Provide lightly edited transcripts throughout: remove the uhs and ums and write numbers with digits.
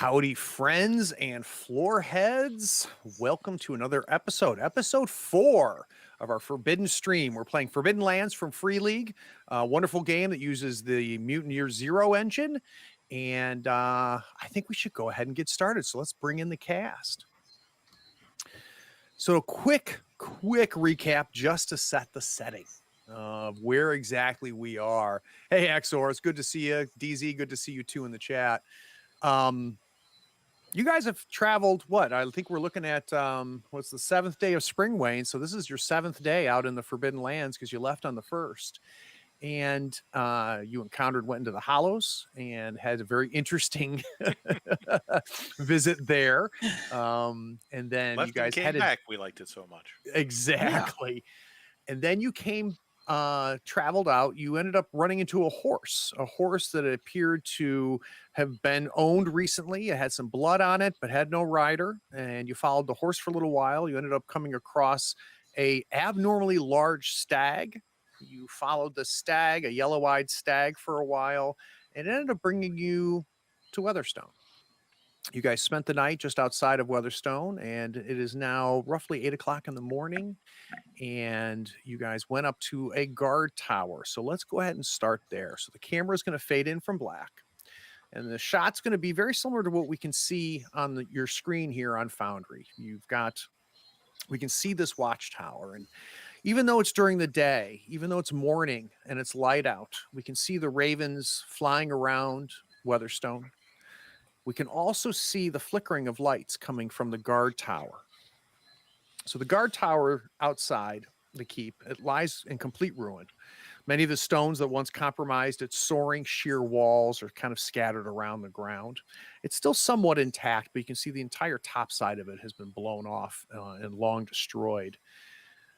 Howdy, friends and floor heads. Welcome to another episode 4 of our Forbidden Stream. We're playing Forbidden Lands from Free League, a wonderful game that uses the Mutineer Zero engine. And I think we should go ahead and get started. So let's bring in the cast. So a quick recap just to set the setting of where exactly we are. Hey, Axor, it's good to see you. DZ, good to see you too in the chat. You guys have traveled what? I think we're looking at what's the 7th day of Springwain. So this is your 7th day out in the Forbidden Lands because you left on the 1st. And you went into the Hollows and had a very interesting visit there. And then Left you guys came headed back. We liked it so much. Exactly. Yeah. And then you traveled out. You ended up running into a horse that appeared to have been owned recently. It had some blood on it, but had no rider. And you followed the horse for a little while. You ended up coming across a abnormally large stag. You followed the stag, a yellow-eyed stag, for a while, and it ended up bringing you to Weatherstone. You guys spent the night just outside of Weatherstone, and it is now roughly 8 o'clock in the morning, and you guys went up to a guard tower. So let's go ahead and start there. So the camera is going to fade in from black, and the shot's going to be very similar to what we can see on your screen here on Foundry. We can see this watchtower, and even though it's during the day, even though it's morning and it's light out, we can see the ravens flying around Weatherstone. We can also see the flickering of lights coming from the guard tower. So the guard tower outside the keep, it lies in complete ruin. Many of the stones that once compromised its soaring sheer walls are kind of scattered around the ground. It's still somewhat intact, but you can see the entire top side of it has been blown off and long destroyed.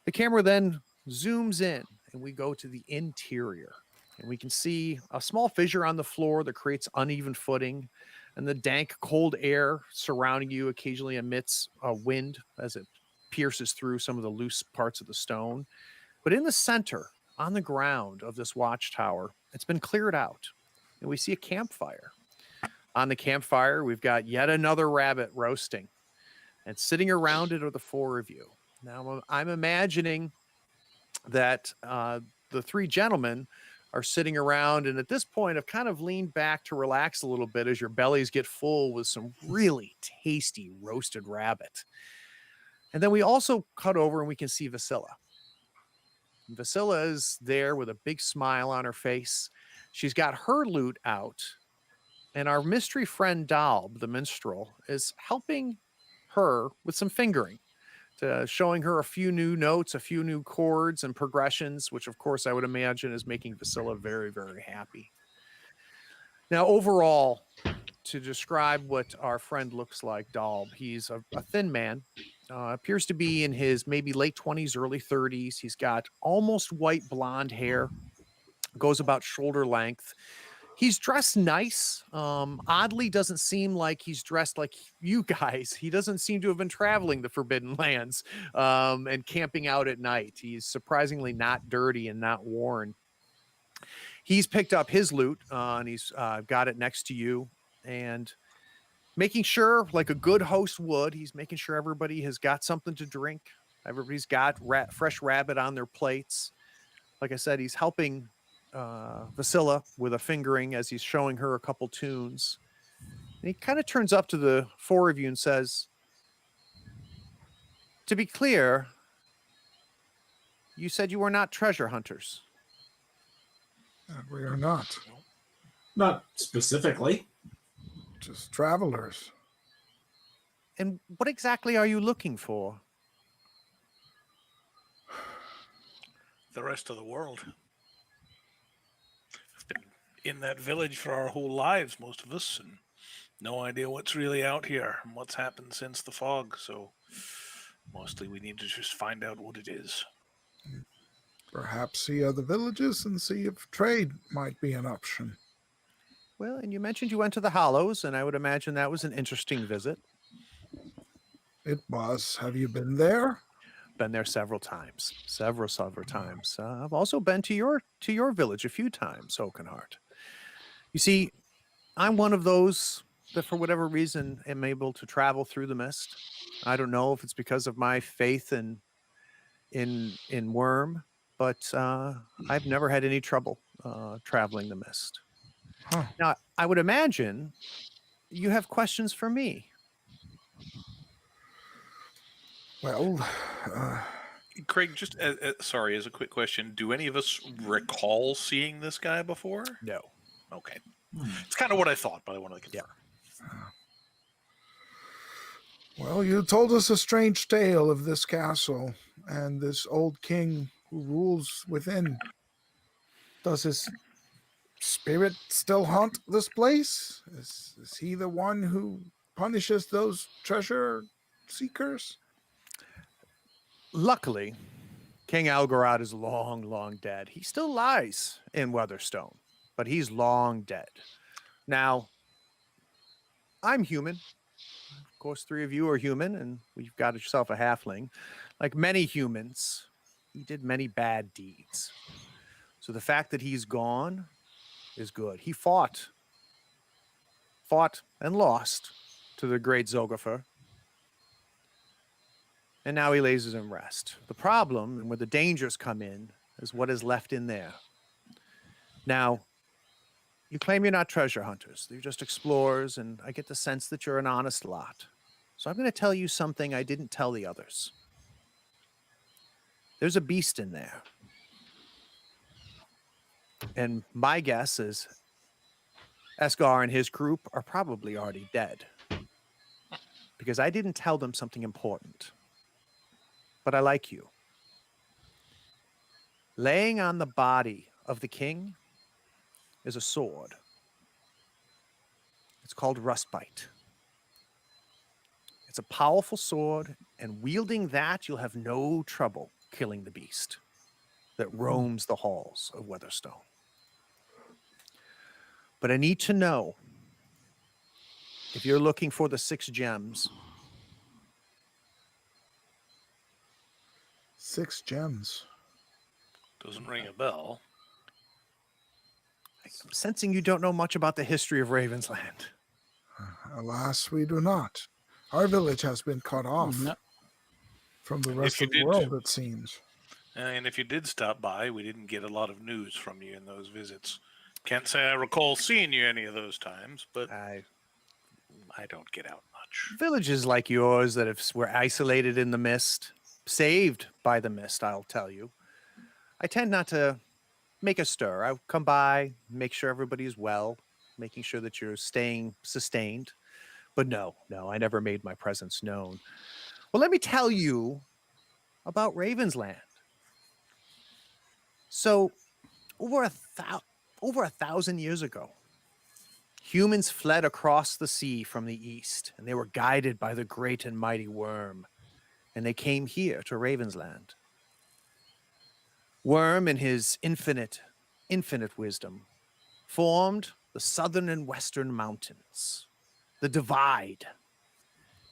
The camera then zooms in and we go to the interior, and we can see a small fissure on the floor that creates uneven footing, and the dank, cold air surrounding you occasionally emits a wind as it pierces through some of the loose parts of the stone. But in the center, on the ground of this watchtower, it's been cleared out, and we see a campfire. On the campfire, we've got yet another rabbit roasting, and sitting around it are the four of you. Now, I'm imagining that the three gentlemen are sitting around, and at this point have kind of leaned back to relax a little bit as your bellies get full with some really tasty roasted rabbit. And then we also cut over and we can see Vasilla. Vasilla is there with a big smile on her face. She's got her lute out, and our mystery friend Dalb, the minstrel, is helping her with some fingering, showing her a few new notes, a few new chords and progressions, which of course I would imagine is making Vasilla very, very happy. Now, overall, to describe what our friend looks like, Dalb, he's a thin man, appears to be in his maybe late 20s, early 30s. He's got almost white blonde hair, goes about shoulder length. He's dressed nice. Oddly, doesn't seem like he's dressed like you guys. He doesn't seem to have been traveling the Forbidden Lands and camping out at night. He's surprisingly not dirty and not worn. He's picked up his lute and he's got it next to you, and making sure, like a good host would, he's making sure everybody has got something to drink. Everybody's got fresh rabbit on their plates. Like I said, he's helping Vasilla with a fingering as he's showing her a couple tunes. And he kind of turns up to the four of you and says, "To be clear, you said you were not treasure hunters." We are not. Not specifically. Just travelers. "And what exactly are you looking for?" The rest of the world. We've been in that village for our whole lives, most of us, and no idea what's really out here and what's happened since the fog. So mostly we need to just find out what it is. Perhaps see other villages and see if trade might be an option. Well, and you mentioned you went to the Hollows, and I would imagine that was an interesting visit. It was. Have you been there? Been there several times. Several times. I've also been to your village a few times, Oakenheart. You see, I'm one of those that for whatever reason am able to travel through the mist. I don't know if it's because of my faith in Worm, but I've never had any trouble traveling the mist. Huh. Now, I would imagine you have questions for me. Well, Craig, just sorry, as a quick question, do any of us recall seeing this guy before? No. Okay. It's kind of what I thought, but I wanted to confirm. well, you told us a strange tale of this castle and this old king who rules within. Does his spirit still haunt this place? Is he the one who punishes those treasure seekers? Luckily, King Algarad is long, long dead. He still lies in Weatherstone, but he's long dead. Now, I'm human. Of course, 3 of you are human, and you've got yourself a halfling. Like many humans, he did many bad deeds. So the fact that he's gone is good. He fought and lost to the great Zogafur. And now he lays in rest. The problem, and where the dangers come in, is what is left in there. Now, you claim you're not treasure hunters. You're just explorers, and I get the sense that you're an honest lot. So I'm going to tell you something I didn't tell the others. There's a beast in there. And my guess is Esgar and his group are probably already dead. Because I didn't tell them something important. But I like you. Laying on the body of the king is a sword. It's called Rustbite. It's a powerful sword, and wielding that, you'll have no trouble killing the beast that roams the halls of Weatherstone. But I need to know if you're looking for the 6 gems. 6 gems. Doesn't ring a bell. I'm sensing you don't know much about the history of Ravensland. Alas, we do not. Our village has been cut off No. from the And rest if you of the did- world, it seems. And if you did stop by, we didn't get a lot of news from you in those visits. Can't say I recall seeing you any of those times, but I don't get out much. Villages like yours that were isolated in the mist, saved by the mist, I'll tell you. I tend not to make a stir. I'll come by, make sure everybody's well, making sure that you're staying sustained. But no, I never made my presence known. Well, let me tell you about Ravensland. So, over a thousand years ago, humans fled across the sea from the east, and they were guided by the great and mighty Worm, and they came here to Ravensland. Worm, in his infinite wisdom, formed the southern and western mountains, the divide,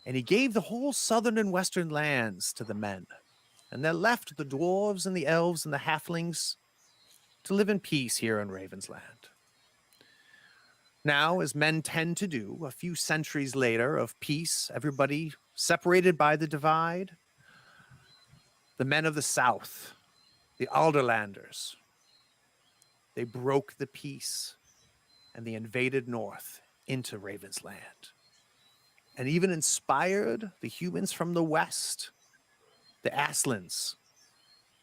and he gave the whole southern and western lands to the men, and they left the dwarves and the elves and the halflings to live in peace here in Ravensland. Now, as men tend to do, a few centuries later of peace, everybody separated by the divide, the men of the south, the Alderlanders, they broke the peace and they invaded north into Ravensland, and even inspired the humans from the west, the Aslans,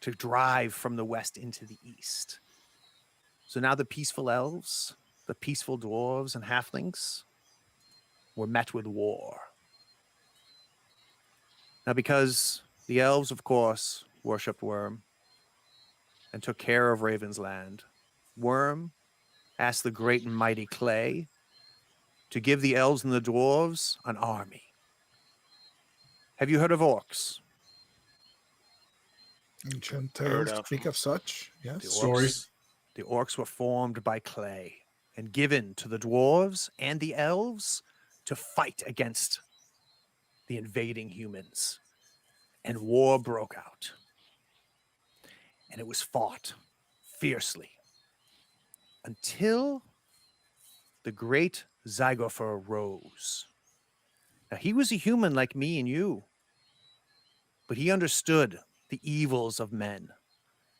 to drive from the west into the east. So now the peaceful elves, the peaceful dwarves and halflings were met with war. Now, because the elves, of course, worshipped Worm and took care of Ravensland, Worm asked the great and mighty Clay to give the elves and the dwarves an army. Have you heard of orcs? Ancient Heard tales of speak them. of such, yes. The Stories. The orcs were formed by Clay and given to the dwarves and the elves to fight against the invading humans. And war broke out. And it was fought fiercely until the great Zygopher rose. Now, he was a human like me and you, but he understood the evils of men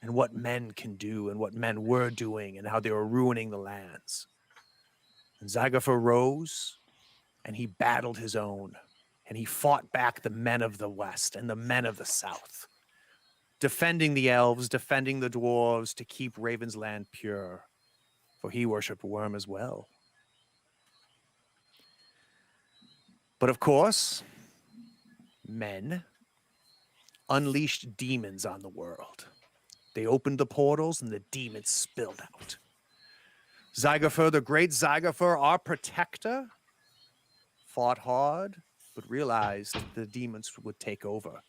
and what men can do and what men were doing and how they were ruining the lands. And Zygopher rose and he battled his own, and he fought back the men of the West and the men of the South, defending the elves, defending the dwarves to keep Raven's land pure, for he worshipped Worm as well. But of course, men unleashed demons on the world. They opened the portals and the demons spilled out. Zygopher, the great Zygopher, our protector, fought hard, but realized the demons would take over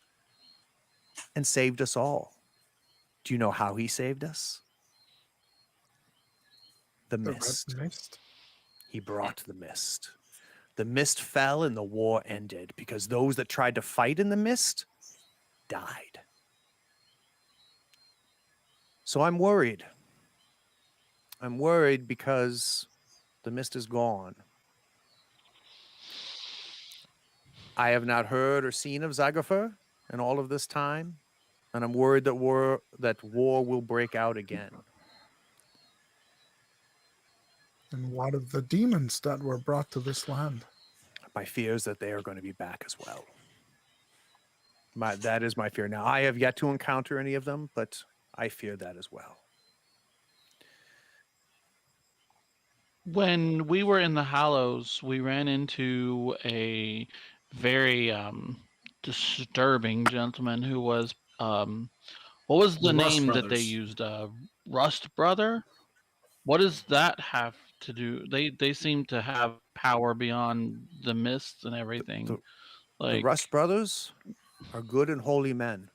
and saved us all. Do you know how he saved us? The The red mist. mist. He brought the mist. The mist fell and the war ended because those that tried to fight in the mist died. So I'm worried. I'm worried because the mist is gone. I have not heard or seen of Zygopher in all of this time, and I'm worried that war will break out again. And what of the demons that were brought to this land? My fear is that they are going to be back as well. That is my fear. Now, I have yet to encounter any of them, but I fear that as well. When we were in the Hollows, we ran into a very disturbing gentleman who was what was the The Rust name that they Brothers. used? Rust Brother? What does that have to do? They seem to have power beyond the mist and everything. The Rust Brothers are good and holy men.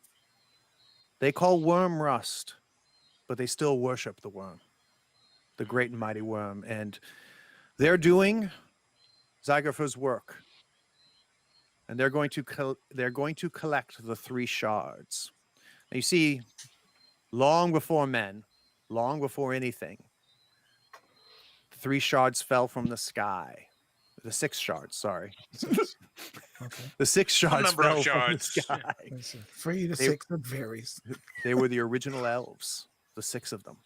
They call Worm Rust, but they still worship the worm, the great and mighty worm, and they're doing Zygopher's work. And they're going to collect the 3 shards. Now, you see, long before men, long before anything, the 3 shards fell from the sky. The 6 shards, sorry. Okay. The 6 shards number fell of from the shards. sky. Let's see. 3 to They- 6, it varies. They were the original elves, the 6 of them.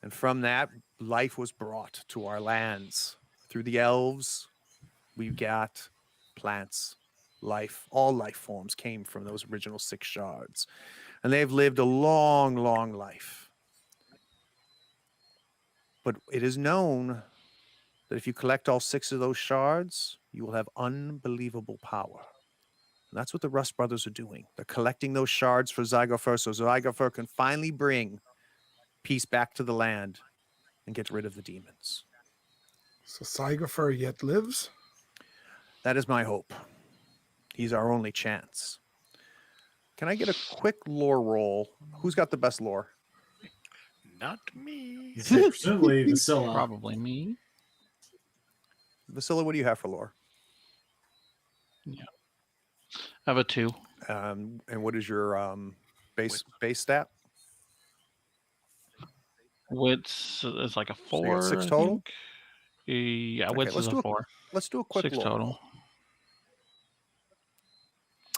And from that, life was brought to our lands. Through the elves, we got plants, life. All life forms came from those original 6 shards. And they've lived a long, long life. But it is known that if you collect all 6 of those shards, you will have unbelievable power. And that's what the Rust Brothers are doing. They're collecting those shards for Zygopher so Zygopher can finally bring peace back to the land and get rid of the demons. So Zygopher yet lives? That is my hope. He's our only chance. Can I get a quick lore roll? Who's got the best lore? Not me. Presumably Vasilla. Probably me. Vasilla, what do you have for lore? I have a 2. And what is your base stat? Wits is like a 4. you got 6 I total? think. Yeah, Okay, wits let's is do a 4. Let's do a quick 6 lore total. roll.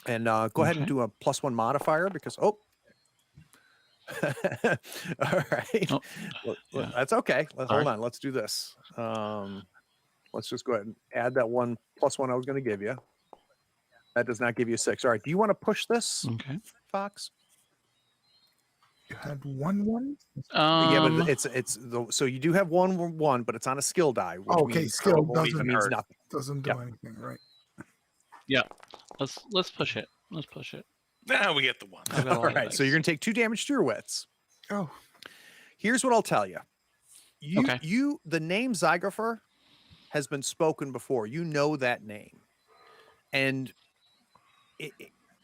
And go ahead and Okay. do a +1 modifier because all right. Oh, Well, yeah. that's okay. Sorry. Hold on. Let's do this. Let's just go ahead and add that one +1 I was going to give you. That does not give you a 6. All right. Do you want to push this, Okay. Fox? You had 1-1? Yeah, but so you do have 1-1, but it's on a skill die. Which Okay, means skill probably doesn't means hurt. nothing. Doesn't do Yep. anything, right? Let's push it. Let's push it. Now we get the 1. I've got a All lot of right. So dice. you're going to take 2 damage to your wits. Oh, Here's what I'll tell you. Okay. The name Zygopher has been spoken before. You know that name. And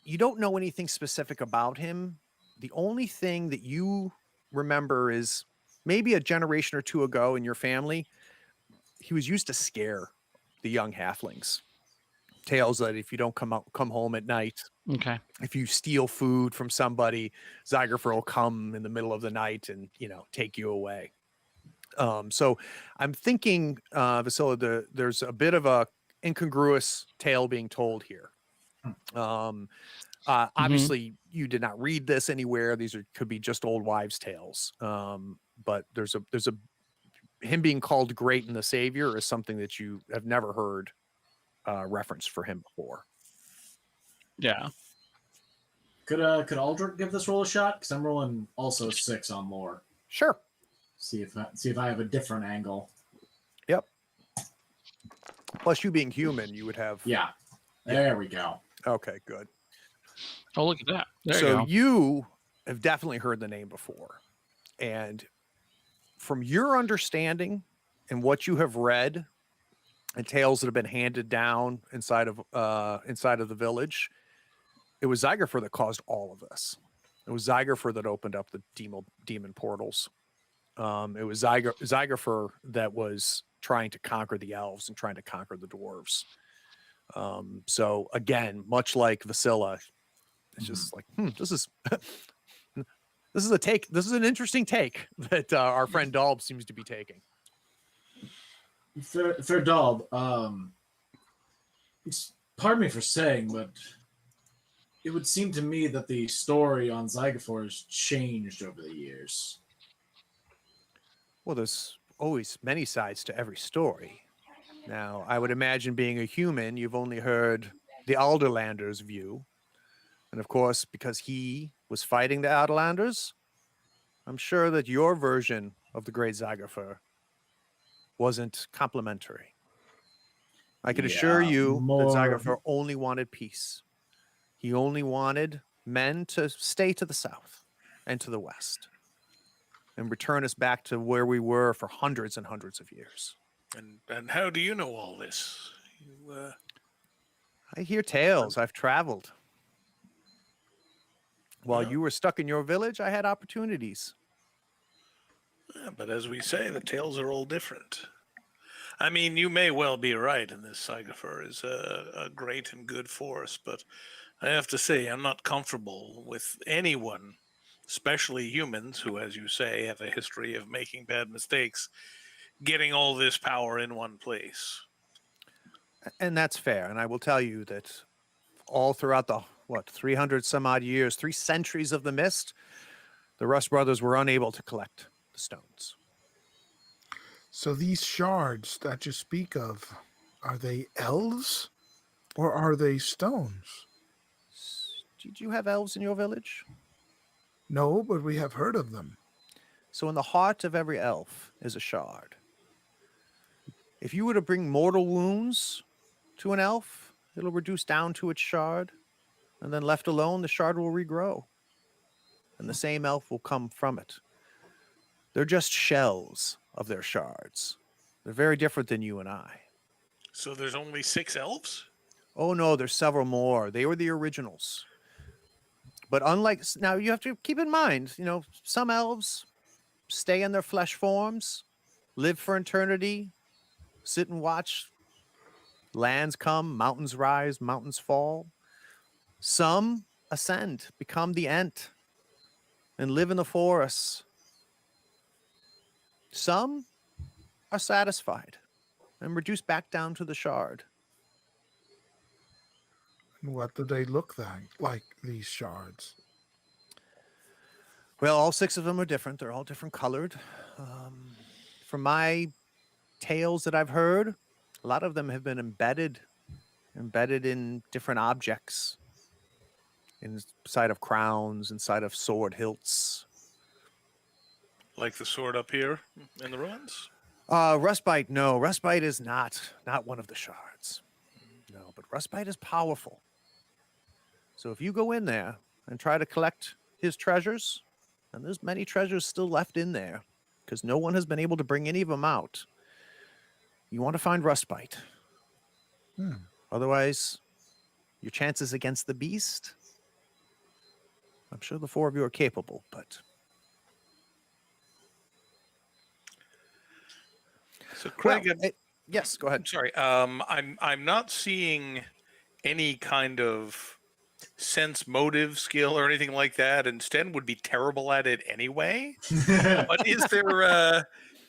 you don't know anything specific about him. The only thing that you remember is maybe a generation or 2 ago in your family, he was used to scare the young halflings. Tales that if you don't come home at night, Okay. if you steal food from somebody, Zygopher will come in the middle of the night and, take you away. So I'm thinking, Vasilla, there's a bit of a incongruous tale being told here. Obviously, you did not read this anywhere. These could be just old wives' tales. But there's a him being called great and the savior is something that you have never heard referenced for him before. Yeah. Could Aldrich give this roll a shot? Because I'm rolling also 6 on lore. Sure. See if I have a different angle. Yep. Plus, you being human, you would have. Yeah. There we go. Okay, good. Oh, look at that. There So you go. you have definitely heard the name before. And from your understanding and what you have read and tales that have been handed down inside of the village, it was Zygerfer that caused all of this. It was Zygerfer that opened up the demon portals. It was Zygerfer that was trying to conquer the elves and trying to conquer the dwarves. So again, much like Vasilla, it's just like, this is this is a take. This is an interesting take that our friend Dalb seems to be taking. Fair Dalb, pardon me for saying, but it would seem to me that the story on Zygofor has changed over the years. Well, there's always many sides to every story. Now, I would imagine being a human, you've only heard the Alderlander's view. And of course, because he was fighting the Alderlanders, I'm sure that your version of the Great Zygerfer wasn't complimentary. I can assure you that Zygerfer only wanted peace. He only wanted men to stay to the south and to the west and return us back to where we were for hundreds and hundreds of years. And how do you know all this? I hear tales. I've traveled. While you were stuck in your village, I had opportunities. Yeah, but as we say, the tales are all different. I mean, you may well be right, and this Zygerfer is a great and good force, but I have to say, I'm not comfortable with anyone, especially humans who, as you say, have a history of making bad mistakes, getting all this power in one place. And that's fair. And I will tell you that all throughout the, 300 some odd years, 3 centuries of the mist, the Rust brothers were unable to collect the stones. So these shards that you speak of, are they elves or are they stones? Did you have elves in your village? No, but we have heard of them. So in the heart of every elf is a shard. If you were to bring mortal wounds to an elf, it'll reduce down to its shard, and then left alone, the shard will regrow. And the same elf will come from it. They're just shells of their shards. They're very different than you and I. So there's only 6 elves? Oh no, there's several more. They were the originals. But unlike, now you have to keep in mind, some elves stay in their flesh forms, live for eternity, sit and watch lands come, mountains rise, mountains fall. Some ascend, become the Ent, and live in the forests. Some are satisfied and reduce back down to the shard. What do they look like, these shards? Well, all 6 of them are different. They're all different colored. From my tales that I've heard, a lot of them have been embedded in different objects, inside of crowns, inside of sword hilts. Like the sword up here in the ruins? Rustbite, no. Rustbite is not one of the shards. No, but Rustbite is powerful. So if you go in there and try to collect his treasures, and there's many treasures still left in there, because no one has been able to bring any of them out, you want to find Rustbite. Otherwise, your chances against the beast, I'm sure the 4 of you are capable, but... So Craig, yes, go ahead. sorry, I'm not seeing any kind of sense motive skill or anything like that, and Sten would be terrible at it anyway. But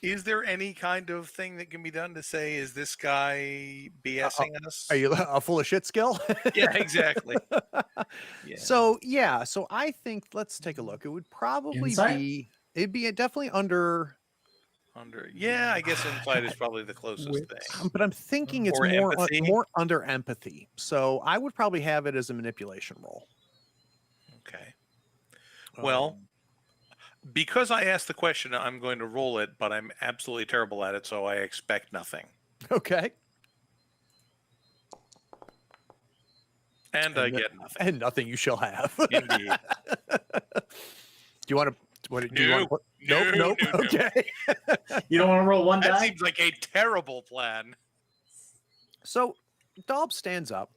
Is there any kind of thing that can be done to say, is this guy BSing us? Are you full of shit skill? Yeah, exactly. Yeah. So I think let's take a look. It would probably Insight? it'd be definitely under, Yeah, I guess insight is probably the closest Wits. thing. but I'm thinking it's Or more empathy? more under empathy. So I would probably have it as a manipulation roll. Okay. Well, Um, because I asked the question, I'm going to roll it, but I'm absolutely terrible at it, so I expect nothing. okay. And I get nothing. And nothing you shall have. Indeed. Do you want to? What do you want? No, Nope. no, no. Okay. You don't want to roll one That die? seems like a terrible plan. So Dalb stands up,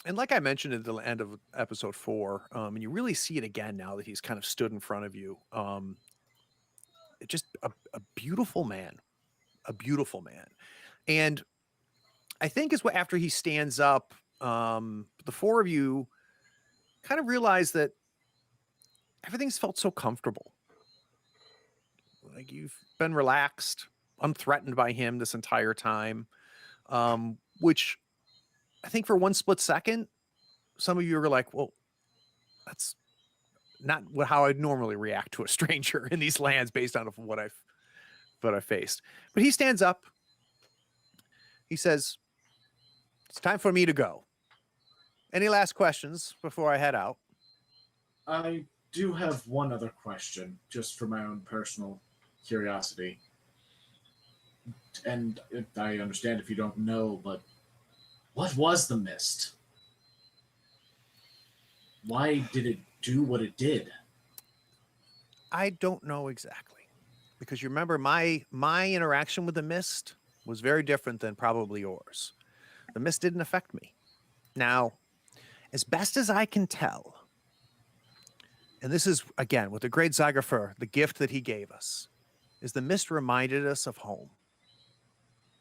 and like I mentioned at the end of episode 4, and you really see it again now that he's kind of stood in front of you. Just a beautiful man, and I think is what after he stands up, the 4 of you kind of realize that everything's felt so comfortable. Like you've been relaxed, unthreatened by him this entire time, which I think for one split second, some of you are like, well, that's not how I'd normally react to a stranger in these lands based on what I've faced. But he stands up. He says, it's time for me to go. Any last questions before I head out? I do have one other question, just for my own personal curiosity. And I understand if you don't know, but what was the mist? Why did it do what it did? I don't know exactly, because you remember my interaction with the mist was very different than probably yours. The mist didn't affect me. Now, as best as I can tell, and this is again with the great Zygerfer, the gift that he gave us, is the mist reminded us of home,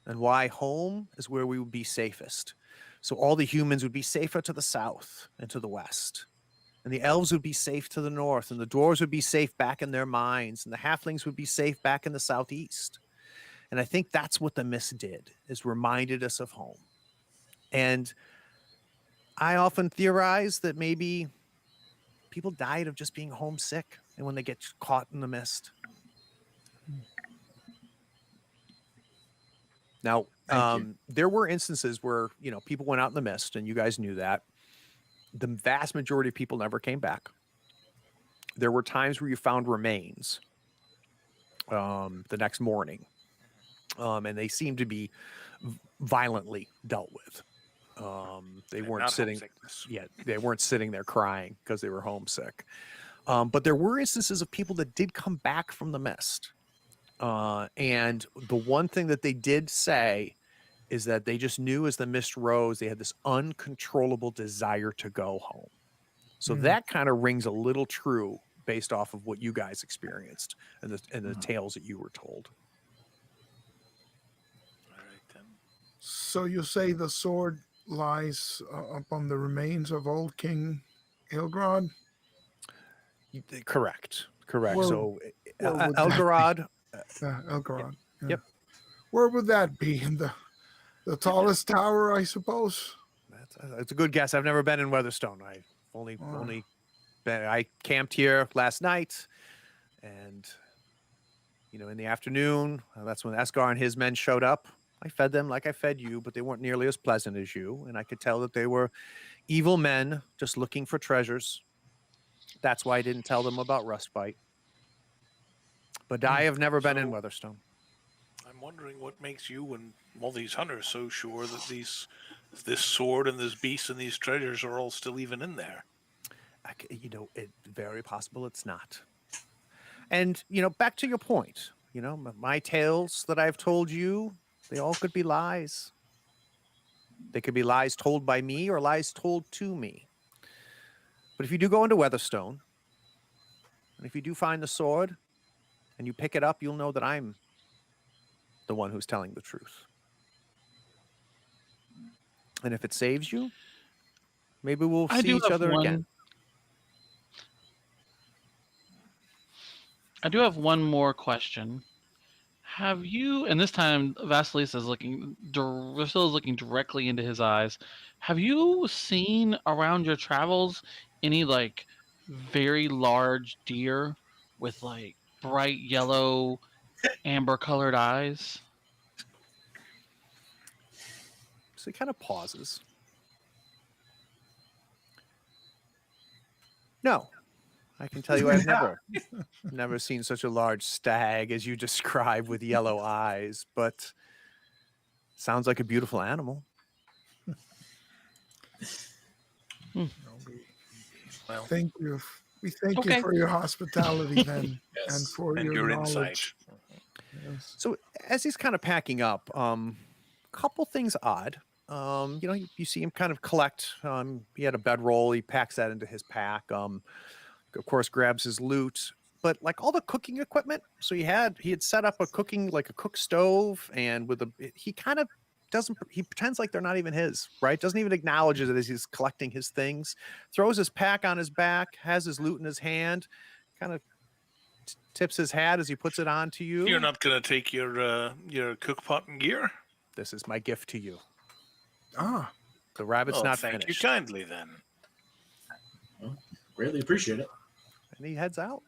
and why home is where we would be safest. So all the humans would be safer to the south and to the west. And the elves would be safe to the north, and the dwarves would be safe back in their mines, and the halflings would be safe back in the southeast. And I think that's what the mist did, is reminded us of home. And I often theorize that maybe people died of just being homesick, and when they get caught in the mist. Now, there were instances where, people went out in the mist, and you guys knew that. The vast majority of people never came back. There were times where you found remains the next morning, and they seemed to be violently dealt with. They weren't sitting. Yeah, they weren't sitting there crying because they were homesick. But there were instances of people that did come back from the mist. And the one thing that they did say is that they just knew as the mist rose, they had this uncontrollable desire to go home. So that kind of rings a little true based off of what you guys experienced and the tales that you were told. All right, then. So you say the sword lies upon the remains of old King Ilgrod? Correct. Well, so well, would that Elgarod. Ilgrod. Yeah. Yep. Where would that be? In the tallest tower, I suppose? That's a good guess. I've never been in Weatherstone. I've only been. I camped here last night, and in the afternoon, that's when Esgar and his men showed up. I fed them like I fed you, but they weren't nearly as pleasant as you, and I could tell that they were evil men just looking for treasures. That's why I didn't tell them about Rustbite. But I have never been in Weatherstone. I'm wondering what makes you and all these hunters so sure that this sword and this beast and these treasures are all still even in there. It's very possible it's not. And, back to your point, my tales that I've told you, they all could be lies. They could be lies told by me or lies told to me. But if you do go into Weatherstone, and if you do find the sword, and you pick it up, you'll know that I'm the one who's telling the truth. And if it saves you, maybe we'll see each other again. I do have one more question. Have you? And this time, Vasilisa is looking. Vasila is looking directly into his eyes. Have you seen around your travels any like very large deer with like bright yellow, amber-colored eyes? So he kind of pauses. No, I can tell you I've never seen such a large stag as you describe with yellow eyes, but sounds like a beautiful animal. Well, Thank you. We thank you Okay. for your hospitality then, Yes. and for and your your knowledge. insight. Yes. So as he's kind of packing up, couple things odd. You see him kind of collect. He had a bedroll. He packs that into his pack. Of course, grabs his loot. But like all the cooking equipment, so he had set up a cook stove, and he kind of he pretends like they're not even his, right? Doesn't even acknowledge it as he's collecting his things. Throws his pack on his back, has his loot in his hand, kind of tips his hat as he puts it on to you. You're not going to take your cook pot and gear? This is my gift to you. Ah, The rabbit's Oh, not thank finished. you kindly then. Greatly appreciate it. And he heads out.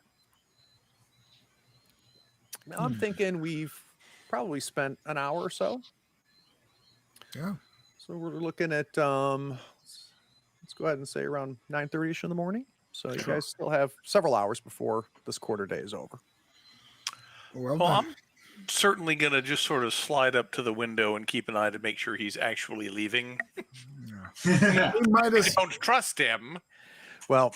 Now I'm thinking we've probably spent an hour or so. yeah. So we're looking at let's go ahead and say around 9:30ish in the morning. So you guys still have several hours before this quarter day is over. Well, Well, done. I'm certainly going to just sort of slide up to the window and keep an eye to make sure he's actually leaving. We might I as don't trust him. Well,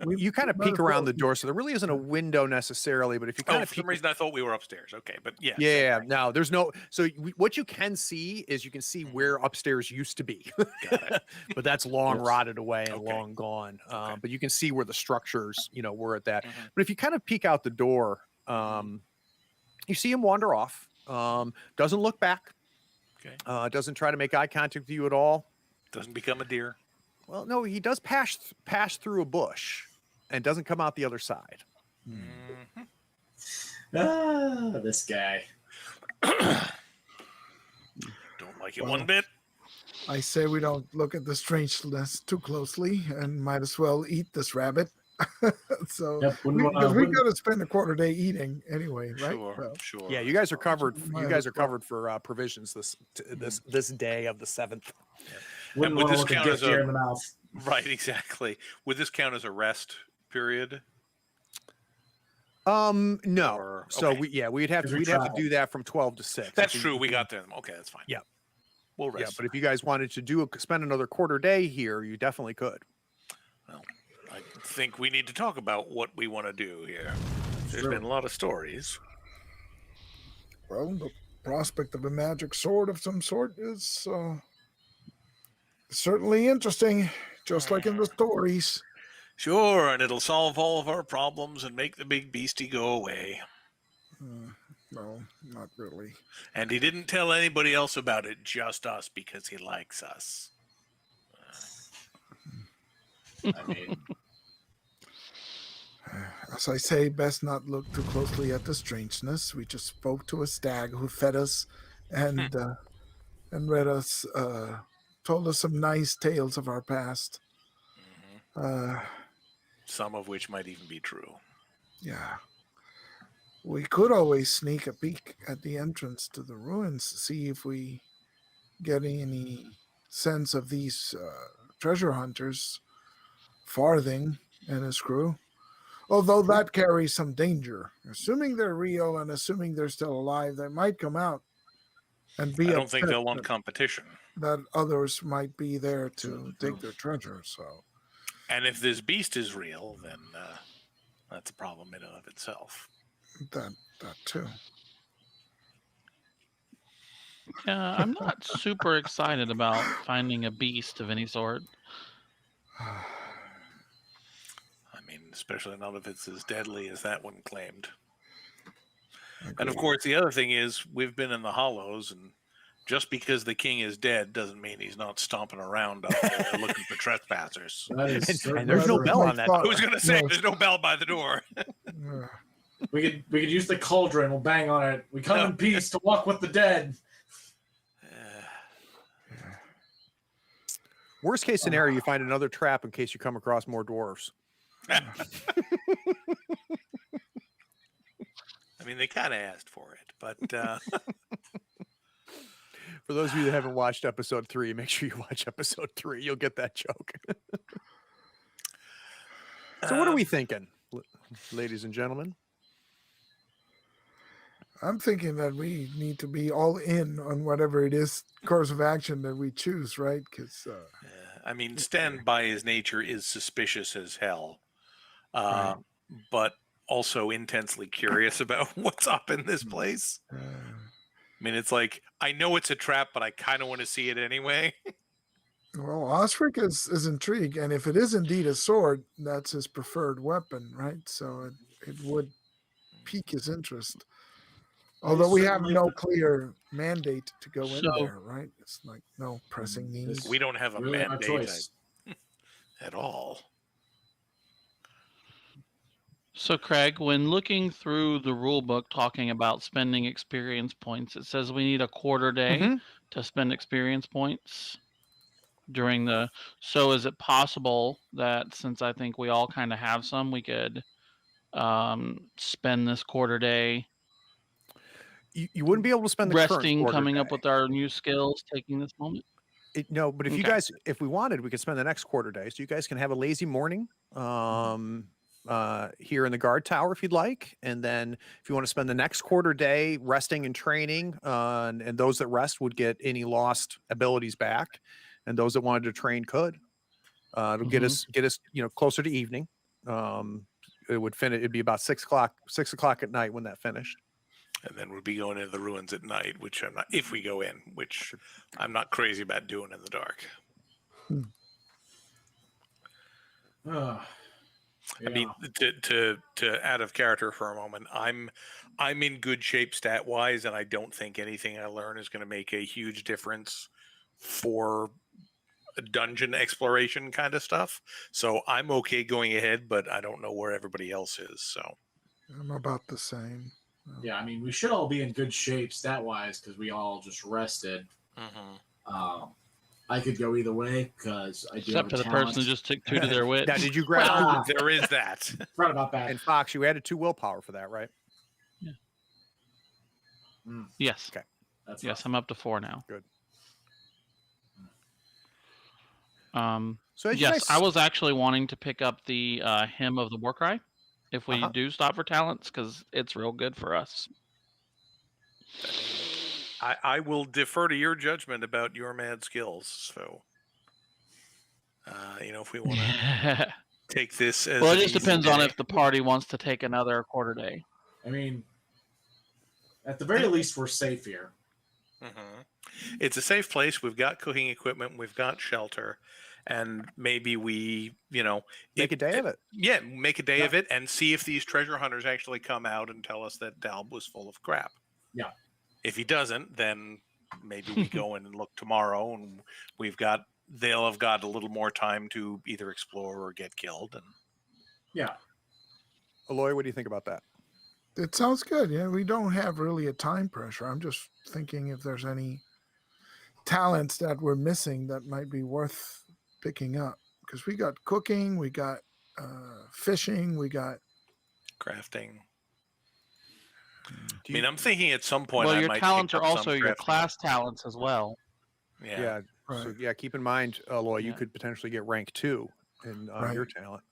we you kind of might peek as around well the door, so there really isn't a window necessarily. But if you kind Oh, of for some peek, reason I thought we were upstairs. Okay, but yes. yeah, no, there's no. So what you can see is you can see where upstairs used to be, Got it. but that's long Yes. rotted away and Okay. long gone. Okay. But you can see where the structures, were at that. Mhm. But if you kind of peek out the door, you see him wander off. Doesn't look back. Okay. Doesn't try to make eye contact with you at all. Doesn't become a deer. Well, no, he does pass through a bush and doesn't come out the other side. Mhm. This guy. Don't like it Well, one bit. I say we don't look at the strangeness too closely, and might as well eat this rabbit. So Yep, we got to spend a quarter day eating anyway, right? Sure, Well, sure. Yeah, you guys are covered. might You as guys are well. covered for provisions this day of the 7th. Wouldn't would want to this look a count gift as a- deer in the mouth. Right, exactly. Would this count as a rest period? No. Or- So okay. we'd have Because we to traveled. do that from 12 to 6. That's true. We got them. Okay, that's fine. Yeah. We'll Yeah, rest. but if you guys wanted to spend another quarter day here, you definitely could. Well, I think we need to talk about what we want to do here. There's Sure. been a lot of stories. Well, the prospect of a magic sword of some sort is certainly interesting, just like in the stories. Sure, and it'll solve all of our problems and make the big beastie go away. No, not really. And he didn't tell anybody else about it, just us, because he likes us. I mean, As I say, best not look too closely at the strangeness. We just spoke to a stag who fed us and read us, told us some nice tales of our past. Some of which might even be true. Yeah. We could always sneak a peek at the entrance to the ruins, see if we get any sense of these treasure hunters, Farthing and his crew. Although that carries some danger. Assuming they're real and assuming they're still alive, they might come out and be I don't think upset they'll want competition. that others might be there to take their treasure. So And if this beast is real, then that's a problem in and of itself. that too. Yeah, I'm not super excited about finding a beast of any sort. I mean, especially not if it's as deadly as that one claimed. And of Agreed. course, the other thing is we've been in the hollows, and just because the king is dead doesn't mean he's not stomping around out there looking for trespassers. that is And certainly there's no true. bell on that I was going to say, No. there's no bell by the door. We could use the cauldron. We'll bang on it. We come No. in peace to walk with the dead. Worst case scenario, you find another trap in case you come across more dwarves. I mean, they kind of asked for it, but For those of you that haven't watched episode 3, make sure you watch episode 3. You'll get that joke. So what are we thinking, ladies and gentlemen? I'm thinking that we need to be all in on whatever it is course of action that we choose, right? Because I mean, Stan by his nature is suspicious as hell, Right. but also intensely curious about what's up in this place. I mean, it's like, I know it's a trap, but I kind of want to see it anyway. well, Osric is intrigued, and if it is indeed a sword, that's his preferred weapon, right? So it would pique his interest. Although we have certainly- no clear mandate to go in So- there, right? It's like no pressing need. This- We don't have a Really our mandate choice. at all. So, Craig, when looking through the rule book talking about spending experience points, it says we need a quarter day Mhm. to spend experience points during the. So, is it possible that since I think we all kind of have some, we could spend this quarter day You wouldn't be able to spend the current resting, quarter coming up day. with our new skills, taking this moment? No, but if you Okay. guys, if we wanted, we could spend the next quarter day. So you guys can have a lazy morning here in the guard tower if you'd like. And then if you want to spend the next quarter day resting and training, and those that rest would get any lost abilities back. And those that wanted to train could. It'll get us, closer to evening. It would finish, it'd be about 6 o'clock at night when that finished. And then we'd be going into the ruins at night, which I'm not, if we go in, which I'm not crazy about doing in the dark. Ugh. I mean, to out of character for a moment, I'm in good shape stat wise, and I don't think anything I learn is going to make a huge difference for a dungeon exploration kind of stuff. So I'm okay going ahead, but I don't know where everybody else is. So I'm about the same. yeah, I mean, we should all be in good shape stat wise because we all just rested. I could go either way because I do Except have for a the talent. person who just took 2 to their wit. Now, did you grab? Ah, there is that. forgot about that. And Fox, you added 2 willpower for that, right? Yes. Okay. That's Yes, rough. I'm up to 4 now. Good. So as you Yes, guys- I was actually wanting to pick up the Hymn of the Warcry if we do stop for talents because it's real good for us. I will defer to your judgment about your mad skills. So, if we want to take this as Well, an it just easy depends on day. if the party wants to take another quarter day. I mean, at the very least, we're safe here. It's a safe place. We've got cooking equipment. We've got shelter, and maybe we, make a day of it. Yeah, make a day of it and see if these treasure hunters actually come out and tell us that Dalb was full of crap. Yeah. If he doesn't, then maybe we go in and look tomorrow, and they'll have got a little more time to either explore or get killed. And Yeah. Aloy, what do you think about that? It sounds good. Yeah, we don't have really a time pressure. I'm just thinking if there's any talents that we're missing that might be worth picking up because we got cooking, we got fishing, we got crafting. I mean, I'm thinking at some point. Well, I your might talents pick are up also some your crafting. class talents as well. Yeah. Right. So yeah, keep in mind, Aloy, you Yeah. could potentially get rank 2 in Right. your talent.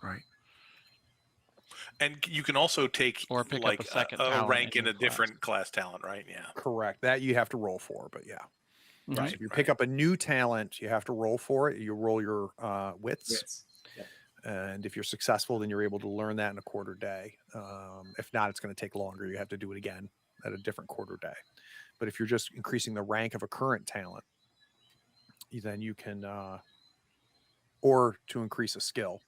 right. And you can also take Or pick up like a second a talent rank in in a your class. different class talent, right? Yeah. Correct. That you have to roll for, but yeah. Mhm. So if you pick up a new talent, you have to roll for it. You roll your wits. Yes. Yeah. And if you're successful, then you're able to learn that in a quarter day. If not, it's going to take longer. You have to do it again at a different quarter day. But if you're just increasing the rank of a current talent, then you can, or to increase a skill.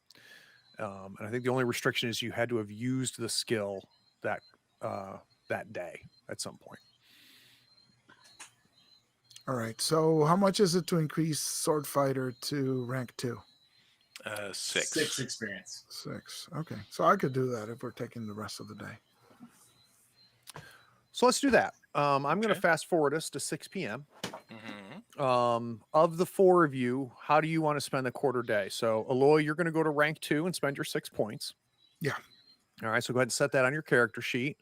And I think the only restriction is you had to have used the skill that day at some point. All right. So how much is it to increase sword fighter to rank 2? 6. 6 experience. 6. Okay. So I could do that if we're taking the rest of the day. So let's do that. I'm going to Okay. fast forward us to 6 p.m. Mm-hmm. Of the 4 of you, how do you want to spend the quarter day? So, Aloy, you're going to go to rank 2 and spend your 6 points. Yeah. All right. So go ahead and set that on your character sheet.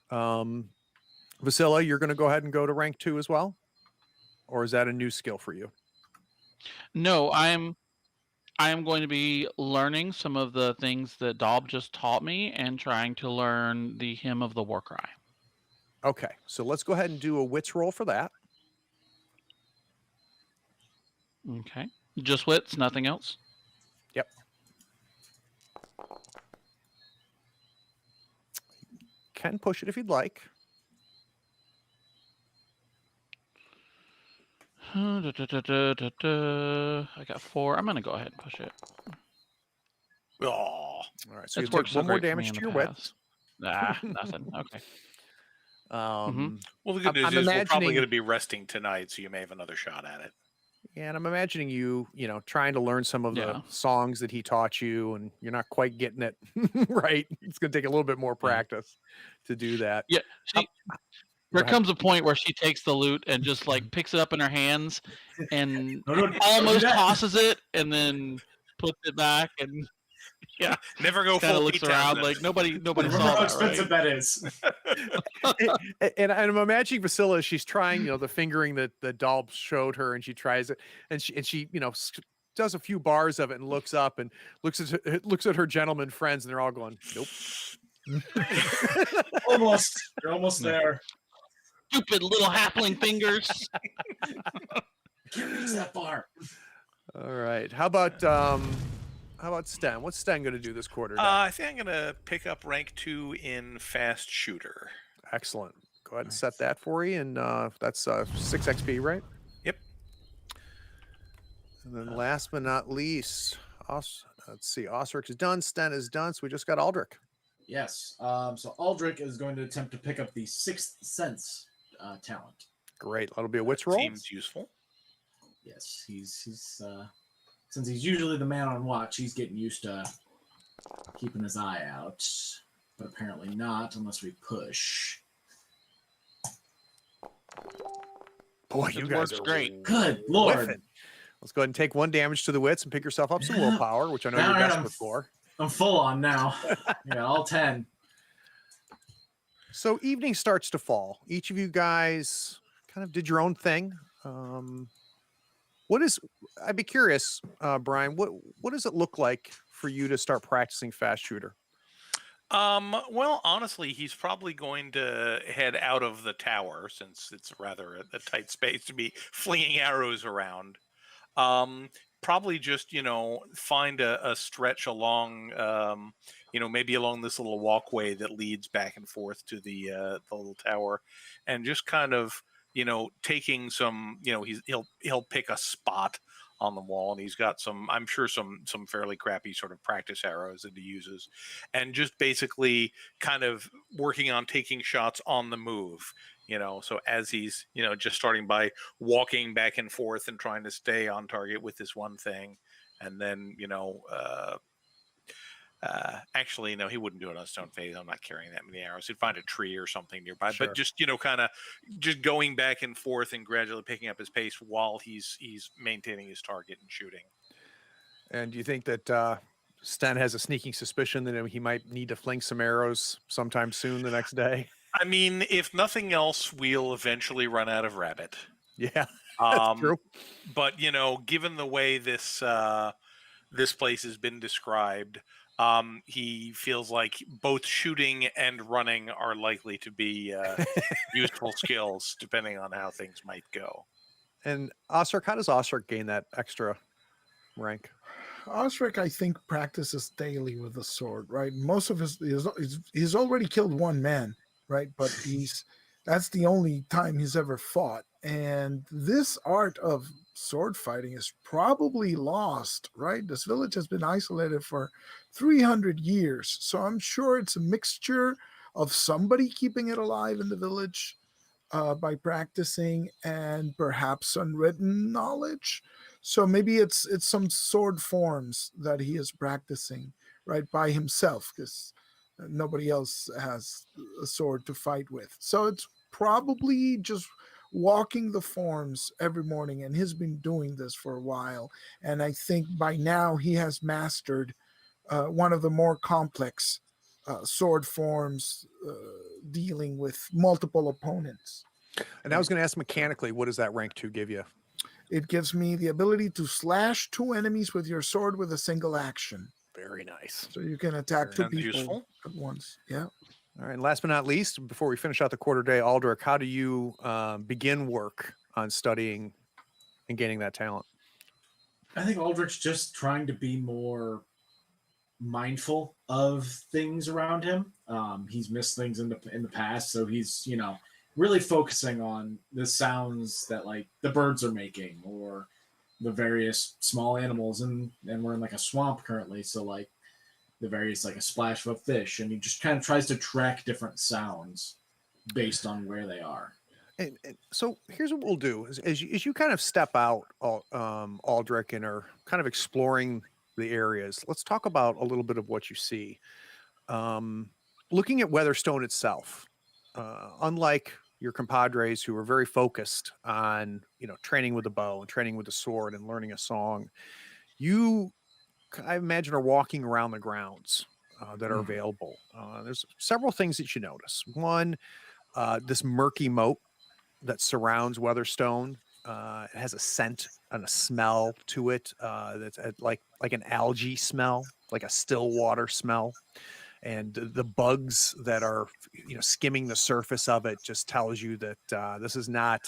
Vasilla, you're going to go ahead and go to rank 2 as well? Or is that a new skill for you? No, I am going to be learning some of the things that Daub just taught me and trying to learn the hymn of the war cry. Okay. So let's go ahead and do a wits roll for that. Okay. Just wits, nothing else. Yep. Can push it if you'd like. I got 4. I'm going to go ahead and push it. Oh, All right. So It's you worked take so one more great for me damage in to the your past. wits. Nothing. Okay. Um, well, the good news I'm is we're probably imagining- going to be resting tonight, so you may have another shot at it. Yeah, and I'm imagining you, trying to learn some of Yeah. the songs that he taught you, and you're not quite getting it right. It's going to take a little bit more practice to do that. Yeah. Go There ahead. comes a point where she takes the lute and just like picks it up in her hands and No, don't do almost that. tosses it and then puts it back and Never go kind of full looks Pete around Townsend. like nobody Remember saw how that, expensive right? that is. and I'm imagining Vasilla, she's trying, the fingering that the doll showed her, and she tries it, and she does a few bars of it and looks up and looks at her gentleman friends, and they're all going, nope. Almost. You're almost there. Stupid little halfling fingers. I can't reach that far. All right. How about Sten? What's Sten going to do this quarter? I think I'm going to pick up rank 2 in fast shooter. Excellent. Go ahead and set that for you, and that's 6 XP, right? Yep. And then last but not least, let's see, Osric is done, Sten is done, so we just got Aldrich. Yes. So Aldrich is going to attempt to pick up the Sixth Sense talent. Great. That'll be a wits roll. Seems useful. Yes, he's since he's usually the man on watch, he's getting used to keeping his eye out, but apparently not unless we push. Boy, It you guys works are great. Good Lord. whiffing. Let's go ahead and take 1 damage to the wits and pick yourself up some willpower, which I know All you're right, desperate for. I'm full on now. Yeah, all 10. So evening starts to fall. Each of you guys kind of did your own thing. I'd be curious, Brian, what does it look like for you to start practicing fast shooter? Well, honestly, he's probably going to head out of the tower since it's rather a tight space to be flinging arrows around. Probably just, find a stretch along, maybe along this little walkway that leads back and forth to the little tower, and just kind of, taking some, he'll pick a spot on the wall, and he's got I'm sure some fairly crappy sort of practice arrows that he uses, and just basically kind of working on taking shots on the move. So as he's, just starting by walking back and forth and trying to stay on target with this one thing. And then, actually, no, he wouldn't do it on stone phase. I'm not carrying that many arrows. He'd find a tree or something nearby, Sure. but just, kind of just going back and forth and gradually picking up his pace while he's maintaining his target and shooting. And do you think that Sten has a sneaking suspicion that he might need to fling some arrows sometime soon the next day? I mean, if nothing else, we'll eventually run out of rabbit. Yeah, that's true. But given the way this place has been described, he feels like both shooting and running are likely to be useful skills, depending on how things might go. And Osric, how does Osric gain that extra rank? Osric, I think, practices daily with the sword, right? Most of he's already killed 1 man, right? But that's the only time he's ever fought. And this art of sword fighting is probably lost, right? This village has been isolated for 300 years. So I'm sure it's a mixture of somebody keeping it alive in the village by practicing and perhaps unwritten knowledge. So maybe it's some sword forms that he is practicing right by himself, because nobody else has a sword to fight with. So it's probably just walking the forms every morning, and he's been doing this for a while. And I think by now he has mastered one of the more complex sword forms, dealing with multiple opponents. And I was going to ask mechanically, what does that rank 2 give you? It gives me the ability to slash 2 enemies with your sword with a single action. Very nice. So you can attack 2 Sounds people useful. at once. Yeah. All right. And last but not least, before we finish out the quarter day, Aldrich, how do you begin work on studying and gaining that talent? I think Aldrich's just trying to be more mindful of things around him. He's missed things in the past, so he's really focusing on the sounds that like the birds are making or the various small animals, and we're in like a swamp currently, so like the various like a splash of a fish, and he just kind of tries to track different sounds based on where they are. And so here's what we'll do: as you kind of step out, Aldrich, and are kind of exploring the areas. Let's talk about a little bit of what you see. Looking at Weatherstone itself, unlike your compadres who are very focused on training with the bow and training with the sword and learning a song, you, I imagine, are walking around the grounds that are available. There's several things that you notice. One, this murky moat that surrounds Weatherstone. It has a scent and a smell to it that's like an algae smell, like a still water smell. And the bugs that are skimming the surface of it just tells you that this is not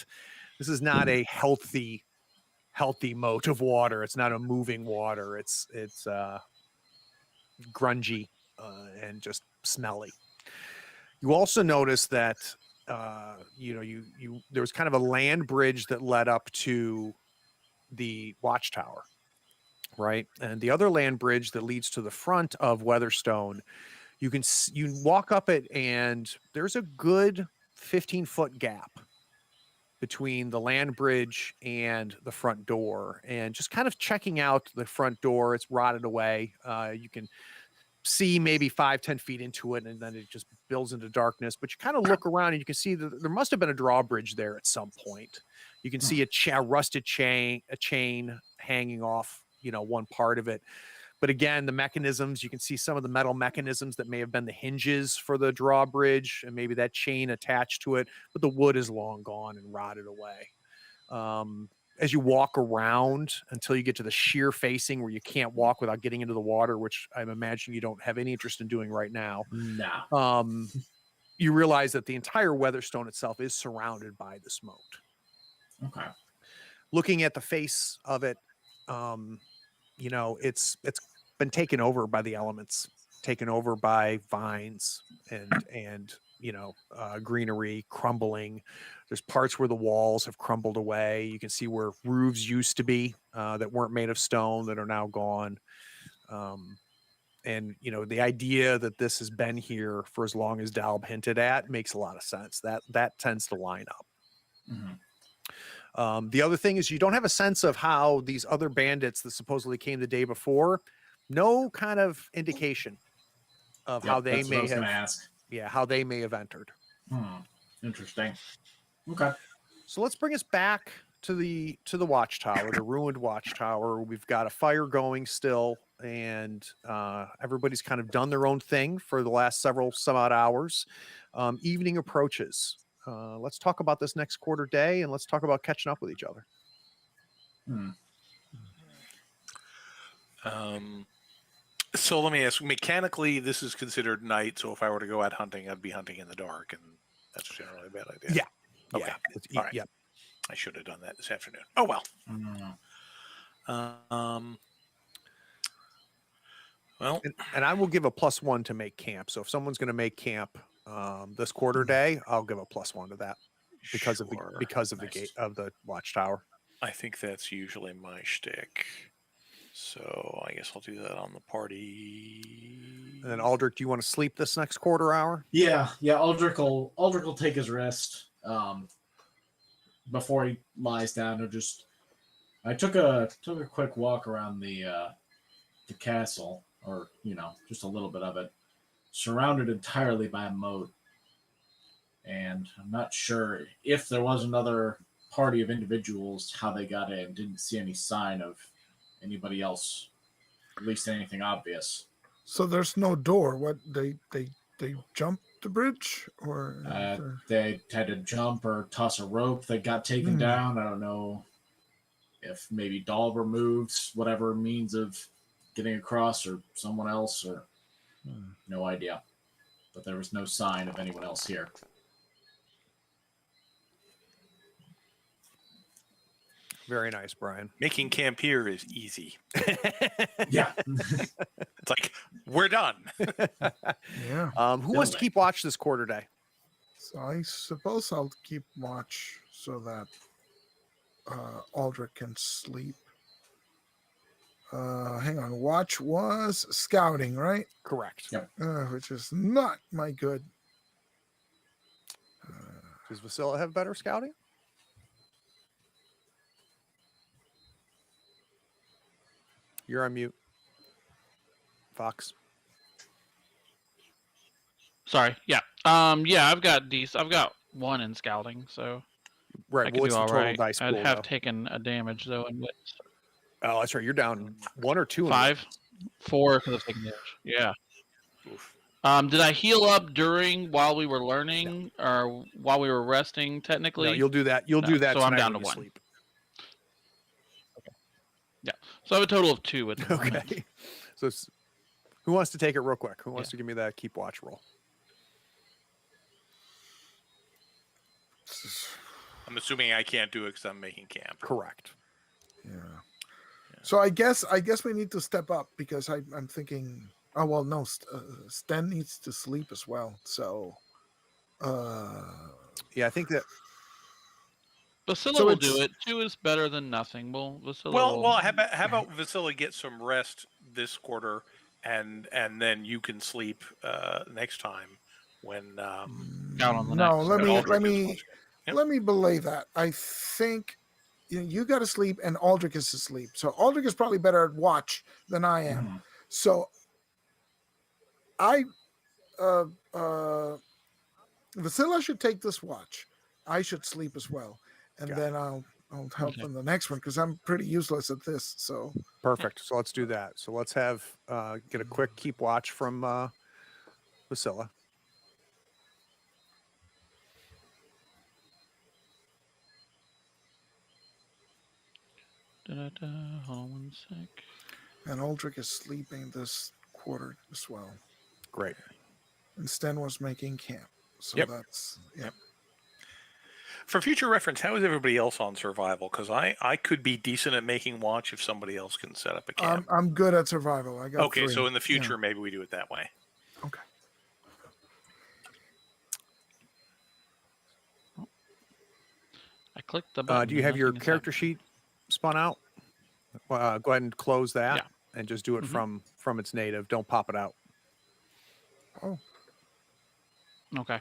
a healthy moat of water. It's not a moving water. It's grungy and just smelly. You also notice that there was kind of a land bridge that led up to the watchtower, right? And the other land bridge that leads to the front of Weatherstone, you walk up it, and there's a good 15-foot gap between the land bridge and the front door. And just kind of checking out the front door, it's rotted away. You can see maybe 5-10 feet into it, and then it just builds into darkness. But you kind of look around, and you can see that there must have been a drawbridge there at some point. You can see a rusted chain hanging off one part of it. But again, the mechanisms, you can see some of the metal mechanisms that may have been the hinges for the drawbridge, and maybe that chain attached to it, but the wood is long gone and rotted away. As you walk around until you get to the sheer facing where you can't walk without getting into the water, which I'm imagining you don't have any interest in doing right now. No. You realize that the entire Weatherstone itself is surrounded by this moat. Okay. Looking at the face of it, it's been taken over by the elements, taken over by vines and greenery crumbling. There's parts where the walls have crumbled away. You can see where roofs used to be that weren't made of stone that are now gone. And the idea that this has been here for as long as Dalb hinted at makes a lot of sense. That tends to line up. Mm-hmm. The other thing is you don't have a sense of how these other bandits that supposedly came the day before, no kind of indication of how they may have, how they may have entered. Interesting. Okay. So let's bring us back to the watchtower, the ruined watchtower. We've got a fire going still, and everybody's kind of done their own thing for the last some odd hours. Evening approaches. Let's talk about this next quarter day, and let's talk about catching up with each other. So let me ask, mechanically, this is considered night, so if I were to go out hunting, I'd be hunting in the dark, and that's generally a bad idea. Yeah. Okay. Yeah. All right. Yeah. I should have done that this afternoon. Oh, well. Well, and I will give a +1 to make camp. So if someone's going to make camp this quarter day, I'll give a +1 to that because of the gate of the watchtower. I think that's usually my shtick. So I guess I'll do that on the party. And then Aldrich, do you want to sleep this next quarter hour? Yeah. Aldrich will take his rest before he lies down. He'll just I took a quick walk around the castle, or just a little bit of it, surrounded entirely by a moat, and I'm not sure if there was another party of individuals how they got in. Didn't see any sign of anybody else, at least anything obvious. So there's no door. What they jumped the bridge, or They had to jump or toss a rope that got taken Hmm. down. I don't know if maybe Dahl removed whatever means of getting across, or someone else, or no idea. But there was no sign of anyone else here. Very nice, Brian. Making camp here is easy. Yeah. It's like, we're done. yeah. Who wants to keep watch this quarter day? So I suppose I'll keep watch so that Aldrich can sleep. Hang on. Watch was scouting, right? Correct. Yep. Which is not my good. Does Vasilla have better scouting? You're on mute. Fox. Sorry. Yeah. Yeah, I've got I've got 1 in scouting, so Right. I Well, could what's do the all total right. dice I'd pool, have though? taken a damage though, and Oh, that's right. You're down 1 or 2. in 5, 4 because I've taken damage. Yeah. Oof. Did I heal up while we were learning, or while we were resting? Technically, No, you'll do that. You'll No, do that. so I'm tonight down when to you 1. sleep. So I have a total of 2 at the moment. Okay. So, who wants to take it real quick? Who wants to give me that keep watch roll? I'm assuming I can't do it because I'm making camp. Correct. Yeah. So I guess we need to step up, because I'm thinking. Oh well, no. Sten needs to sleep as well. So. Yeah, I think that. Vasilla So will it's- do it. 2 is better than nothing. Vasilla Well, will. well. How about Vasilla get some rest this quarter, and then you can sleep next time when. Out on the No, next. let when me Aldrich is watching. Yep. let me belay that. I think you got to sleep, and Aldrich is asleep. So Aldrich is probably better at watch than I am. Mhm. So I Vasilla should take this watch. I should sleep as well, and Got then I'll help Okay. in the next one, because I'm pretty useless at this. So Perfect. So let's do that. So let's have get a quick keep watch from Vasilla. Da-da-da. Hold on 1 sec. and Aldrich is sleeping this quarter as well. Great. And Sten was making camp. So Yep. that's Yep. For future reference, how is everybody else on survival? Because I could be decent at making watch if somebody else can set up a camp. I'm good at survival. I got Okay, 3. so in the Yeah. future, maybe we do it that way. Okay. I clicked the button. Do you have your nothing is character happening. sheet spun out? Go ahead and close that, Yeah. and just do it Mhm. from its native. Don't pop it out. Oh, Okay.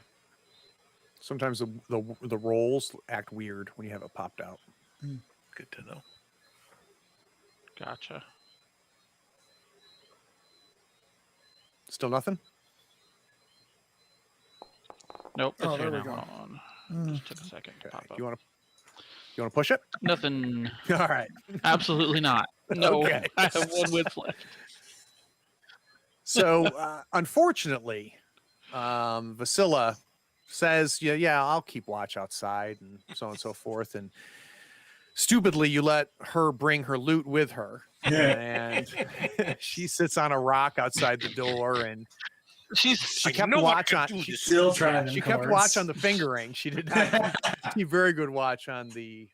Sometimes the rolls act weird when you have it popped out. Good to know. Gotcha. Oh, Still nothing? Nope. It's Oh, here there we now. go. Hold on. Mm. Just took a second to Okay. pop up. You want to push it? Nothing. All right. Absolutely not. No. Okay. I have 1 wits left. So unfortunately, Vasilla says, yeah, I'll keep watch outside and so on and so forth. And stupidly, you let her bring her loot with her. And she sits on a rock outside the door, and she kept watch on. Still trying them She kept cards. watch on the fingering. She did not keep very good watch on the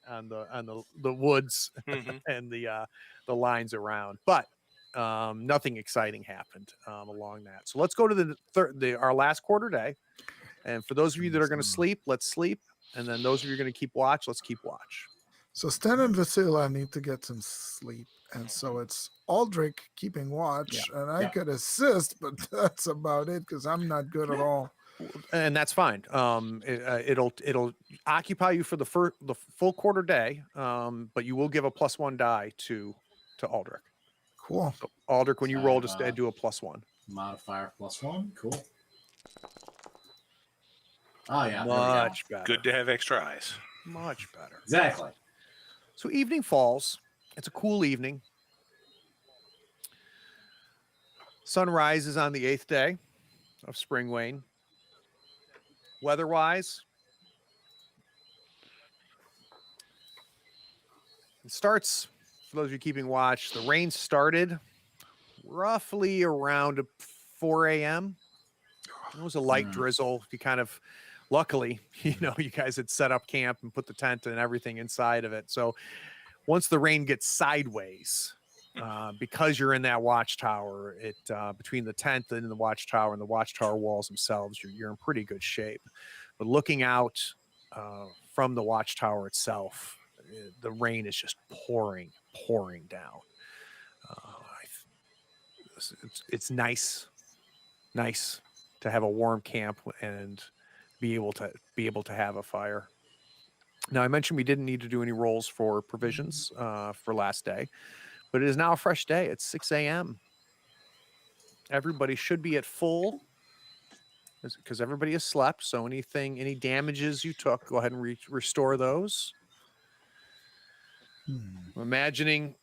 woods Mhm. and the lines around. But nothing exciting happened along that. So let's go to our last quarter day. And for those of you that are going to sleep, let's sleep. And then those of you who are going to keep watch, let's keep watch. So Sten and Vasilla need to get some sleep. And so it's Aldrich keeping watch. And I Yeah. could assist, but that's about it, because I'm not good at all. and that's fine. It'll occupy you for the full quarter day, but you will give a +1 die to Aldrich. Cool. So Aldrich, when you roll, just have, do a +1. Modifier +1. Cool. Oh yeah, there we go. Much better. Good to have extra eyes. Much better. Exactly. So evening falls. It's a cool evening. Sun rises on the 8th day of spring wane. Weather-wise, it starts, for those of you keeping watch, the rain started roughly around 4 a.m. It was a light drizzle. You kind of, luckily, you guys had set up camp and put the tent and everything inside of it. So once the rain gets sideways, because you're in that watchtower, it between the tent and the watchtower walls themselves, you're in pretty good shape. But looking out from the watchtower itself, the rain is just pouring down. It's nice to have a warm camp and be able to have a fire. Now, I mentioned we didn't need to do any rolls for provisions for last day, but it is now a fresh day. It's 6 a.m. Everybody should be at full because everybody has slept. So any damages you took, go ahead and restore those. I'm imagining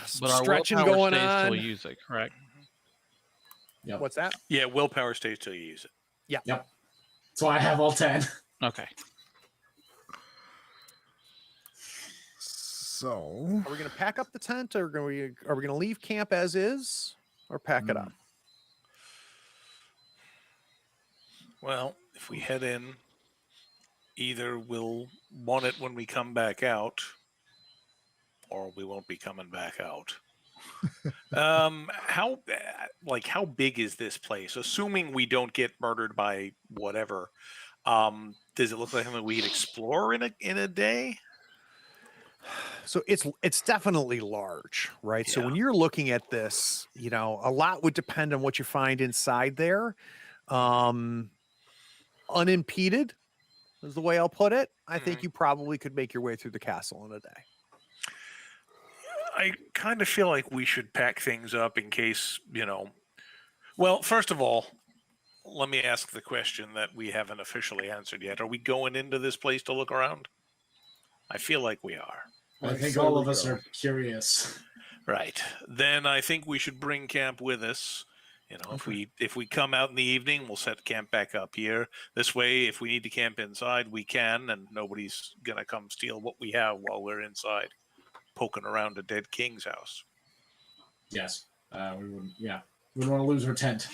some But our stretching willpower going stays till on. we use it, correct? Yep. What's that? Yeah, willpower stays till you use it. Yeah. Yep. So I have all 10. Okay. So Are we going to pack up the tent, or are we going to leave camp as is, or pack it up? Well, if we head in, either we'll want it when we come back out, or we won't be coming back out. How big is this place? Assuming we don't get murdered by whatever, does it look like something we'd explore in a day? So it's definitely large, right? So Yeah. when you're looking at this, a lot would depend on what you find inside there. Unimpeded is the way I'll put it. I think you probably could make your way through the castle in a day. I kind of feel like we should pack things up in case, Well, first of all, let me ask the question that we haven't officially answered yet. Are we going into this place to look around? I feel like we are. I think all of us are curious. Right. Then I think we should bring camp with us. If we come out in the evening, we'll set camp back up here. This way, if we need to camp inside, we can, and nobody's gonna come steal what we have while we're inside, poking around a dead king's house. Yes. We wouldn't. Yeah. We wouldn't want to lose our tent.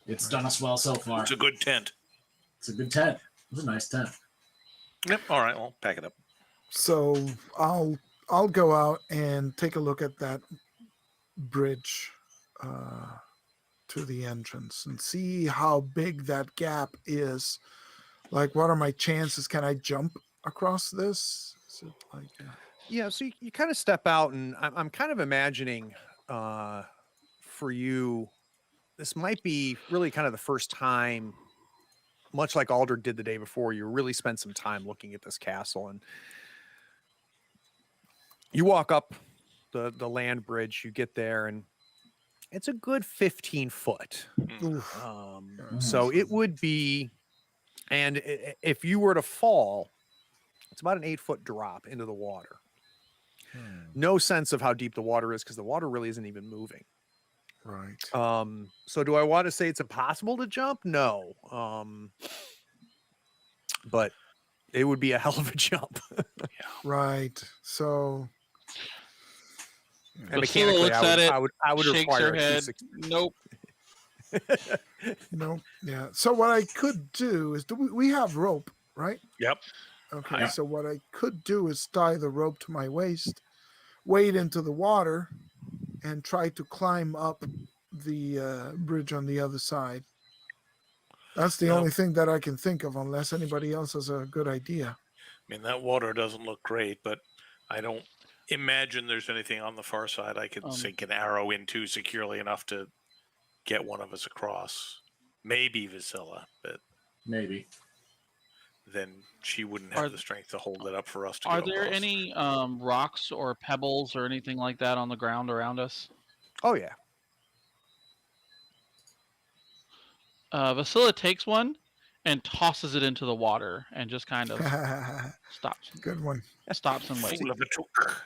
It's done us well so far. It's a good tent. It's a good tent. It's a nice tent. Yep. All right. Well, pack it up. So I'll go out and take a look at that bridge to the entrance and see how big that gap is. Like, what are my chances? Can I jump across this? Is it like? Yeah. So you kind of step out, and I'm kind of imagining for you, this might be really kind of the first time, much like Aldrich did the day before, you really spent some time looking at this castle, and you walk up the land bridge, you get there, and it's a good 15 foot. So it would be, and if you were to fall, it's about an 8-foot drop into the water. No sense of how deep the water is because the water really isn't even moving. Right. So do I want to say it's impossible to jump? No. But it would be a hell of a jump. Right. So. And Priscilla mechanically, looks at it, I would shakes require her a head. 260. Nope. Yeah. So what I could do is, we have rope, right? Yep. Okay. Yeah. So what I could do is tie the rope to my waist, wade into the water, and try to climb up the bridge on the other side. That's the only thing that I can think of, unless anybody else has a good idea. I mean, that water doesn't look great, but I don't imagine there's anything on the far side I could sink an arrow into securely enough to get one of us across. Maybe Vasilla, but Maybe. then she wouldn't have Are- the strength to hold it up for us to Are go there across. any rocks or pebbles or anything like that on the ground around us? Oh yeah. Vasilla takes one and tosses it into the water and just kind of stops Good one. and waits. Fool of a took.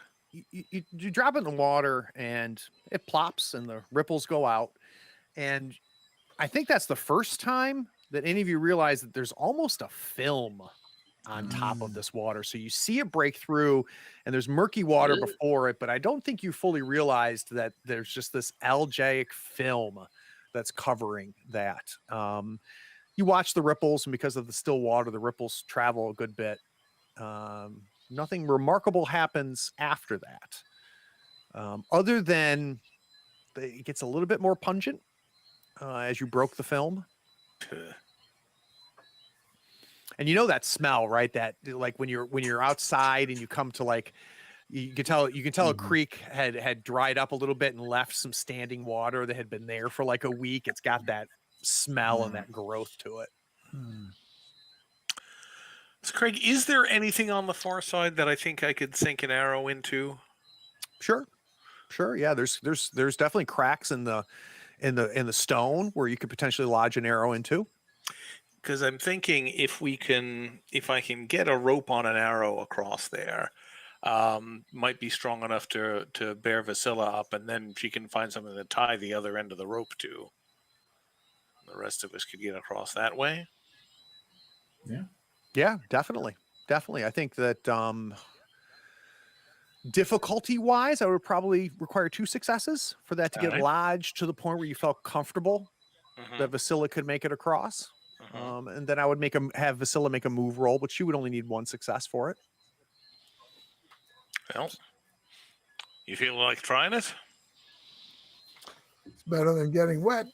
You drop it in the water and it plops and the ripples go out. And I think that's the first time that any of you realize that there's almost a film on top of this water. So you see it break through and there's murky water Ugh. before it, but I don't think you fully realized that there's just this algaeic film that's covering that. You watch the ripples, and because of the still water, the ripples travel a good bit. Nothing remarkable happens after that. Other than it gets a little bit more pungent as you broke the film. And you know that smell, right? That like when you're outside and you come to like you can tell a creek had dried up a little bit and left some standing water that had been there for like a week. It's got that smell and that growth to it. So, Craig, is there anything on the far side that I think I could sink an arrow into? Sure. Yeah, there's definitely cracks in the stone where you could potentially lodge an arrow into. Because I'm thinking if I can get a rope on an arrow across there, might be strong enough to bear Vasilla up, and then she can find something to tie the other end of the rope to. The rest of us could get across that way. Yeah, definitely. I think that difficulty wise, I would probably require 2 successes for that to get Alright. lodged to the point where you felt comfortable that Vasilla could make it across. And then I would have Vasilla make a move roll, but she would only need 1 success for it. Well, you feel like trying it? It's better than getting wet.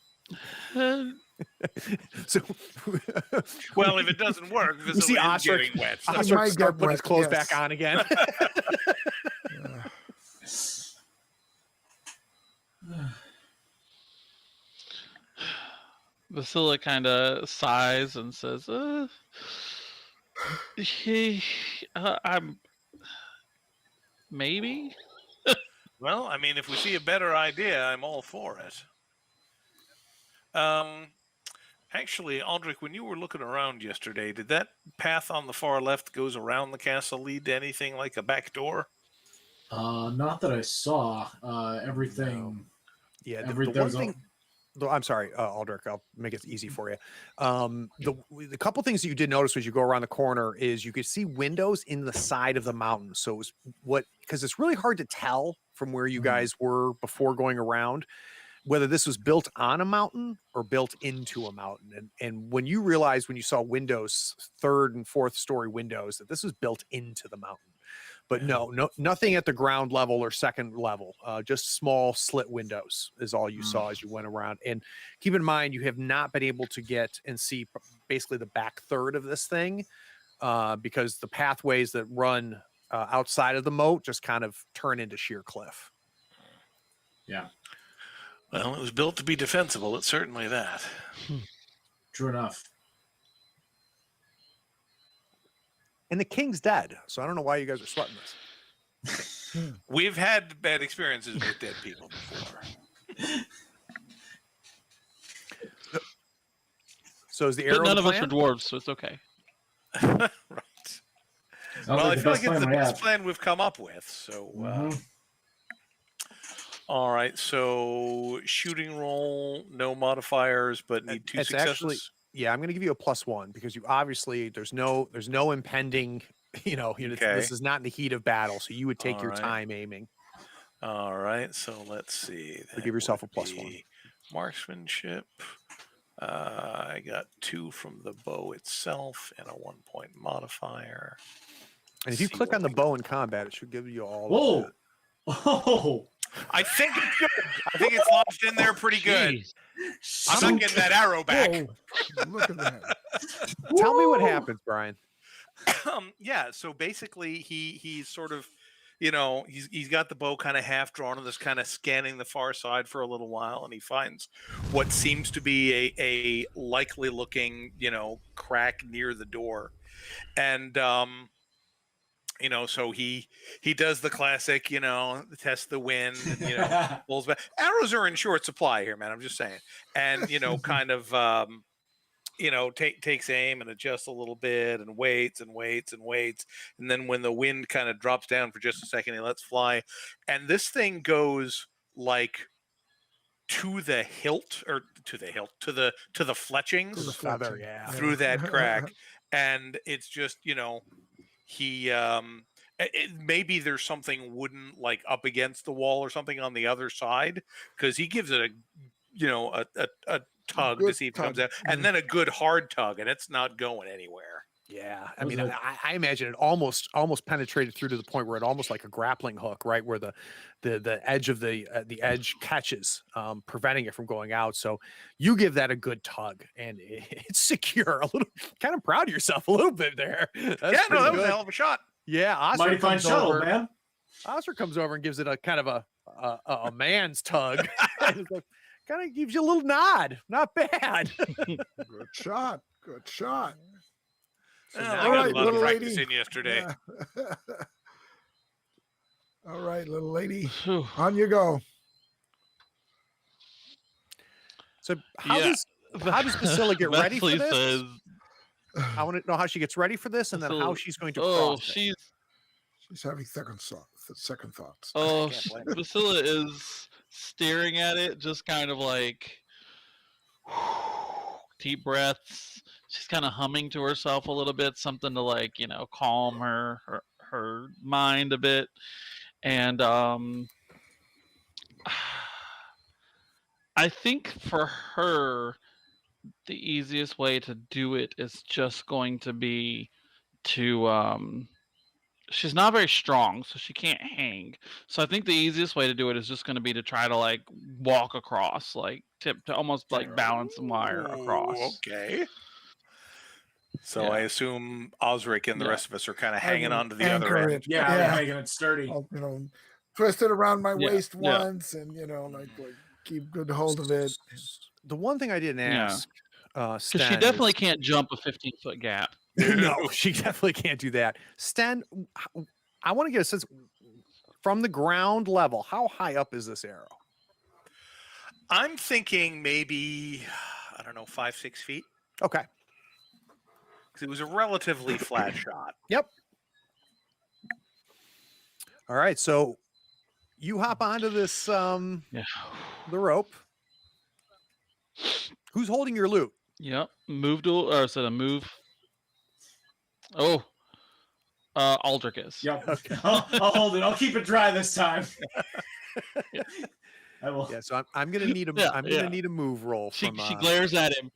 So, Well, if it doesn't work, you see Vasilla is Ostrich, getting wet. So. Ostrich- might start get putting his wet, clothes yes. back on again. Vasilla kind of sighs and says, I'm maybe. Well, I mean, if we see a better idea, I'm all for it. Actually, Aldrich, when you were looking around yesterday, did that path on the far left goes around the castle lead to anything like a back door? Not that I saw. Everything. Yeah, Every, the there one was a- thing. I'm sorry, Aldrich. I'll make it easy for you. The couple things that you did notice as you go around the corner is you could see windows in the side of the mountain. So it was because it's really hard to tell from where you guys were before going around whether this was built on a mountain or built into a mountain. And when you realized when you saw windows, 3rd and 4th story windows, that this was built into the mountain. But no, nothing at the ground level or 2nd level. Just small slit windows is all you saw as you went around. And keep in mind, you have not been able to get and see basically the back 3rd of this thing because the pathways that run outside of the moat just kind of turn into sheer cliff. Yeah, Well, it was built to be defensible. It's certainly that. true enough. And the king's dead, so I don't know why you guys are sweating this. We've had bad experiences with dead people before. So is the But arrow none the of us plan? are dwarves, so it's okay. Right. Sounds Well, I like the feel best like it's the plan we best have. plan we've come up with. So, all right. So, shooting roll, no modifiers, but need 2 It's successes. actually- Yeah, I'm going to give you a +1 because you obviously there's no impending. Okay. This is not in the heat of battle, so you would take your Alright. time aiming. All right. So let's see. So give yourself would a +1. be Marksmanship. I got 2 from the bow itself and a 1-point modifier. And if you See click what on the we bow in combat, it should give you all. Of Whoa! that. Oh! I think it's good. I think it's lodged in there pretty good. Jeez. I'm not getting that arrow back. Whoa, look at that. Tell me what happens, Brian. Yeah, so basically he sort of he's got the bow kind of half drawn and just kind of scanning the far side for a little while, and he finds what seems to be a likely looking, crack near the door. And so he does the classic, test the wind, and pulls back. Arrows are in short supply here, man. I'm just saying. And kind of takes aim and adjusts a little bit and waits and waits and waits. And then when the wind kind of drops down for just a second, he lets fly. And this thing goes like to the hilt, or to the fletchings, The feather, yeah. through that crack. And it's just, he maybe there's something wooden like up against the wall or something on the other side, because he gives it a tug to see if it comes out, and then a good hard tug, and it's not going anywhere. Yeah, I mean, I imagine it almost penetrated through to the point where it almost like a grappling hook, right, where the edge of the edge catches, preventing it from going out. So you give that a good tug, and it's secure. A little, kind of proud of yourself a little bit there. That was a hell of a shot. Yeah, Oscar Mighty fine shuttle, man. Oscar comes over and gives it a kind of a man's tug. Kind of gives you a little nod. Not bad. Good shot. Good shot. So I got a lot of practice in yesterday. Yeah. All right, little lady. On you go. So how does Priscilla get ready for this? Says, I want to know how she gets ready for this, and then how she's going to cross it. She's having second thoughts. Oh, Priscilla is staring at it, just kind of like deep breaths. She's kind of humming to herself a little bit, something to like, calm her mind a bit. And I think for her, the easiest way to do it is just going to be to she's not very strong, so she can't hang. So I think the easiest way to do it is just going to be to try to like walk across, like tip to almost like balance and wire across. Okay. So I assume Osric and the rest of us are kind of hanging on to the other end. Yeah, I'm making it sturdy. I'll, twist it around my waist once, and like keep good hold of it. The one thing I didn't ask, because she definitely can't jump a 15-foot gap. No, she definitely can't do that. Sten, I want to get a sense from the ground level. How high up is this arrow? I'm thinking maybe, 5-6 feet. Okay. Because it was a relatively flat shot. Yep. All right, so you hop onto this the rope. Who's holding your loot? Yep. Move Oh, Aldrich is. Yep. Okay. I'll hold it. I'll keep it dry this time. I will. Yeah. So I'm gonna need a gonna need a move roll. She glares at him.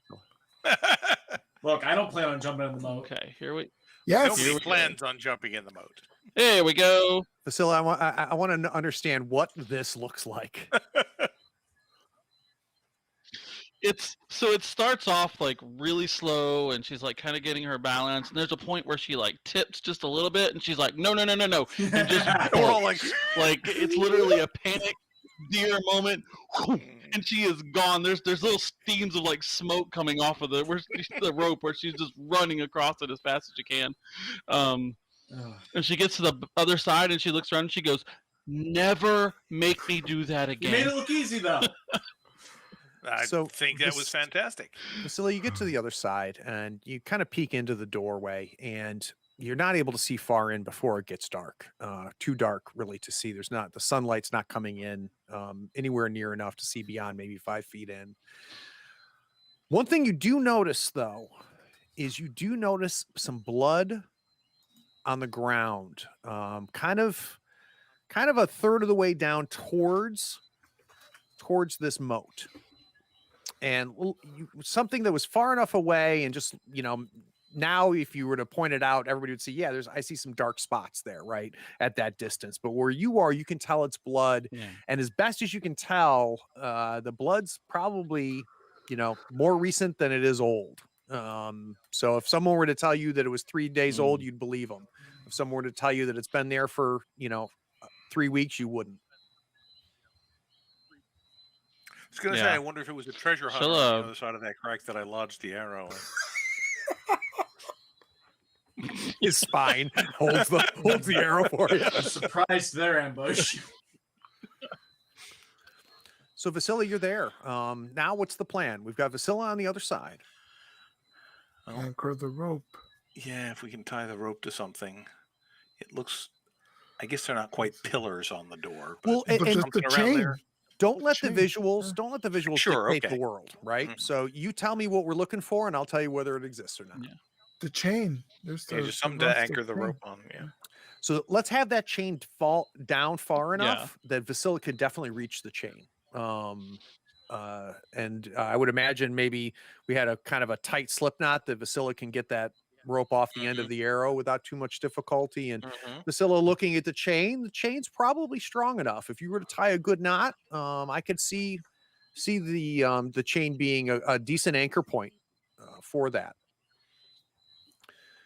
Look, I don't plan on jumping in the moat. Okay, here we. Yes. Nobody plans on jumping in the moat. There we go. Priscilla, I want to understand what this looks like. It starts off like really slow, and she's like kind of getting her balance, and there's a point where she like tips just a little bit, and she's like no, and just we're all like it's literally a panic deer moment, and she is gone. There's little steams of like smoke coming off of the rope where she's just running across it as fast as she can, and she gets to the other side, and she looks around, and she goes, "Never make me do that again." You made it look easy though. I think that was fantastic. Priscilla, you get to the other side and you kind of peek into the doorway, and you're not able to see far in before it gets dark. Too dark really to see. The sunlight's not coming in anywhere near enough to see beyond maybe 5 feet in. One thing you do notice though is you do notice some blood on the ground, kind of a third of the way down towards this moat. And something that was far enough away, and just, now if you were to point it out, everybody would see, I see some dark spots there, right, at that distance. But where you are, you can tell it's blood. Yeah. And as best as you can tell, the blood's probably, more recent than it is old. So if someone were to tell you that it was 3 days old, you'd believe them. If someone were to tell you that it's been there for, 3 weeks, you wouldn't. I was gonna say, I wonder if it was a treasure hunter She'll, on the other side of that crack that I lodged the arrow in. His spine holds the arrow for you. I'm surprised to their ambush. So Vasilla, you're there. Now what's the plan? We've got Vasilla on the other side. Anchor the rope. Yeah, if we can tie the rope to something. It looks, I guess they're not quite pillars on the door. But Well, But and just the something around chain. there. don't let the chain, visuals Sure, dictate okay. the world, right? Mhm. So you tell me what we're looking for, and I'll tell you whether it exists or not. Yeah. The chain. There's Yeah, just something to rustic anchor the chain. rope on. Yeah. So let's have that chain fall down far Yeah. enough that Vasilla could definitely reach the chain. And I would imagine maybe we had a kind of a tight slip knot that Vasilla can get that rope off the end of the arrow without too much difficulty. And Vasilla looking at the chain's probably strong enough. If you were to tie a good knot, I could see the chain being a decent anchor point for that.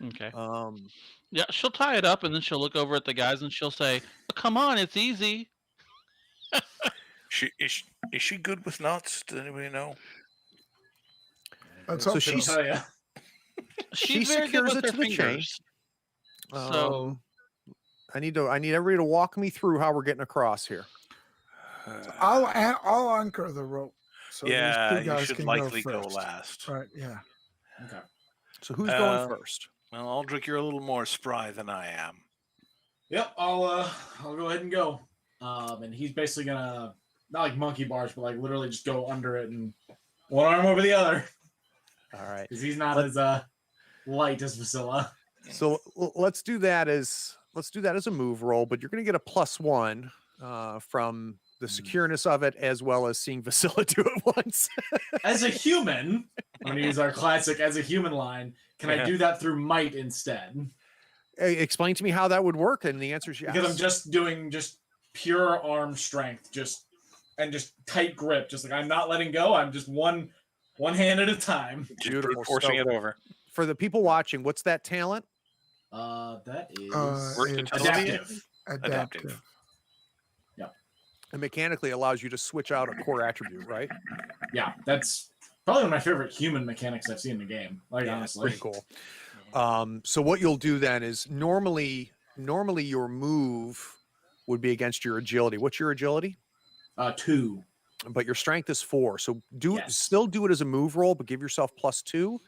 Okay. Um, Yeah, she'll tie it up and then she'll look over at the guys and she'll say, "Come on, it's easy." Is she good with knots? Does anybody know? That's So okay. she's- I'll tell ya. She's She very good secures with it her to the chain. fingers. So I need everybody to walk me through how we're getting across here. I'll anchor the rope. So these yeah, two you guys should can likely go go first. last. Right, yeah. Okay. So who's going Uh, first? Well, Aldrich, you're a little more spry than I am. Yep, I'll go ahead and go. And he's basically gonna not like monkey bars, but like literally just go under it and one arm over the other. All right. Because he's not Let's- as light as Vasilla. So let's do that as a move roll, but you're going to get a +1 from the secureness of it, as well as seeing Vasilla do it once. As a human, I'm gonna use our classic as a human line. Can I Yeah. do that through might instead? Explain to me how that would work, and the answer is yes. Because I'm just doing pure arm strength, just tight grip. Just like I'm not letting go. I'm just one hand at a time. Beautiful. Forcing So- it over. For the people watching, what's that talent? That is Versatility? adaptive. It mechanically allows you to switch out a core attribute, right? Yeah, that's probably one of my favorite human mechanics I've seen in the game. Like Yeah, it's honestly, pretty cool. So what you'll do then is normally your move would be against your agility. What's your agility? 2. But your strength is 4. So Yes. still do it as a move roll, but give yourself +2.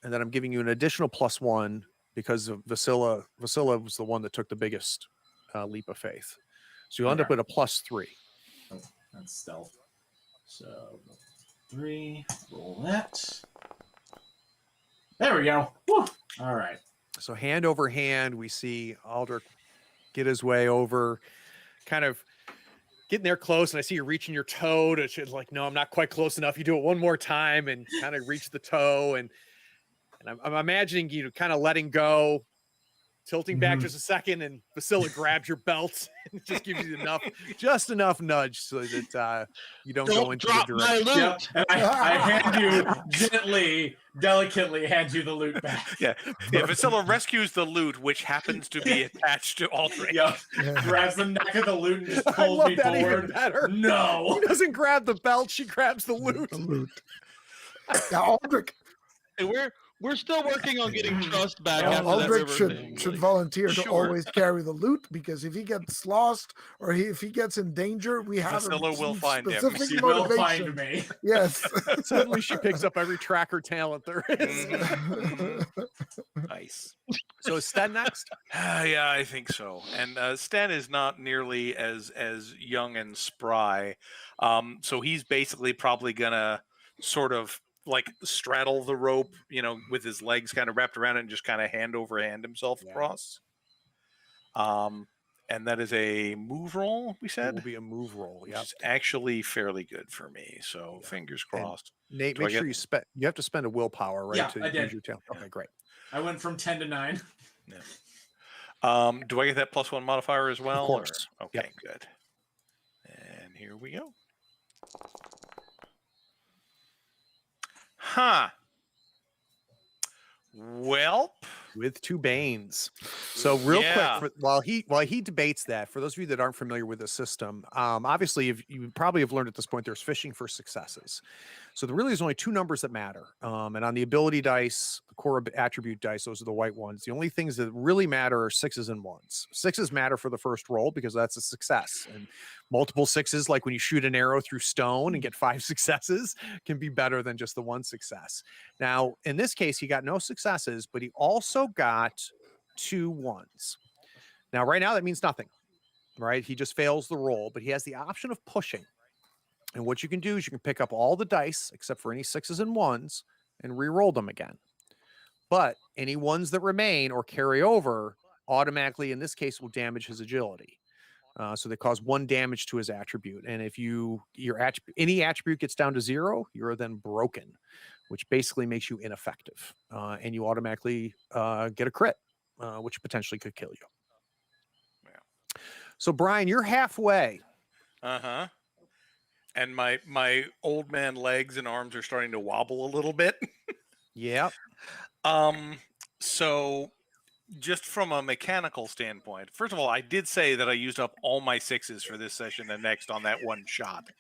And then I'm giving you an additional +1 because of Vasilla. Vasilla was the one that took the biggest leap of faith. So you'll end up Okay. with a +3. Oh, that's stealth. So 3. Roll that. There we go. Woo! All right. So hand over hand, we see Aldrich get his way over, kind of getting there close. And I see you reaching your toe to like, no, I'm not quite close enough. You do it one more time and kind of reach the toe. And I'm imagining you kind of letting go, tilting back Mhm. just a second, and Vasilla grabs your belt and just gives you just enough nudge so that you don't go into drop the my direction. loot. Yep. And I hand you gently, delicately hand you the loot back. Yeah. Vasilla rescues the loot, which happens to be attached to Aldrich. Yep. Yeah. Grabs the neck of the loot and just I pulls love me that even forward. better. No. He doesn't grab the belt; she grabs the loot. The loot. Yeah, Aldrich, Hey, we're still working on getting trust back Yeah, after that Aldrich river should thing. should Like, volunteer to Sure. always carry the loot, because if he gets lost or if he gets in danger, we have Vasilla will find him. specific She will motivation. find me. Yes. Suddenly, she picks up every tracker talent there is. Nice. So is Sten next? Yeah, I think so. And Sten is not nearly as young and spry, so he's basically probably gonna sort of like straddle the rope, with his legs kind of wrapped around it, and just kind of hand over hand himself Yeah. across. And that is a move roll, we It said, will be a move roll. which Yeah. is actually fairly good for me. So Yeah. fingers crossed. Nate, Do I make sure get- you have to spend a willpower, right? Yeah, to I did. use your talent. Okay, great. I went from 10 to 9. Do I get that +1 modifier as well? or- course. Okay, good. And here we go. Huh. Welp. With 2 banes. So real Yeah. quick, while he debates that, for those of you that aren't familiar with the system, obviously you probably have learned at this point there's fishing for successes. So there really is only two numbers that matter. And on the ability dice, the core attribute dice, those are the white ones. The only things that really matter are 6s and 1s. 6s matter for the first roll because that's a success. And multiple 6s, like when you shoot an arrow through stone and get 5 successes, can be better than just the 1 success. Now, in this case, he got no successes, but he also got 2 1s. Now, right now, that means nothing, right? He just fails the roll, but he has the option of pushing. And what you can do is you can pick up all the dice except for any 6s and 1s and re-roll them again. But any ones that remain or carry over automatically, in this case, will damage his agility. So they cause 1 damage to his attribute. And if any attribute gets down to 0, you're then broken, which basically makes you ineffective. And you automatically get a crit, which potentially could kill you. Yeah. So Brian, you're halfway. Uh-huh. And my old man legs and arms are starting to wobble a little bit. Yep. So just from a mechanical standpoint, first of all, I did say that I used up all my 6s for this session and next on that one shot.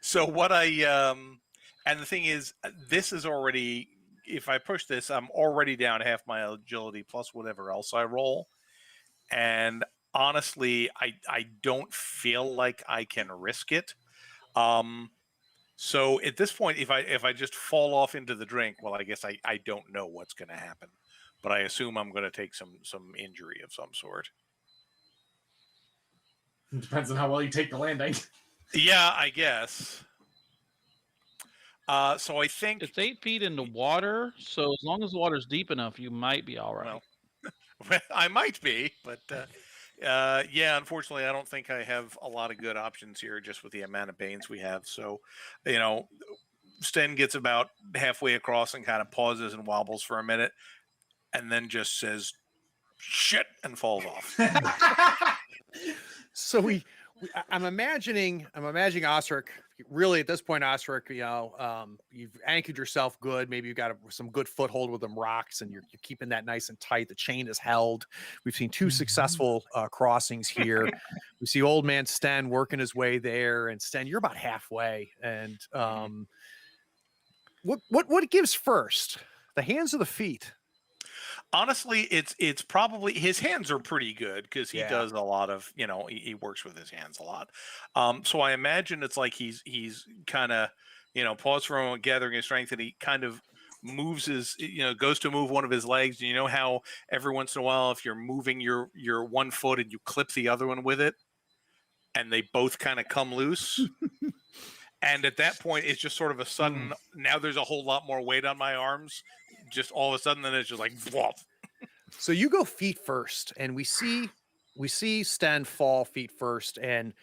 So what and the thing is, this is already, if I push this, I'm already down half my agility plus whatever else I roll. And honestly, I don't feel like I can risk it. So at this point, if I just fall off into the drink, well, I guess I don't know what's going to happen, but I assume I'm going to take some injury of some sort. It depends on how well you take the landing. Yeah, I guess. So I think It's 8 feet in the water, so as long as the water's deep enough, you might be all right. Well, I might be, but yeah, unfortunately, I don't think I have a lot of good options here just with the amount of Banes we have. So, Sten gets about halfway across and kind of pauses and wobbles for a minute and then just says, shit, and falls off. So I'm imagining Osric. Really, at this point, Osric, you've anchored yourself good. Maybe you've got some good foothold with them rocks, and you're keeping that nice and tight. The chain is held. We've seen 2 successful crossings here. We see old man Sten working his way there, and Sten, you're about halfway. And what gives first, the hands or the feet? Honestly, it's probably his hands are pretty good because he Yeah. does a lot of, he works with his hands a lot. So I imagine it's like he's kind of, pause for a moment, gathering his strength, and he kind of moves his, goes to move one of his legs. And you know how every once in a while, if you're moving your one foot and you clip the other one with it, and they both kind of come loose. And at that point, it's just sort of a sudden, now there's a whole lot more weight on my arms. Just all of a sudden, then it's just like, whoop. So you go feet first, and we see Sten fall feet first, and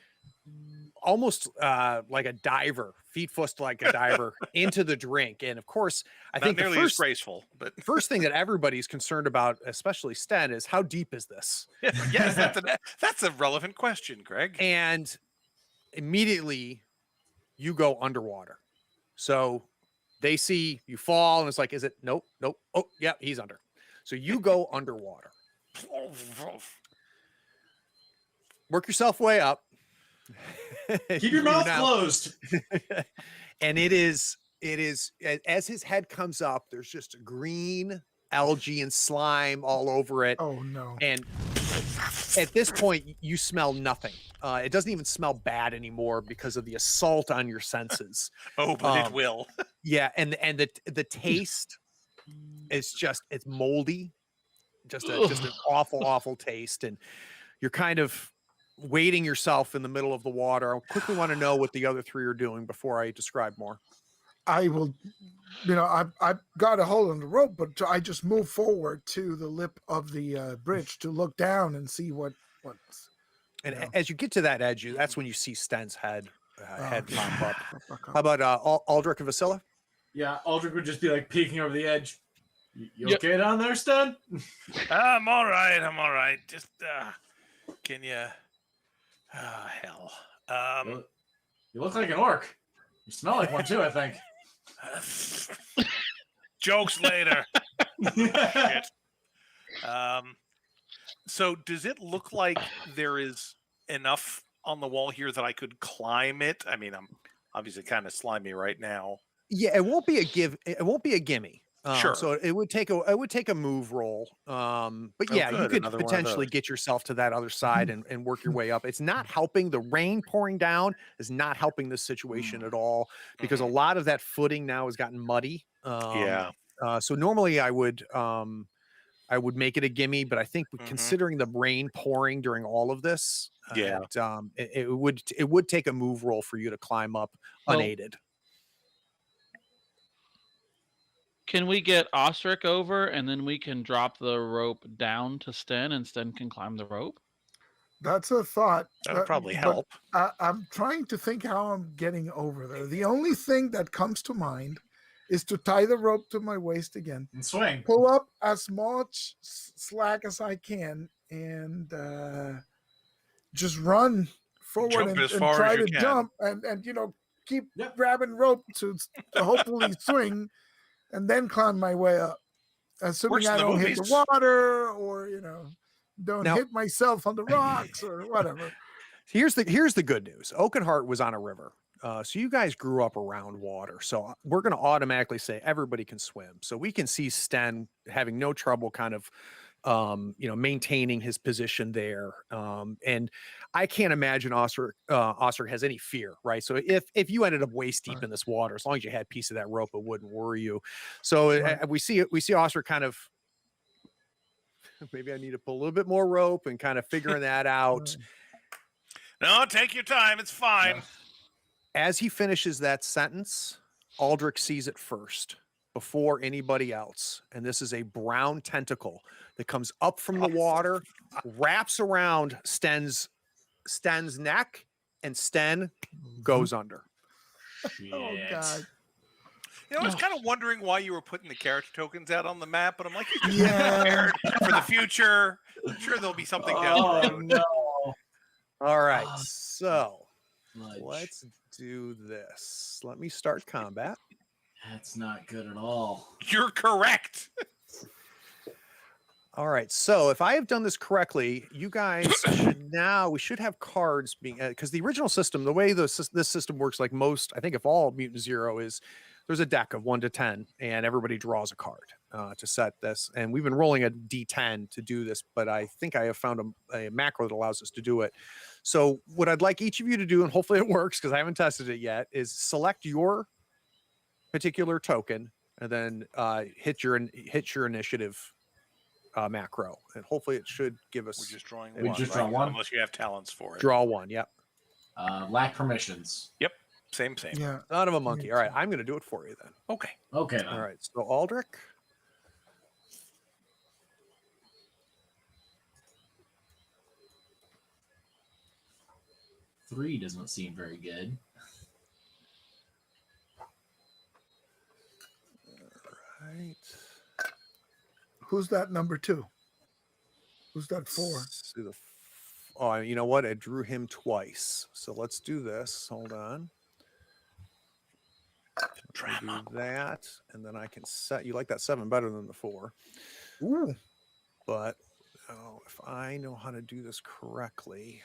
almost like a diver, feet first like a diver into the drink. And of course, I think Not nearly the as graceful, but first thing that everybody's concerned about, especially Sten, is how deep is this? yes, that's a relevant question, Greg. And immediately you go underwater. So they see you fall, and it's like, is it? Nope. Oh, yeah, he's under. So you go underwater. Work yourself way up. Keep your mouth closed. And it is as his head comes up, there's just green algae and slime all over it. Oh no. And at this point, you smell nothing. It doesn't even smell bad anymore because of the assault on your senses. Oh, but it will. Yeah, and the taste is it's moldy, just an awful taste, and you're kind of wading yourself in the middle of the water. I quickly want to know what the other 3 are doing before I describe more. I will, I've got a hold on the rope, but I just move forward to the lip of the bridge to look down and see what's. And as you get to that edge, that's when you see Sten's head pop up. Okay. How about Aldrich and Vasilla? Yeah, Aldrich would just be like peeking over the edge. You okay down there, Sten? I'm all right. Just, can you... Oh, hell. You look like an orc. You smell like one too, I think. Jokes later. Shit. So does it look like there is enough on the wall here that I could climb it? I mean, I'm obviously kind of slimy right now. Yeah, it won't be a It won't be a gimme. Sure. So it would take a move roll. But yeah, you good, could another one of potentially those. get yourself to that other side and work your way up. It's not helping. The rain pouring down is not helping this situation at all because a lot of that footing now has gotten muddy. Yeah. So normally I would make it a gimme, but I think considering the rain pouring during all of this, Yeah. it would take a move roll for you to climb up unaided. Can we get Ostrich over and then we can drop the rope down to Sten and Sten can climb the rope? That's a thought. That would probably but help. I'm trying to think how I'm getting over there. The only thing that comes to mind is to tie the rope to my waist again, And swing. pull up as much slack as I can, and just run forward Jump and as far as try you to can. jump and keep grabbing rope to hopefully swing, and then climb my way up. Assuming Works in I the don't hit movies. the water or don't Now- hit myself on the rocks or whatever. Here's the good news. Oakenheart was on a river. So you guys grew up around water. So we're going to automatically say everybody can swim. So we can see Sten having no trouble kind of, maintaining his position there. And I can't imagine Ostrich has any fear, right? So if you ended up waist deep in this water, as long as you had a piece of that rope, it wouldn't worry you. So we see Ostrich kind of, maybe I need to pull a little bit more rope and kind of figuring that out. No, take your time. It's fine. Yeah. As he finishes that sentence, Aldrich sees it first before anybody else. And this is a brown tentacle that comes up from the water, wraps around Sten's neck, and Sten goes under. Oh God! I was kind of wondering why you were putting the character tokens out on the map, but I'm like, you're just Yeah. prepared for the future. I'm sure there'll be something down the road. No. All right, so Fudge. let's do this. Let me start combat. That's not good at all. You're correct. All right, so if I have done this correctly, you guys we should have cards being, because the original system, the way this system works, like most, I think if all Mutant Zero is, there's a deck of 1 to 10, and everybody draws a card to set this. And we've been rolling a D10 to do this, but I think I have found a macro that allows us to do it. So what I'd like each of you to do, and hopefully it works because I haven't tested it yet, is select your particular token and then hit your initiative macro, and hopefully it should give us. We're just drawing We one. just right? draw one? Unless you have talents for it. Draw one. Yep. Lack permissions. Yep. Same. Yeah. Son of a monkey. All right, I'm going to do it for you then. Okay. Okay. Then. All right. So Aldrich. Three doesn't seem very good. Right. Who's that number 2? Who's that 4? Oh, you know what? I drew him twice. So let's do this. Hold on. Drama. Do that, and then I can set. You like that 7 better than the 4. Ooh. But if I know how to do this correctly.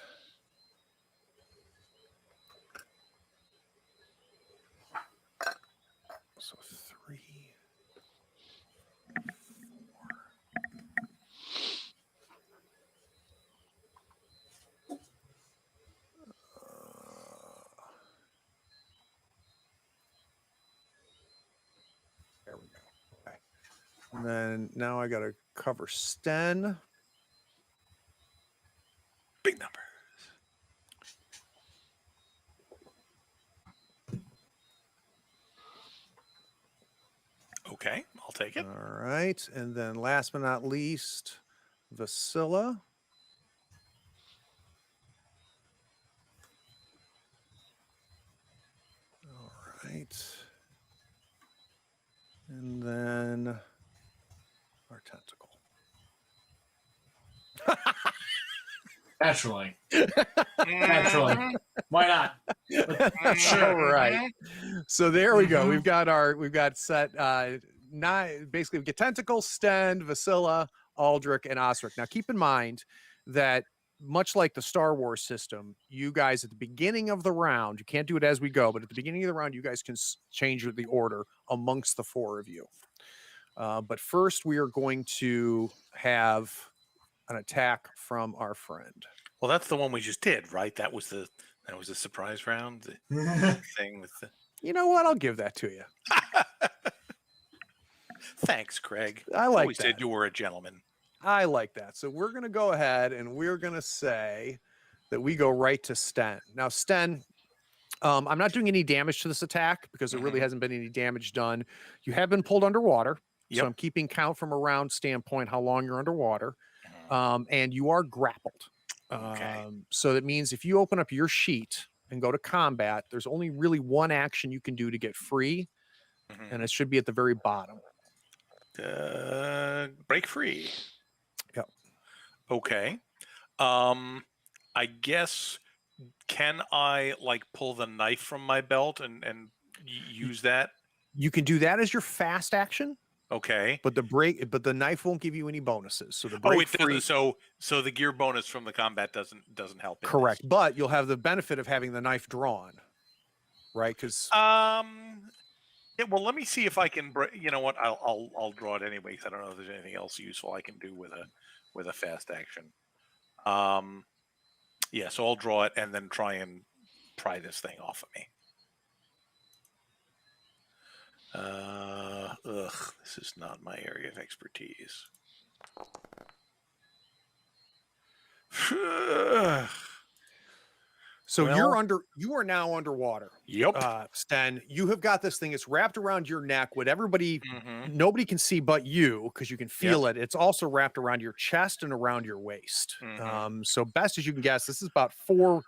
So 3, 4. There we go. Okay. And then now I got to cover Sten. Big numbers. Okay, I'll take it. All right. And then last but not least, Vasilla. All right. And then our tentacle. Naturally. Naturally. Why not? All right. So there we go. We've got set basically we get Tentacle, Sten, Vasilla, Aldrich, and Osric. Now keep in mind that much like the Star Wars system, you guys at the beginning of the round, you can't do it as we go, but at the beginning of the round, you guys can change the order amongst the four of you. But first, we are going to have an attack from our friend. Well, that's the one we just did, right? That was the surprise round. The thing with the. You know what? I'll give that to you. Thanks, Craig. I like Always that. said you were a gentleman. I like that. So we're going to go ahead and we're going to say that we go right to Sten. Now, Sten, I'm not doing any damage to this attack because there really hasn't been any damage done. You have been pulled underwater. Yep. So I'm keeping count from a round standpoint, how long you're underwater. And you are grappled. Okay. So that means if you open up your sheet and go to combat, there's only really one action you can do to get free. And it should be at the very bottom. Break free. Yep. Okay. I guess, can I like pull the knife from my belt and use that? You can do that as your fast action. Okay. But the knife won't give you any bonuses. So the break free. So the gear bonus from the combat doesn't help. Correct. But you'll have the benefit of having the knife drawn. Right? Because yeah, well, let me see if I can. You know what? I'll draw it anyway because I don't know if there's anything else useful I can do with a fast action. Yeah, so I'll draw it and then try and pry this thing off of me. This is not my area of expertise. So Well- you are now underwater. Yep. Sten, you have got this thing. It's wrapped around your neck. What nobody can see but you, because you can feel it. It's also wrapped around your chest and around your waist. So best as you can guess, this is about four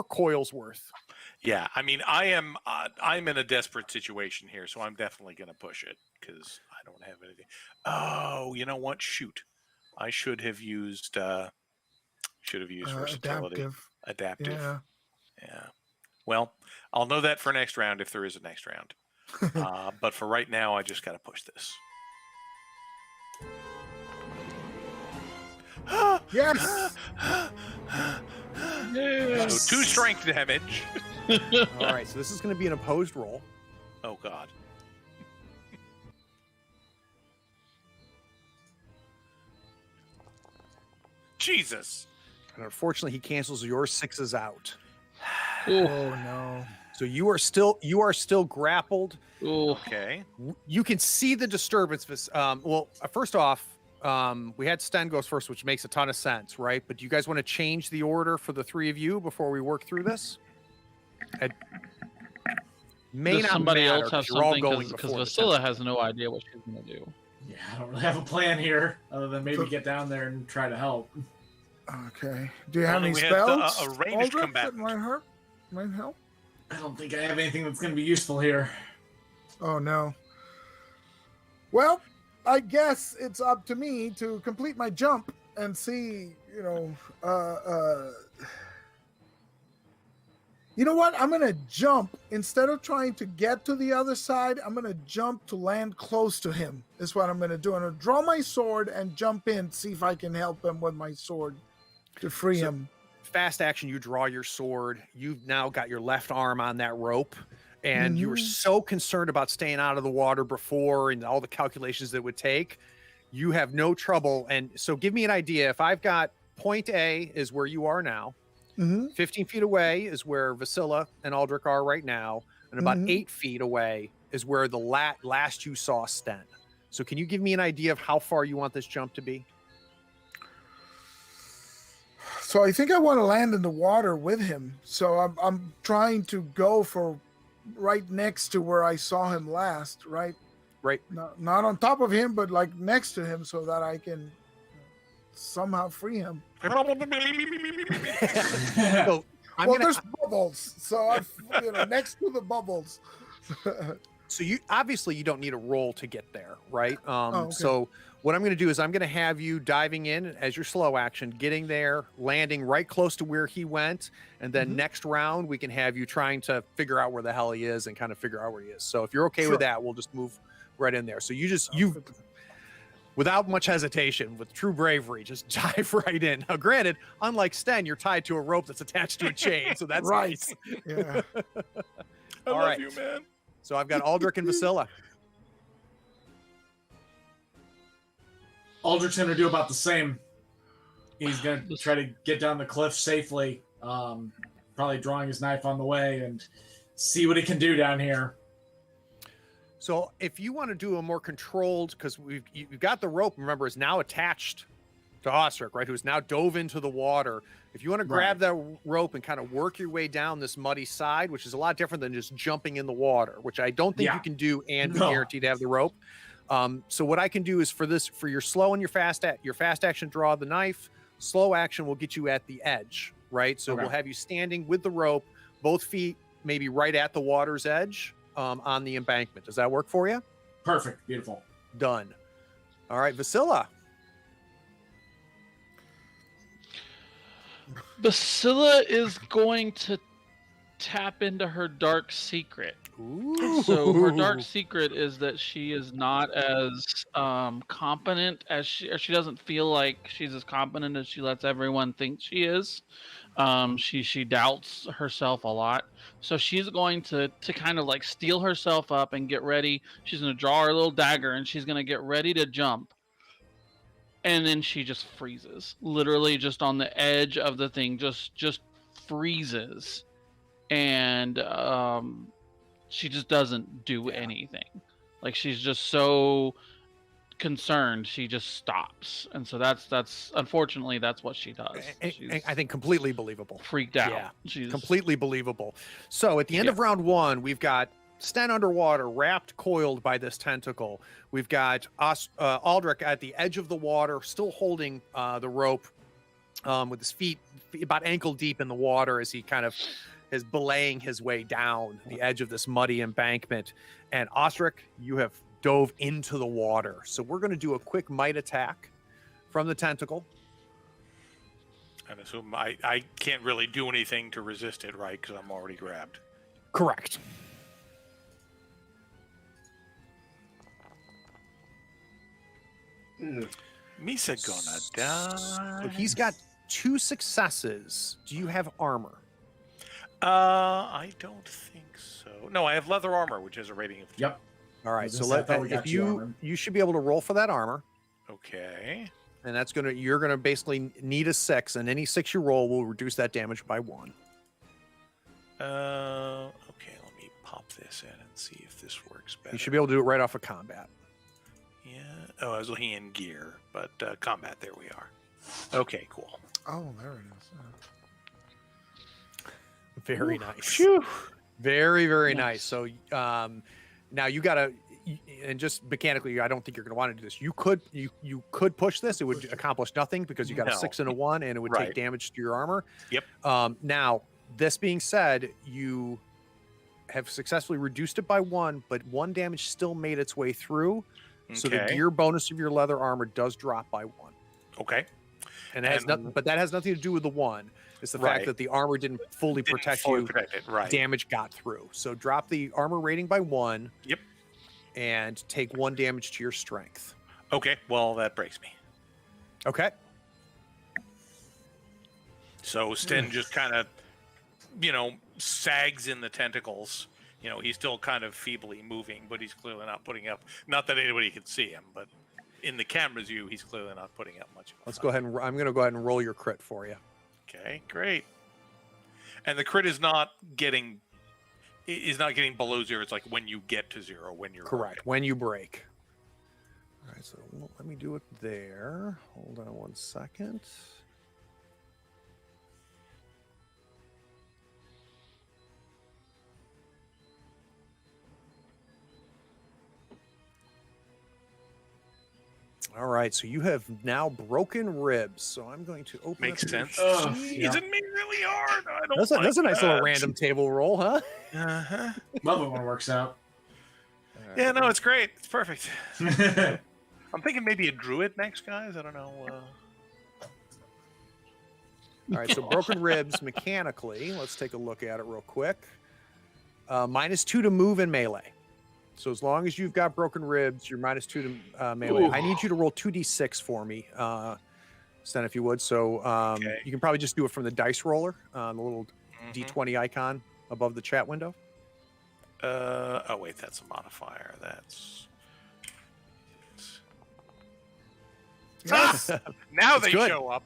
coils worth. Yeah, I mean, I'm in a desperate situation here, so I'm definitely going to push it because I don't have anything. Oh, you know what? Shoot, I should have used versatility. Adaptive. Yeah. Well, I'll know that for next round if there is a next round. But for right now, I just got to push this. Yes. So 2 strength damage. All right. So this is going to be an opposed roll. Oh God. Jesus. And unfortunately, he cancels your 6s out. Oh no. So you are still grappled. Okay. You can see the disturbance. First off, we had Sten goes first, which makes a ton of sense, right? But do you guys want to change the order for the three of you before we work through this? It may Does not somebody matter else have 'cause you're all something? going Because before the Vasilla test. has no idea what she's going to do. Yeah, I don't really have a plan here other than maybe get down there and try to help. Okay. Do you have Only any we had spells? a ranged Aldrich, that combatant. might help. I don't think I have anything that's going to be useful here. Oh no. Well, I guess it's up to me to complete my jump and see, you know what? I'm going to jump. Instead of trying to get to the other side, I'm going to jump to land close to him. Is what I'm going to do. I'm going to draw my sword and jump in, see if I can help him with my sword to free him. Fast action, you draw your sword. You've now got your left arm on that rope. And you were so concerned about staying out of the water before and all the calculations that it would take. You have no trouble. And so give me an idea. If I've got point A is where you are now. 15 feet away is where Vasilla and Aldrich are right now. And about 8 feet away is where the last you saw Sten. So can you give me an idea of how far you want this jump to be? So I think I want to land in the water with him. So I'm trying to go for right next to where I saw him last, right? Right. Not on top of him, but like next to him so that I can somehow free him. So There's bubbles. So I'm next to the bubbles. So you obviously you don't need a roll to get there, right? Okay. So what I'm going to do is I'm going to have you diving in as your slow action, getting there, landing right close to where he went, and then next round we can have you trying to figure out where the hell he is and kind of figure out where he is. So if you're okay with that, we'll just move right in there. So you without much hesitation, with true bravery, just dive right in. Now, granted, unlike Sten, you're tied to a rope that's attached to a chain, so that's Right. nice. Yeah. I All love right. you, man. So I've got Aldrich and Vasilla. Aldrich's gonna do about the same. He's gonna try to get down the cliff safely, probably drawing his knife on the way, and see what he can do down here. So if you want to do a more controlled, because you've got the rope, remember, is now attached to Osric, right? Who's now dove into the water. If you want to grab that rope and kind of work your way down this muddy side, which is a lot different than just jumping in the water, which I don't think you can do and be guaranteed to have the rope. So what I can do is for your slow and your fast action, draw the knife. Slow action will get you at the edge, right? So we'll have you standing with the rope, both feet maybe right at the water's edge on the embankment. Does that work for you? Perfect. Beautiful. Done. All right, Vasilla. Basilla is going to tap into her dark secret. Ooh. So her dark secret is that she is not as competent as she doesn't feel like she's as competent as she lets everyone think she is. She doubts herself a lot. So she's going to kind of like steel herself up and get ready. She's going to draw her little dagger and she's going to get ready to jump. And then she just freezes, literally just on the edge of the thing, just freezes. And she just doesn't do anything. Like she's just so concerned, she just stops. And so that's unfortunately that's what she does. And I think completely believable. Freaked out. Yeah, She's completely believable. So at the end of round one, we've got Sten underwater, wrapped, coiled by this tentacle. We've got Aldrich at the edge of the water, still holding the rope with his feet about ankle deep in the water as he kind of is belaying his way down the edge of this muddy embankment. And Osric, you have dove into the water. So we're going to do a quick Mite Attack from the tentacle. I assume I can't really do anything to resist it, right? Because I'm already grabbed. Correct. Misa gonna die. So he's got 2 successes. Do you have armor? I don't think so. No, I have leather armor, which is a rating of 2. Yep. All right. So I thought we got if two armor. you should be able to roll for that armor, Okay. and you're gonna basically need a 6, and any 6 you roll will reduce that damage by 1. Okay, let me pop this in and see if this works better. You should be able to do it right off of combat. Yeah. Oh, I was looking in gear, but combat, there we are. Okay, cool. Oh, there it is. Very nice. Phew. Very, very nice. So now you gotta, and just mechanically, I don't think you're gonna want to do this. You could push this. It would accomplish nothing because you got a 6 and a 1, and it would take damage to your armor. Yep. Now, this being said, you have successfully reduced it by 1, but 1 damage still made its way through. So the Okay. gear bonus of your leather armor does drop by 1. Okay. And that has nothing, but that has nothing to do with the 1. It's the fact that the armor didn't fully protect you. Right. Damage got through. So drop the armor rating by 1. Yep. And take 1 damage to your strength. Okay, well, that breaks me. Okay. So Sten just kind of, sags in the tentacles. He's still kind of feebly moving, but he's clearly not putting up. Not that anybody can see him, but in the camera's view, he's clearly not putting up much. Let's go ahead and I'm going to go ahead and roll your crit for you. Okay, great. And the crit is not getting below 0. It's like when you get to 0, when you're correct. When you break. All right, so let me do it there. Hold on 1 second. All right, so you have now broken ribs. So I'm going to open. Makes sense. Yeah. Teasing me really hard. I don't That's a nice little random table roll, huh? Uh-huh. Love it when it works out. Yeah, no, it's great. It's perfect. I'm thinking maybe a druid next, guys. I don't know. All right, so broken ribs mechanically. Let's take a look at it real quick. -2 to move in melee. So as long as you've got broken ribs, you're -2 to melee. I need you to roll 2d6 for me, Sten, if you would. So Okay. you can probably just do it from the dice roller, the little Mhm. D20 icon above the chat window. Oh wait, that's a modifier. That's Yes. now It's they good. show up.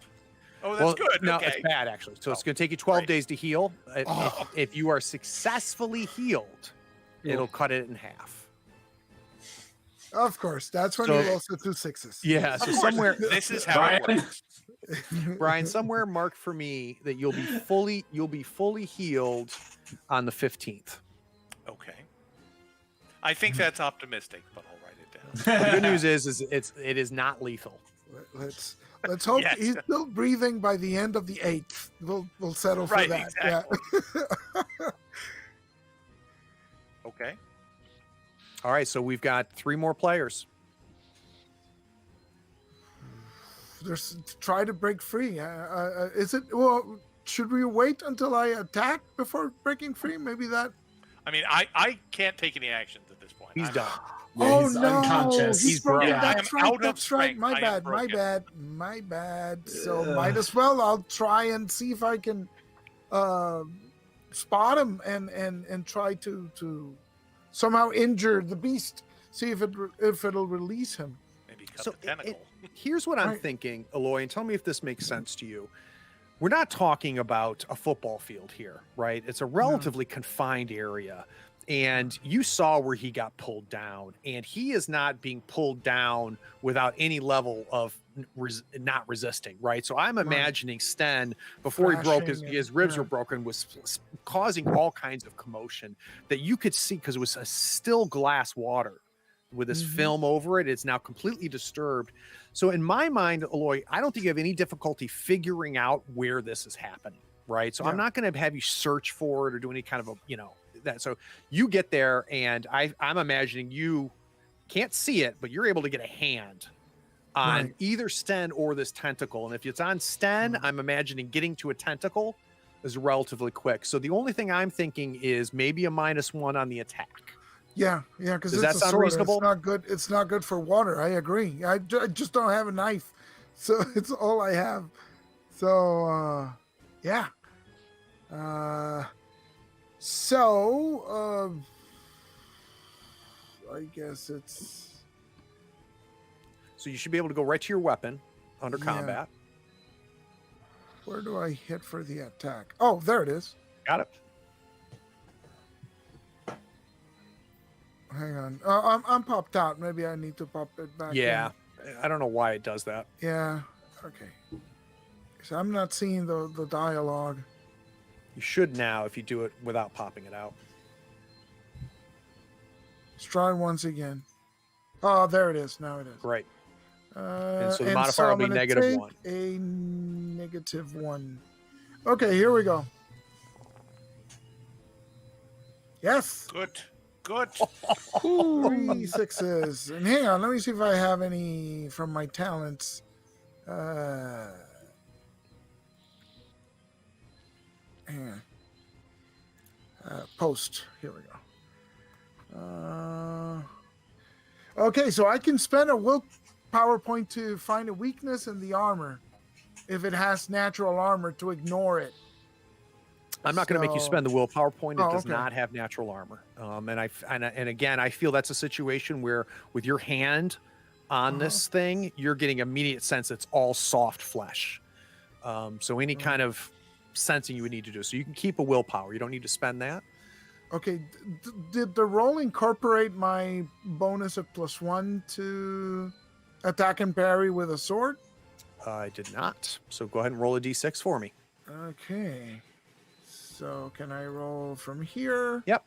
Oh, that's good. No, Okay. it's bad actually. So it's Oh, going to take you 12 great. days to heal. Oh. If you are successfully healed, it'll cut it in half. Of course. That's when So- he rolls the 2 6s. Yeah. Of So course, somewhere, this is how it Brian. works. Brian, somewhere mark for me that you'll be fully healed on the 15th. Okay. I think that's optimistic, but I'll write it down. The good news is it is not lethal. Let's hope Yes. he's still breathing by the end of the 8th. We'll settle for Right, that. exactly. Yeah. Okay. All right, so we've got 3 more players. There's try to break free. Is it well? Should we wait until I attack before breaking free? Maybe that. I mean, I can't take any actions at this point. He's I'm- done. Yeah, Oh he's no! unconscious. He's broken. broken. I That's am right. out of That's right. strength. My I am bad. My broken. bad. My bad. So Ugh. might as well. I'll try and see if I can spot him and try to somehow injure the beast. See if it'll release him. Maybe cut So the tentacle. Here's what I'm Right. thinking, Aloy, and tell me if this makes sense to you. We're not talking about a football field here, right? It's a relatively confined area. And you saw where he got pulled down, and he is not being pulled down without any level of not resisting, right? So I'm imagining Sten, before he broke Thrashing his and- ribs yeah. were broken, was causing all kinds of commotion that you could see because it was a still glass water with this Mhm. film over it. It's now completely disturbed. So in my mind, Aloy, I don't think you have any difficulty figuring out where this is happening, right? So I'm Yeah. not going to have you search for it or do any kind of that. So you get there, and I'm imagining you can't see it, but you're able to get a hand on Right. either Sten or this tentacle. And if it's on Sten, Mhm. I'm imagining getting to a tentacle is relatively quick. So the only thing I'm thinking is maybe a -1 on the attack. Yeah, because Does it's that a sound sword. reasonable? It's not good. It's not good for water. I agree. I just don't have a knife, so it's all I have. So yeah. I guess it's So you should be able to go right to your weapon under Yeah. combat. where do I hit for the attack? Oh, there it is. Got it. Hang on. I'm popped out. Maybe I need to pop it back. Yeah. I don't know why it does that. In. Yeah. Okay. So I'm not seeing the dialogue. You should now if you do it without popping it out. Let's try once again. Oh, there it is. Now it is. Great. And so the modifier will I'm be gonna -1. take a -1. Okay, here we go. Yes, Good. Good. 3 6s. And hang on, let me see if I have any from my talents. Hang on. Post. Here we go. Okay, so I can spend a willpower point to find a weakness in the armor if it has natural armor to ignore it. I'm not going to make you So- spend the willpower point. It Oh, does okay. not have natural armor. And again, I feel that's a situation where with your hand on this thing, you're getting immediate sense it's all soft flesh. So any kind of sensing you would need to do. So you can keep a willpower. You don't need to spend that. Okay, did the roll incorporate my bonus of +1 to attack and parry with a sword? I did not. So go ahead and roll a d6 for me. Okay. So can I roll from here? Yep.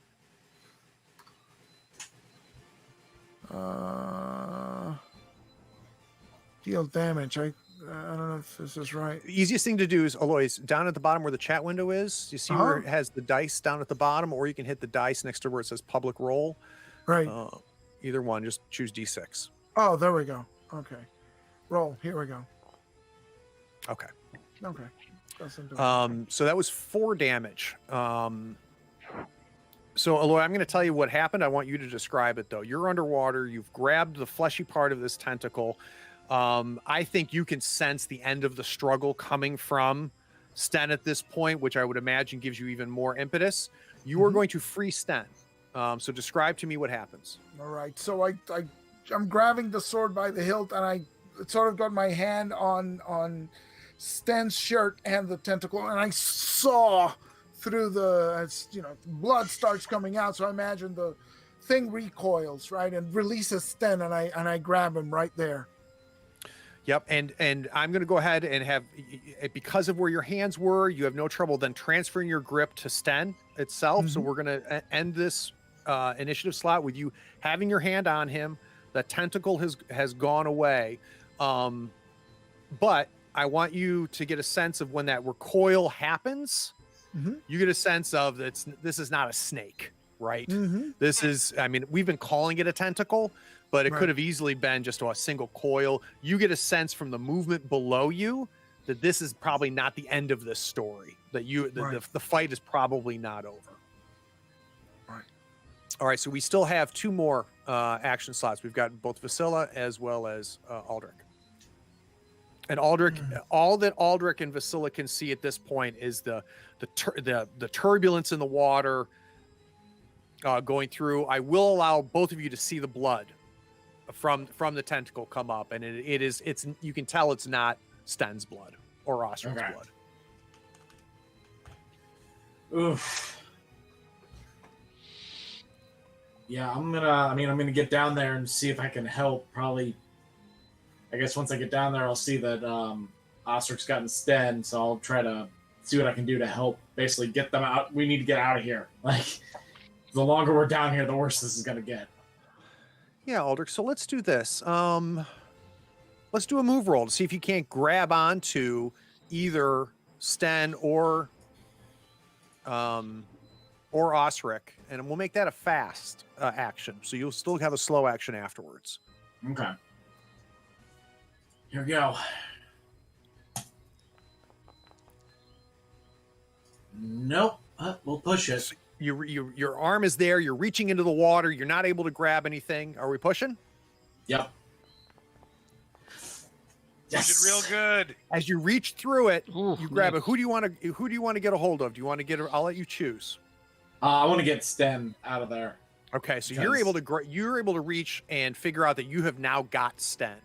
Deal damage. I don't know if this is right. The easiest thing to do is, Alois, down at the bottom where the chat window is, you see where it has the dice down at the bottom, or you can hit the dice next to where it says public roll. Right. Either one, just choose d6. Oh, there we go. Okay. Roll. Here we go. Okay. Okay. Doesn't do it. So that was 4 damage. So, Aloy, I'm going to tell you what happened. I want you to describe it, though. You're underwater. You've grabbed the fleshy part of this tentacle. I think you can sense the end of the struggle coming from Sten at this point, which I would imagine gives you even more impetus. You are going to free Sten. So describe to me what happens. All right. So I'm grabbing the sword by the hilt, and I sort of got my hand on Sten's shirt and the tentacle, and I saw through blood starts coming out. So I imagine the thing recoils, right, and releases Sten, and I grab him right there. Yep, and I'm going to go ahead and have, because of where your hands were, you have no trouble then transferring your grip to Sten itself. So we're going to end this initiative slot with you having your hand on him. The tentacle has gone away, but I want you to get a sense of when that recoil happens. You get a sense of that this is not a snake, right? This is, I mean, we've been calling it a tentacle, but it could have easily been just a single coil. You get a sense from the movement below you that this is probably not the end of this story, that the fight is probably not over. Right. All right, so we still have 2 more action slots. We've got both Vasilla as well as Aldrich. And Aldrich, all that Aldrich and Vasilla can see at this point is the turbulence in the water going through. I will allow both of you to see the blood from the tentacle come up, and it's you can tell it's not Sten's blood or Ostric's blood. Oof. Yeah, I'm gonna get down there and see if I can help. Probably, I guess once I get down there, I'll see that Ostric's gotten Sten, so I'll try to see what I can do to help basically get them out. We need to get out of here. Like, the longer we're down here, the worse this is gonna get. Yeah, Aldrich. So let's do this. Let's do a move roll to see if you can't grab onto either Sten or Osric, and we'll make that a fast action. So you'll still have a slow action afterwards. Okay. Here we go. Nope. We'll push it. Your arm is there. You're reaching into the water. You're not able to grab anything. Are we pushing? Yep. Push it real good. As you reach through it, Ooh, you grab it. Who do you want to get a hold of? Do you want to get? I'll let you choose. I want to get Sten out of there. Okay, so you're able to reach and figure out that you have now got Sten.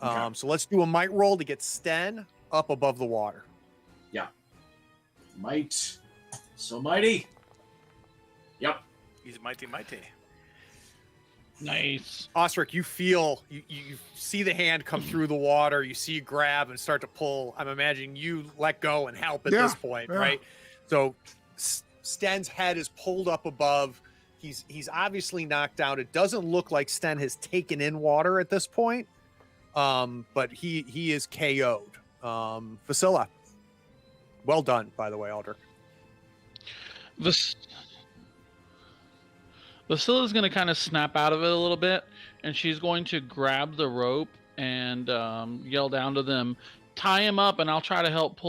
Okay. So let's do a might roll to get Sten up above the water. Yeah. Might. So mighty. Yep. He's mighty. Nice. Ostrich, you feel, you see the hand come through the water. You see you grab and start to pull. I'm imagining you let go and help at this point, right? So Sten's head is pulled up above. He's obviously knocked down. It doesn't look like Sten has taken in water at this point, but he is KO'd. Vasilla, well done, by the way, Aldrich. Vasilla's going to kind of snap out of it a little bit, and she's going to grab the rope and yell down to them, tie him up, and I'll try to help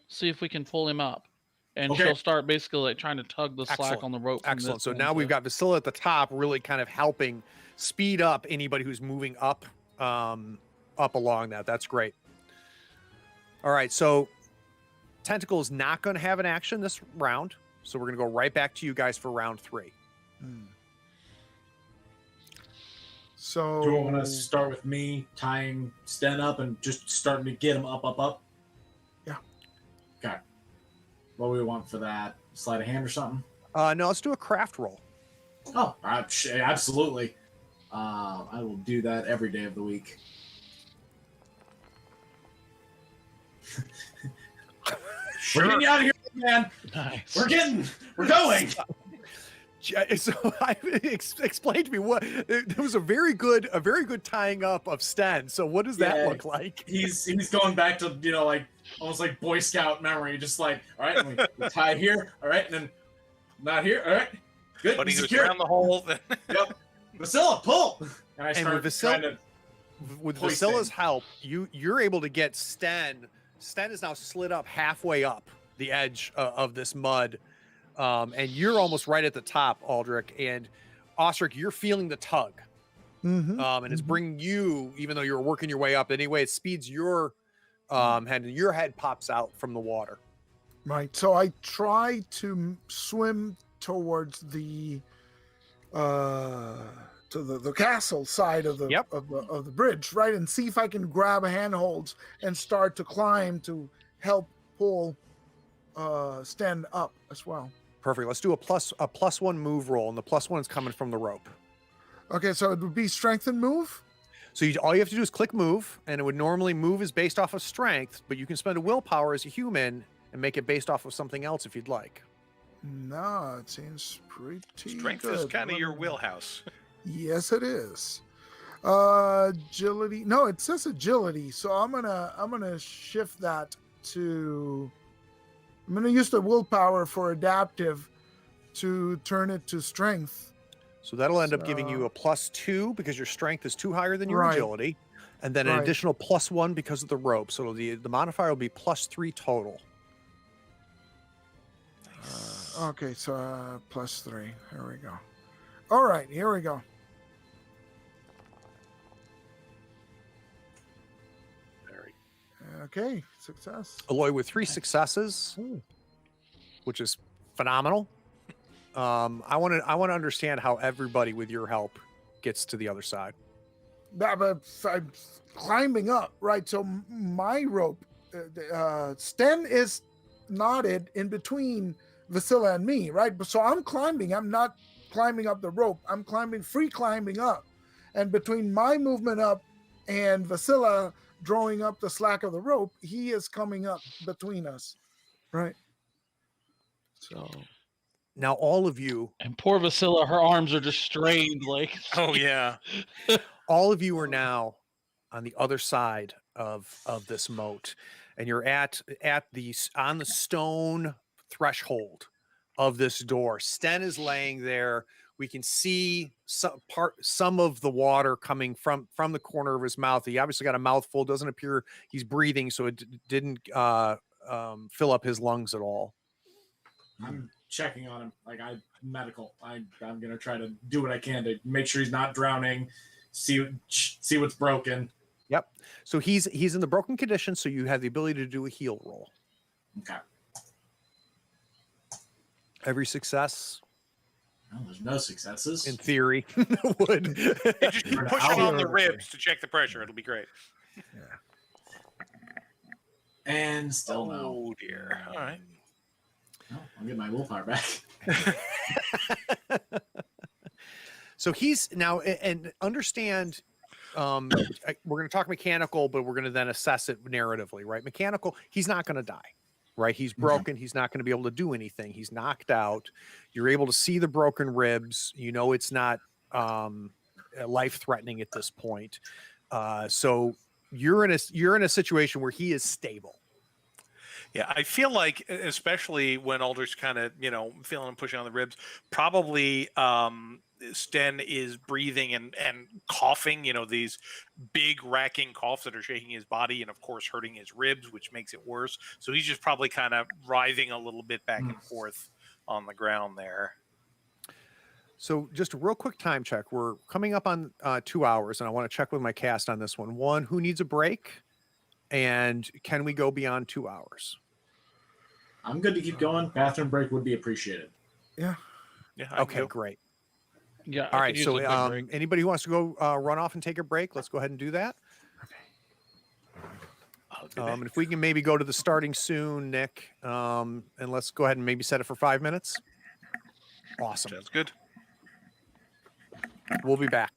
see if we can pull him up. And she'll start basically like trying to tug the slack on the rope. Excellent. So now we've got Vasilla at the top, really kind of helping speed up anybody who's moving up along that. That's great. All right, so Tentacle is not going to have an action this round, so we're going to go right back to you guys for round 3. So do you want to start with me tying Sten up and just starting to get him up? Yeah. Okay. What do we want for that? Sleight of hand or something? No, let's do a craft roll. Oh, absolutely. I will do that every day of the week. We're getting you out of here, man. Nice. We're going. So explain to me what there was a very good tying up of Sten. So what does that look like? He's going back to like almost like Boy Scout memory, just like, all right, we tie here, all right, and then not here, all right, good. But he goes around the hole. Yep. Vasilla, pull. And I start with Vasilla's help, you're able to get Sten. Sten is now slid up halfway up the edge of this mud. and you're almost right at the top, Aldrich. And Ostrich, you're feeling the tug. And it's bringing you, even though you're working your way up anyway, it speeds your head, and your head pops out from the water. Right. So I try to swim towards the to the castle side of the of the bridge, right, and see if I can grab handholds and start to climb to help pull Sten up as well. Perfect. Let's do a +1 move roll, and the +1 is coming from the rope. Okay, so it would be strength and move. So all you have to do is click move, and it would normally move is based off of strength, but you can spend a willpower as a human and make it based off of something else if you'd like. No, it seems pretty Strength good. is kind of your wheelhouse. Yes, it is. Agility. No, it says agility, so I'm gonna shift that to. I'm gonna use the willpower for adaptive to turn it to strength. So that'll end up giving you a +2 because your strength is 2 higher than your agility, and then an additional +1 because of the rope. So the modifier will be +3 total. Okay, so +3. Here we go. All right, here we go. Okay, success. Aloy with 3 successes, which is phenomenal. I want to understand how everybody with your help gets to the other side. But I'm climbing up, right? So my rope, Sten is knotted in between Vasilla and me, right? So I'm climbing. I'm not climbing up the rope. I'm free climbing up. And between my movement up and Vasilla drawing up the slack of the rope, he is coming up between us, right? So now all of you, and poor Vasilla, her arms are just strained. Like, oh yeah, all of you are now on the other side of this moat, and you're on the stone threshold of this door. Sten is laying there. We can see some of the water coming from the corner of his mouth. He obviously got a mouthful. Doesn't appear he's breathing, so it didn't fill up his lungs at all. I'm checking on him. Like I'm gonna try to do what I can to make sure he's not drowning. See what's broken. Yep. So he's in the broken condition. So you have the ability to do a heal roll. Okay. Every success. Well, there's no successes. In theory, would. You just keep pushing on the ribs to check the pressure. It'll be great. Yeah. And still no. Oh dear. All right. Oh, I'll get my willpower back. So he's now, and understand, we're going to talk mechanical, but we're going to then assess it narratively, right? Mechanical, he's not going to die, right? He's broken. He's not going to be able to do anything. He's knocked out. You're able to see the broken ribs. You know it's not life-threatening at this point. So you're in a situation where he is stable. Yeah, I feel like, especially when Aldrich's kind of, feeling and pushing on the ribs, probably Sten is breathing and coughing, these big racking coughs that are shaking his body and, of course, hurting his ribs, which makes it worse. So he's just probably kind of writhing a little bit back and forth on the ground there. So just a real quick time check. We're coming up on 2 hours, and I want to check with my cast on this one. One, who needs a break? And can we go beyond 2 hours? I'm good to keep going. Bathroom break would be appreciated. Yeah. Yeah. Okay, great. yeah. All right. So anybody who wants to go run off and take a break, let's go ahead and do that. And if we can maybe go to the starting soon, Nick, and let's go ahead and maybe set it for 5 minutes. Awesome. Sounds good. We'll be back.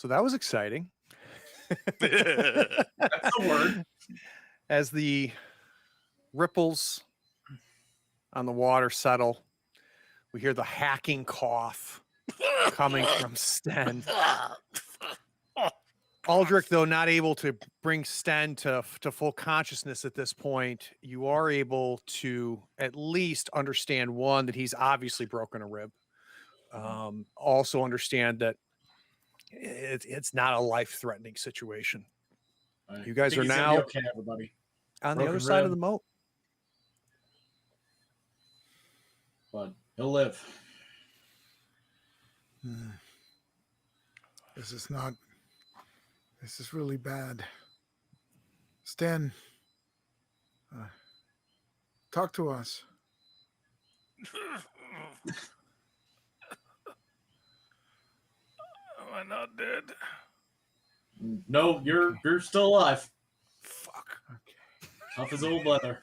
So that was exciting. That's the word. As the ripples on the water settle, we hear the hacking cough coming from Sten. Aldrich, though not able to bring Sten to full consciousness at this point, you are able to at least understand, one, that he's obviously broken a rib. Also understand that it's not a life-threatening situation. You guys I think are he's gonna be now okay, everybody. on the Broken other side of rib. the moat. But he'll live. This is not. This is really bad. Stan, talk to us. Am I not dead? No, you're still alive. Fuck. Okay. Tough as old leather.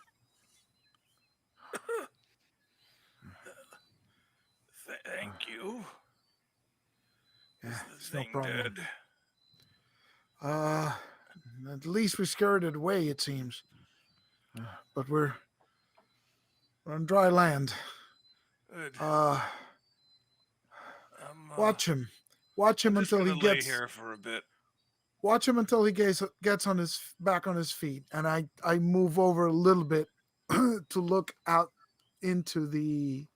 Thank you. Yeah, Is it's the no thing problem. dead? At least we scared it away, it seems. But we're on dry land. Good. Watch him. Watch him I'm just until he gonna lay gets. here for a bit. Watch him until he gets on his back on his feet, and I move over a little bit to look out into the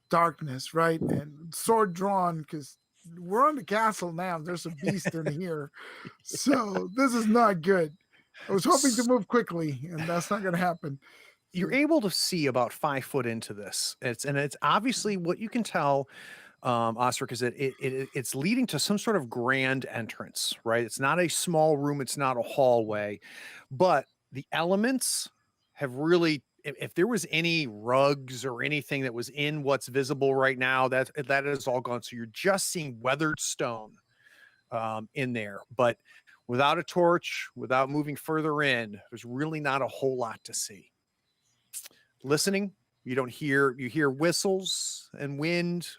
darkness, right? And sword drawn, because we're on the castle now. There's a beast in here, so this is not good. I was hoping to move quickly, and that's not going to happen. You're able to see about 5 foot into this. It's obviously what you can tell, Ostrich, is that it's leading to some sort of grand entrance, right? It's not a small room. It's not a hallway, but the elements have really, if there was any rugs or anything that was in what's visible right now, that is all gone. So you're just seeing weathered stone in there, but without a torch, without moving further in, there's really not a whole lot to see. Listening, you hear whistles and wind,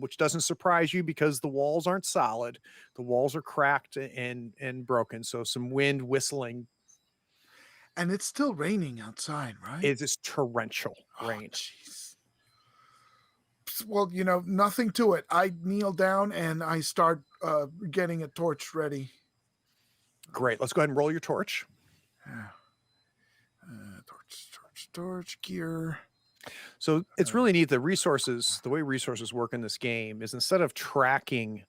which doesn't surprise you because the walls aren't solid. The walls are cracked and broken. So some wind whistling. And it's still raining outside, right? It is torrential rain. Jeez. Well, nothing to it. I kneel down and I start getting a torch ready. Great. Let's go ahead and roll your torch. Yeah. Torch gear. So it's really neat. The way resources work in this game is instead of tracking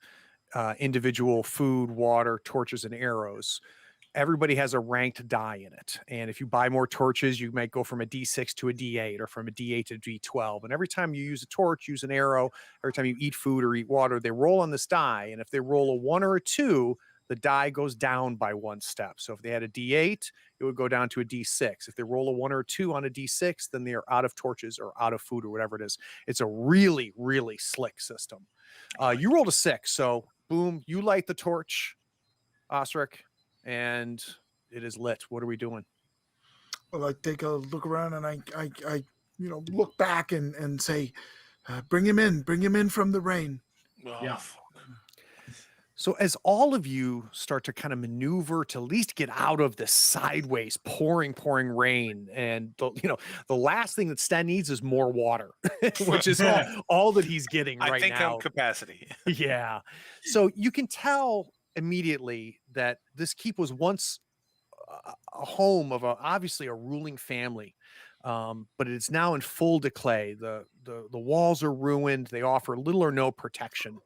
individual food, water, torches, and arrows, everybody has a ranked die in it. And if you buy more torches, you might go from a D6 to a D8 or from a D8 to a D12. And every time you use a torch, use an arrow, every time you eat food or eat water, they roll on this die. And if they roll a 1 or a 2, the die goes down by 1 step. So if they had a D8, it would go down to a D6. If they roll a 1 or a 2 on a D6, then they are out of torches or out of food or whatever it is. It's a really, really slick system. You rolled a 6, so boom, you light the torch, Osric, and it is lit. What are we doing? Well, I take a look around and I look back and say, bring him in from the rain. Oh, Yeah. So as all of you start to kind of maneuver to at least get out of the sideways pouring rain, and the last thing that Sten needs is more water, which is all that he's getting right now. I think I'm capacity. Yeah. So you can tell immediately that this keep was once a home of obviously a ruling family, but it's now in full decay. The walls are ruined. They offer little or no protection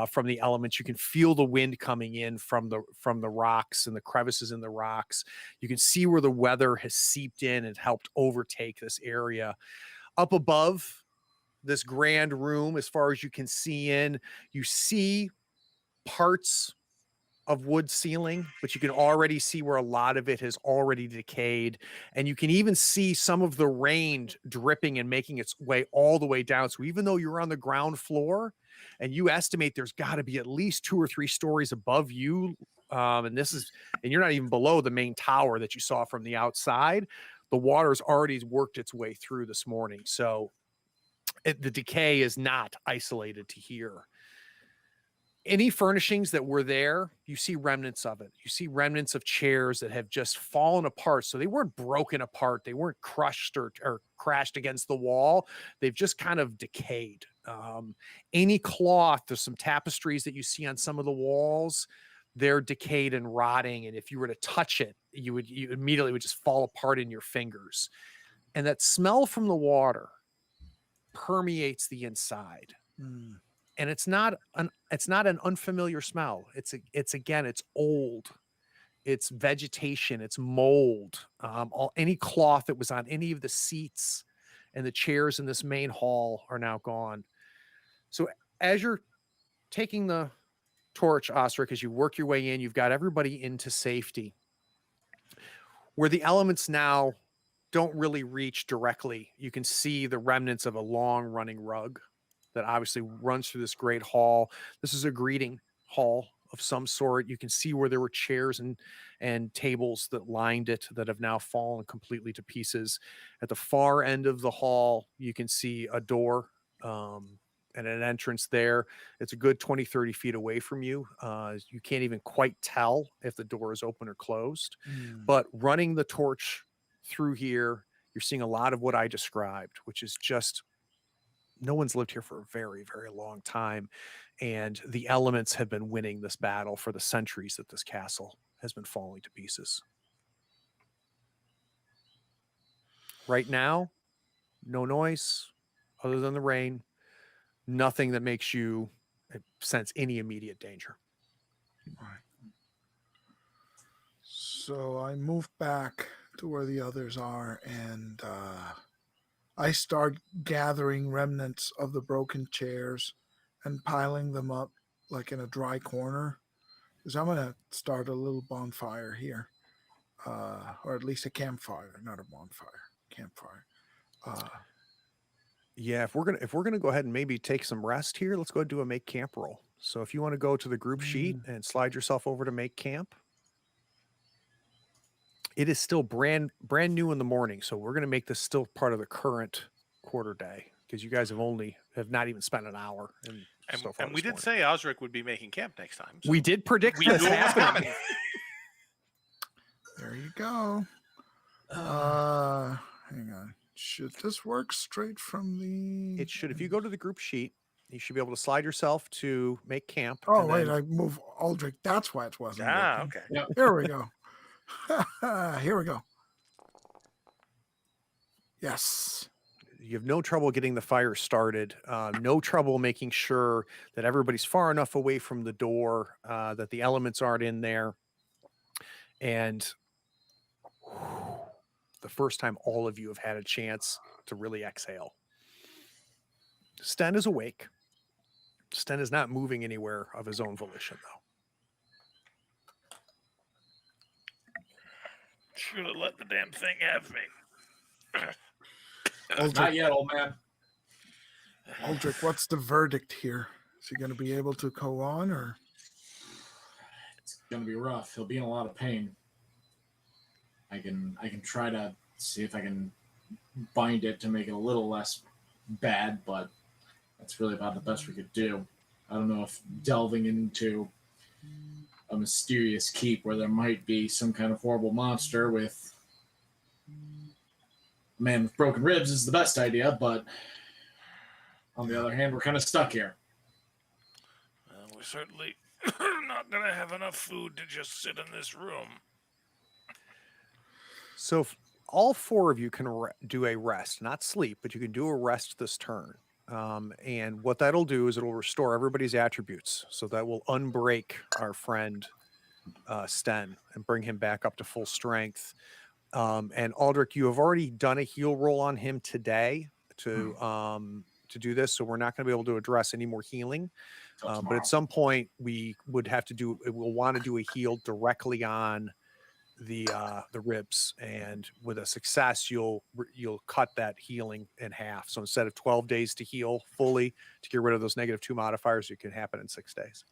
from the elements. You can feel the wind coming in from the rocks and the crevices in the rocks. You can see where the weather has seeped in and helped overtake this area. Up above this grand room, as far as you can see in, you see parts of wood ceiling, but you can already see where a lot of it has already decayed. And you can even see some of the rain dripping and making its way all the way down. So even though you're on the ground floor and you estimate there's got to be at least 2 or 3 stories above you, and you're not even below the main tower that you saw from the outside, the water's already worked its way through this morning. So the decay is not isolated to here. any furnishings that were there, you see remnants of it. You see remnants of chairs that have just fallen apart. So they weren't broken apart. They weren't crushed or crashed against the wall. They've just kind of decayed. Any cloth, there's some tapestries that you see on some of the walls. They're decayed and rotting. And if you were to touch it, you immediately would just fall apart in your fingers. And that smell from the water permeates the inside. Mm. And it's not an unfamiliar smell. It's old. It's vegetation. It's mold. Any cloth that was on any of the seats and the chairs in this main hall are now gone. So as you're taking the torch, Ostrich, as you work your way in, you've got everybody into safety. Where the elements now don't really reach directly, you can see the remnants of a long running rug that obviously runs through this great hall. This is a greeting hall of some sort. You can see where there were chairs and tables that lined it that have now fallen completely to pieces. At the far end of the hall, you can see a door and an entrance there. It's a good 20, 30 feet away from you. You can't even quite tell if the door is open or closed. But running the torch through here, you're seeing a lot of what I described, which is just no one's lived here for a very, very long time. And the elements have been winning this battle for the centuries that this castle has been falling to pieces. Right now, no noise other than the rain, nothing that makes you sense any immediate danger. Right. So I move back to where the others are, and I start gathering remnants of the broken chairs and piling them up like in a dry corner, because I'm going to start a little bonfire here, or at least a campfire, not a bonfire, campfire. Yeah, if we're gonna go ahead and maybe take some rest here, let's go ahead and do a make camp roll. So if you want to go to the group sheet and slide yourself over to make camp. It is still brand new in the morning, so we're going to make this still part of the current quarter day because you guys have not even spent an hour. And we did say Osric would be making camp next time. So we did predict we this knew it was happening. coming. There you go. Hang on. Should this work straight from the... It should. If you go to the group sheet, you should be able to slide yourself to make camp. Oh, wait, I move Aldrich. That's why it wasn't working. Okay. Yep. Here we go. Here we go. Yes. You have no trouble getting the fire started. No trouble making sure that everybody's far enough away from the door, that the elements aren't in there. And the first time all of you have had a chance to really exhale. Sten is awake. Sten is not moving anywhere of his own volition, though. Should have let the damn thing have me. Not yet, old man. Aldrich, what's the verdict here? Is he going to be able to go on, or? It's going to be rough. He'll be in a lot of pain. I can try to see if I can bind it to make it a little less bad, but that's really about the best we could do. I don't know if delving into a mysterious keep where there might be some kind of horrible monster with a man with broken ribs is the best idea, but on the other hand, we're kind of stuck here. We're certainly not going to have enough food to just sit in this room. So all four of you can do a rest, not sleep, but you can do a rest this turn. And what that'll do is it'll restore everybody's attributes. So that will unbreak our friend Sten and bring him back up to full strength. And Aldrich, you have already done a heal roll on him today to do this. So we're not going to be able to address any more healing. But at some point we would have to we'll want to do a heal directly on the ribs, and with a success you'll cut that healing in half. So instead of 12 days to heal fully to get rid of those -2 modifiers, it can happen in 6 days.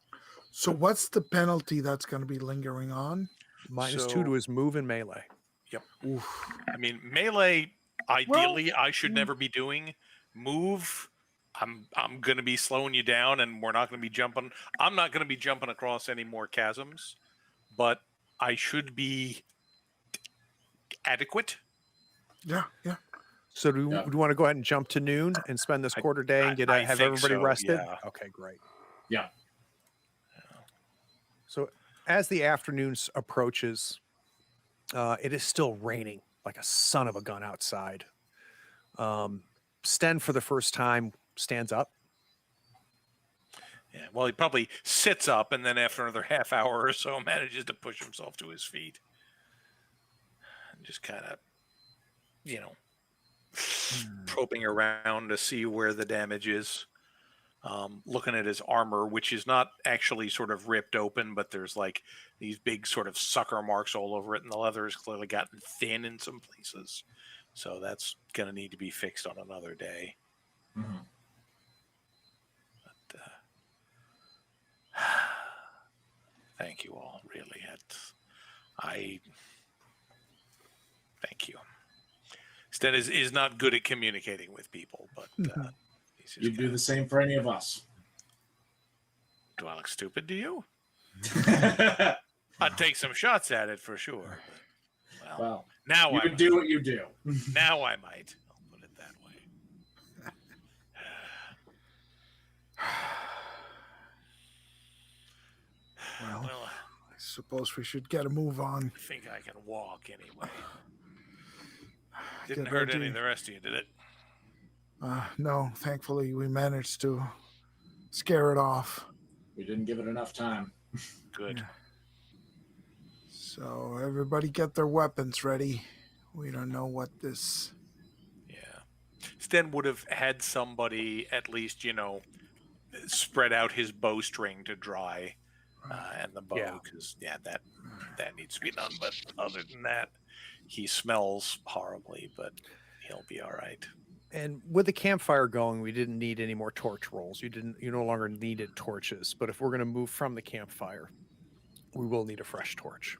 So what's the penalty that's going to be lingering on? -2 to his move and melee. Yep. Oof. I mean, melee ideally I should never be doing. Move I'm going to be slowing you down, and we're not going to be jumping. I'm not going to be jumping across any more chasms, but I should be adequate. Yeah. So do Yeah. you want to go ahead and jump to noon and spend this quarter day and I have think everybody so, rested? yeah. Okay, great. Yeah. So as the afternoon approaches, it is still raining like a son of a gun outside. Sten, for the first time, stands up. Yeah, well, he probably sits up, and then after another half hour or so, manages to push himself to his feet, and just kind of, probing around to see where the damage is. Looking at his armor, which is not actually sort of ripped open, but there's like these big sort of sucker marks all over it, and the leather has clearly gotten thin in some places. So that's going to need to be fixed on another day. Mm-hmm. But, thank you all, really. Thank you. Sten is not good at communicating with people, but he's just You'd do the same for any of us. Do I look stupid to you? I'd take some shots at it for sure. But, Well, now you I would might. do what you do. Now I might. I'll put it that way. Well, I suppose we should get a move on. I think I can walk anyway. Didn't Get hurt ready. any of the rest of you, did it? No, thankfully we managed to scare it off. We didn't give it enough time. Good. Yeah. So everybody get their weapons ready. We don't know what this... Yeah. Sten would have had somebody at least, spread out his bowstring to dry and the bow, because that needs to be done. But other than that, he smells horribly, but he'll be all right. And with the campfire going, we didn't need any more torch rolls. You no longer needed torches. But if we're going to move from the campfire, we will need a fresh torch.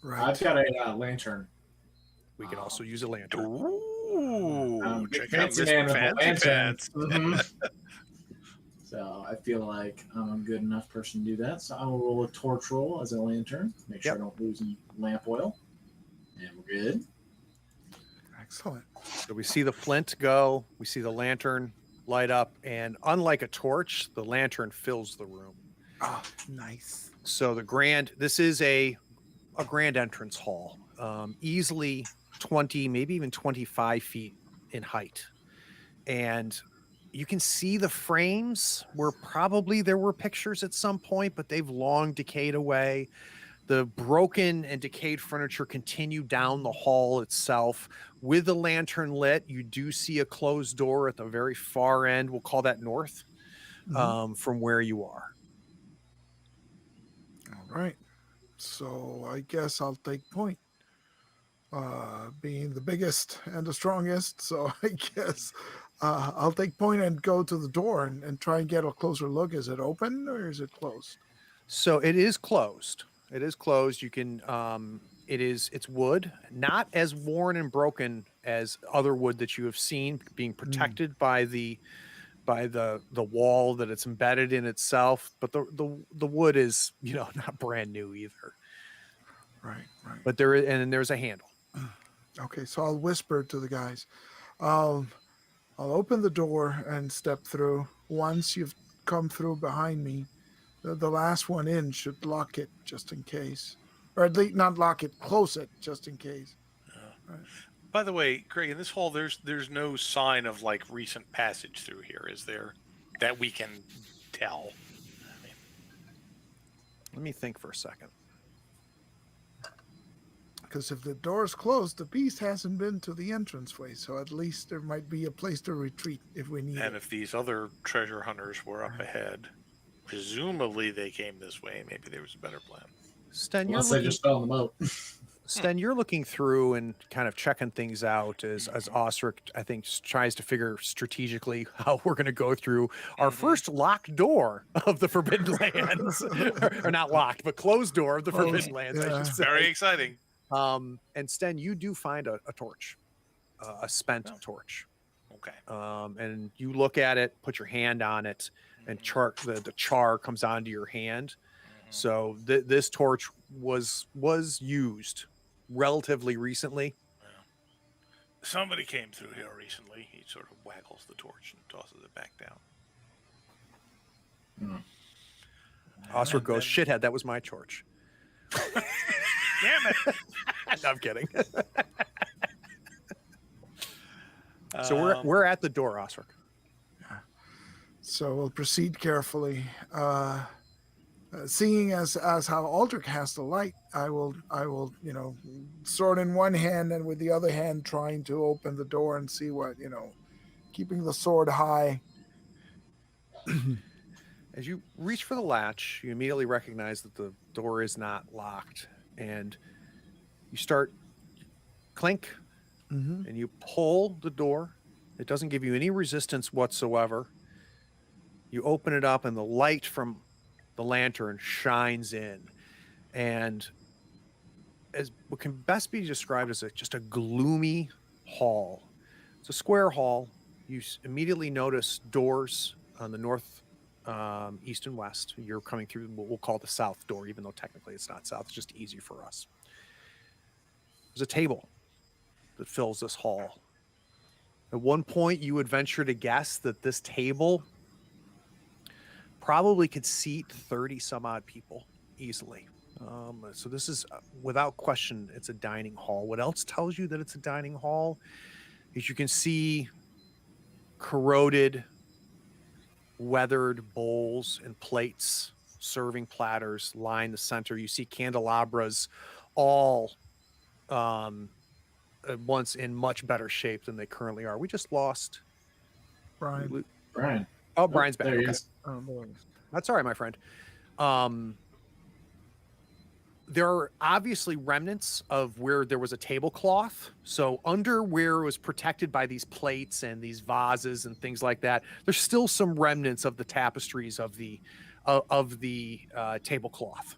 Right. I've got a lantern. We can also use a lantern. Ooh, check out fancy this man with a fancy lantern. pants. Mhm. So I feel like I'm a good enough person to do that. So I will roll a torch roll as a lantern. Make sure I don't lose any lamp oil. And we're good. Excellent. So we see the flint go. We see the lantern light up. And unlike a torch, the lantern fills the room. Oh, nice. So this is a grand entrance hall, easily 20, maybe even 25 feet in height. And you can see the frames where probably there were pictures at some point, but they've long decayed away. The broken and decayed furniture continue down the hall itself. With the lantern lit, you do see a closed door at the very far end. We'll call that north, from where you are. All right. So I guess I'll take point. Being the biggest and the strongest, so I guess I'll take point and go to the door and try and get a closer look. Is it open or is it closed? So it is closed. It is closed. You can it's wood, not as worn and broken as other wood that you have seen, being protected by the wall that it's embedded in itself, but the wood is, not brand new either. Right. But there's a handle. Okay, so I'll whisper to the guys. I'll open the door and step through. Once you've come through behind me, the last one in should lock it just in case. Or at least not lock it, close it just in case. Right. By the way, Craig, in this hall, there's no sign of like recent passage through here, is there? That we can tell. Let me think for a second. Because if the door's closed, the beast hasn't been to the entranceway, so at least there might be a place to retreat if we need And it. if these other treasure hunters were up ahead, presumably they came this way. Maybe there was a better plan. Sten, Unless they just fell in the moat. Sten, you're looking through and kind of checking things out as Osric, I think, tries to figure strategically how we're going to go through our first locked door of the Forbidden Lands. or not locked, but closed door of the Forbidden Lands, I should say. Very exciting. And Sten, you do find a torch, a spent torch. Okay. And you look at it, put your hand on it, and the char comes onto your hand. So this torch was used relatively recently. Well, somebody came through here recently. He sort of waggles the torch and tosses it back down. Oscar And goes, then- shithead, that was my torch. Damn it! No, I'm kidding. So we're at the door, Oscar. So we'll proceed carefully. Seeing as how Aldrich has the light, I will, sword in one hand and with the other hand trying to open the door and see what, keeping the sword high. As you reach for the latch, you immediately recognize that the door is not locked, and you start clink, and you pull the door. It doesn't give you any resistance whatsoever. You open it up, and the light from the lantern shines in, and as what can best be described as just a gloomy hall. It's a square hall. You immediately notice doors on the north, east, and west. You're coming through what we'll call the south door, even though technically it's not south. It's just easier for us. There's a table that fills this hall. At one point, you would venture to guess that this table probably could seat 30 some odd people easily. So this is, without question, it's a dining hall. What else tells you that it's a dining hall is you can see corroded, weathered bowls and plates, serving platters line the center. You see candelabras all at once in much better shape than they currently are. We just lost Brian. Brian. Oh, Brian's back. There he Okay. is. That's all right, my friend. There are obviously remnants of where there was a tablecloth. So under where it was protected by these plates and these vases and things like that, there's still some remnants of the tapestries of the tablecloth.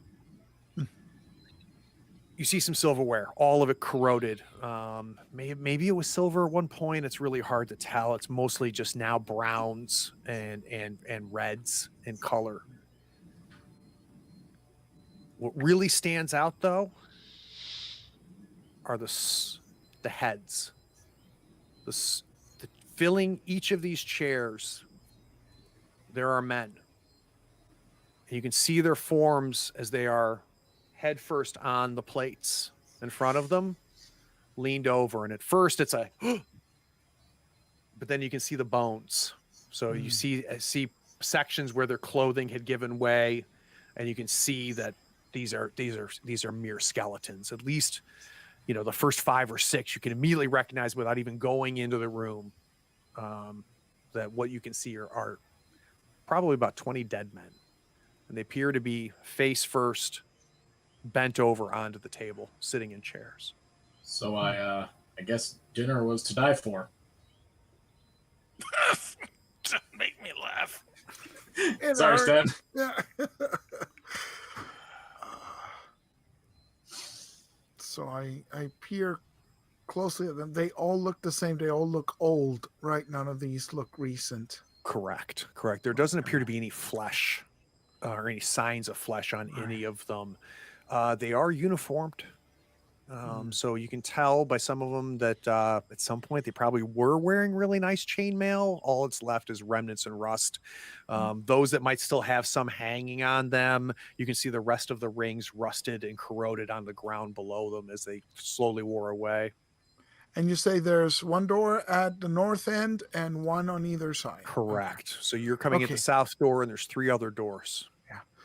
You see some silverware, all of it corroded. Maybe it was silver at one point. It's really hard to tell. It's mostly just now browns and reds in color. What really stands out, though, are the heads. Filling each of these chairs, there are men. And you can see their forms as they are head first on the plates in front of them, leaned over. And at first it's a, but then you can see the bones. So you see sections where their clothing had given way, and you can see that these are mere skeletons. At least, the first 5 or 6 you can immediately recognize without even going into the room, that what you can see are probably about 20 dead men, and they appear to be face first, bent over onto the table, sitting in chairs. So I guess dinner was to die for. Don't make me laugh. Sorry, Stan. Yeah. So I peer closely at them. They all look the same. They all look old, right? None of these look recent. Correct. There doesn't appear to be any flesh or any signs of flesh on any of them. They are uniformed. So you can tell by some of them that at some point they probably were wearing really nice chainmail. All that's left is remnants and rust. Those that might still have some hanging on them, you can see the rest of the rings rusted and corroded on the ground below them as they slowly wore away. And you say there's one door at the north end and one on either side. Correct. So you're coming at Okay. the south door, and there's 3 other doors.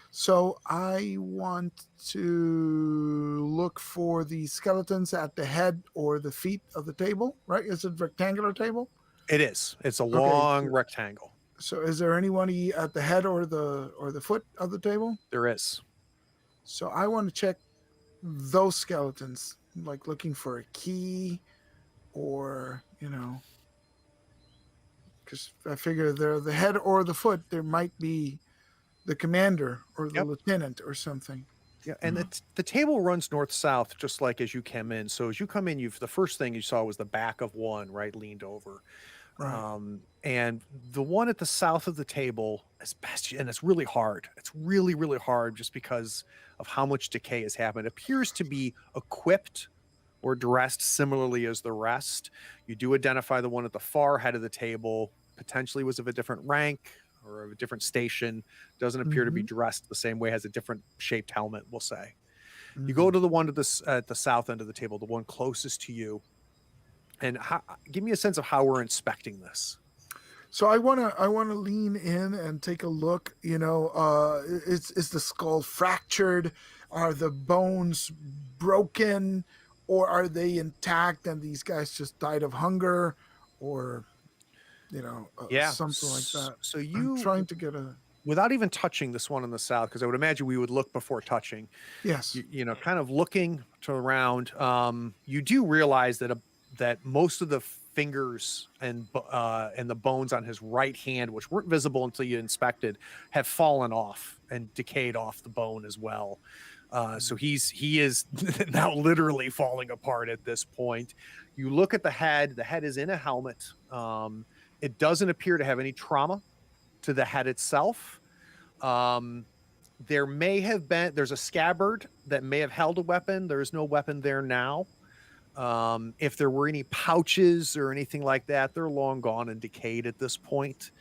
So I want to look for the skeletons at the head or the feet of the table, right? Is it a rectangular table? It is. It's a long rectangle. So is there anybody at the head or the foot of the table? There is. So I want to check those skeletons, like looking for a key or, because I figure they're the head or the foot, there might be the commander or the lieutenant or something. Yeah, and the table runs north-south, just like as you came in. So as you come in, the first thing you saw was the back of one, right, leaned over. Right. And the one at the south of the table, and it's really hard. It's really, really hard just because of how much decay has happened. It appears to be equipped or dressed similarly as the rest. You do identify the one at the far head of the table, potentially was of a different rank or of a different station. Doesn't appear to be dressed the same way, has a different shaped helmet, we'll say. You go to the one at the south end of the table, the one closest to you. And give me a sense of how we're inspecting this. So I wanna lean in and take a look. Is the skull fractured? Are the bones broken, or are they intact? And these guys just died of hunger, or Yeah. something like that. So I'm trying to get a without even touching this one in the south, because I would imagine we would look before touching. yes. Kind of looking to around. You do realize that most of the fingers and the bones on his right hand, which weren't visible until you inspected, have fallen off and decayed off the bone as well. So he is now literally falling apart at this point. You look at the head. The head is in a helmet. It doesn't appear to have any trauma to the head itself. There's a scabbard that may have held a weapon. There is no weapon there now. If there were any pouches or anything like that, they're long gone and decayed at this point.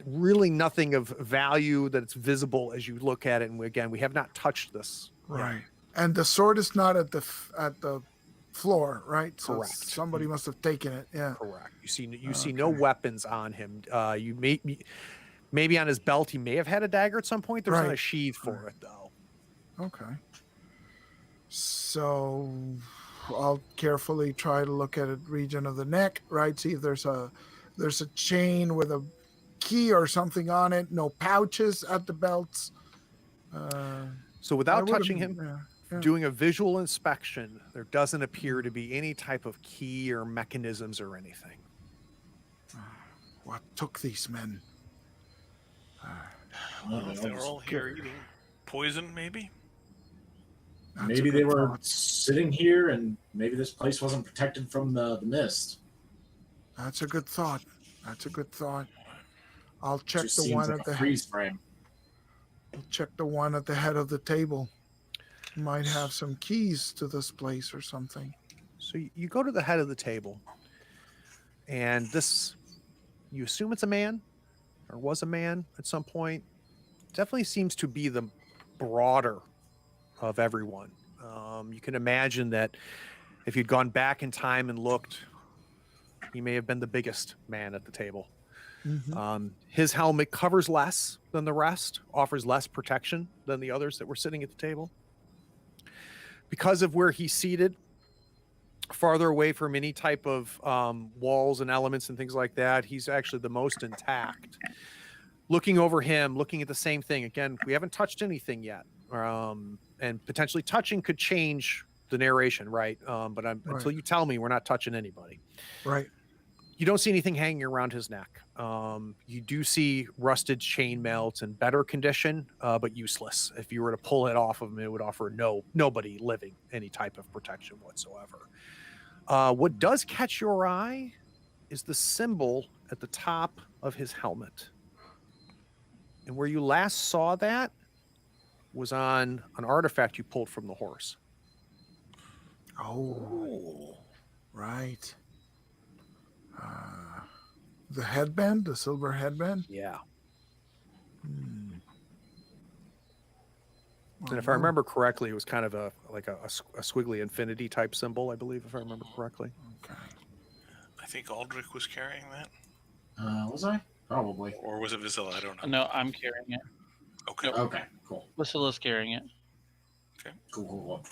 Really nothing of value that's visible as you look at it. And again, we have not touched this. Right. And the sword is not at the floor, right? So Correct. somebody must have taken it. Yeah. Correct. You see no weapons on him. You maybe on his belt he may have had a dagger at some point. There's not a sheath for it though. Okay. So I'll carefully try to look at a region of the neck, right? See if there's a chain with a key or something on it. No pouches at the belts. So without touching him, doing a visual inspection, there doesn't appear to be any type of key or mechanisms or anything. What took these men? Well, if they were all here eating poison, maybe. Maybe they were sitting here, and maybe this place wasn't protected from the mist. That's a good thought. I'll check Just the seems one like at a the freeze frame. I'll check the one at the head of the table. Might have some keys to this place or something. So you go to the head of the table, and you assume it's a man, or was a man at some point. Definitely seems to be the broader of everyone. You can imagine that if you'd gone back in time and looked, he may have been the biggest man at the table. His helmet covers less than the rest, offers less protection than the others that were sitting at the table. Because of where he's seated, farther away from any type of walls and elements and things like that, he's actually the most intact. Looking over him, looking at the same thing. Again, we haven't touched anything yet. And potentially touching could change the narration, right? But until you tell me, we're not touching anybody. Right. You don't see anything hanging around his neck. You do see rusted chainmail. It's in better condition, but useless. If you were to pull it off of him, it would offer nobody living any type of protection whatsoever. What does catch your eye is the symbol at the top of his helmet. And where you last saw that was on an artifact you pulled from the horse. Oh, right. The headband, the silver headband. Yeah. Hmm. And if I remember correctly, it was kind of a squiggly infinity type symbol, I believe, if I remember correctly. Okay. I think Aldrich was carrying that. Was I? Probably. Or was it Vizilla? I don't know. No, I'm carrying it. Okay. Okay, cool. Lucilla's carrying it. Cool.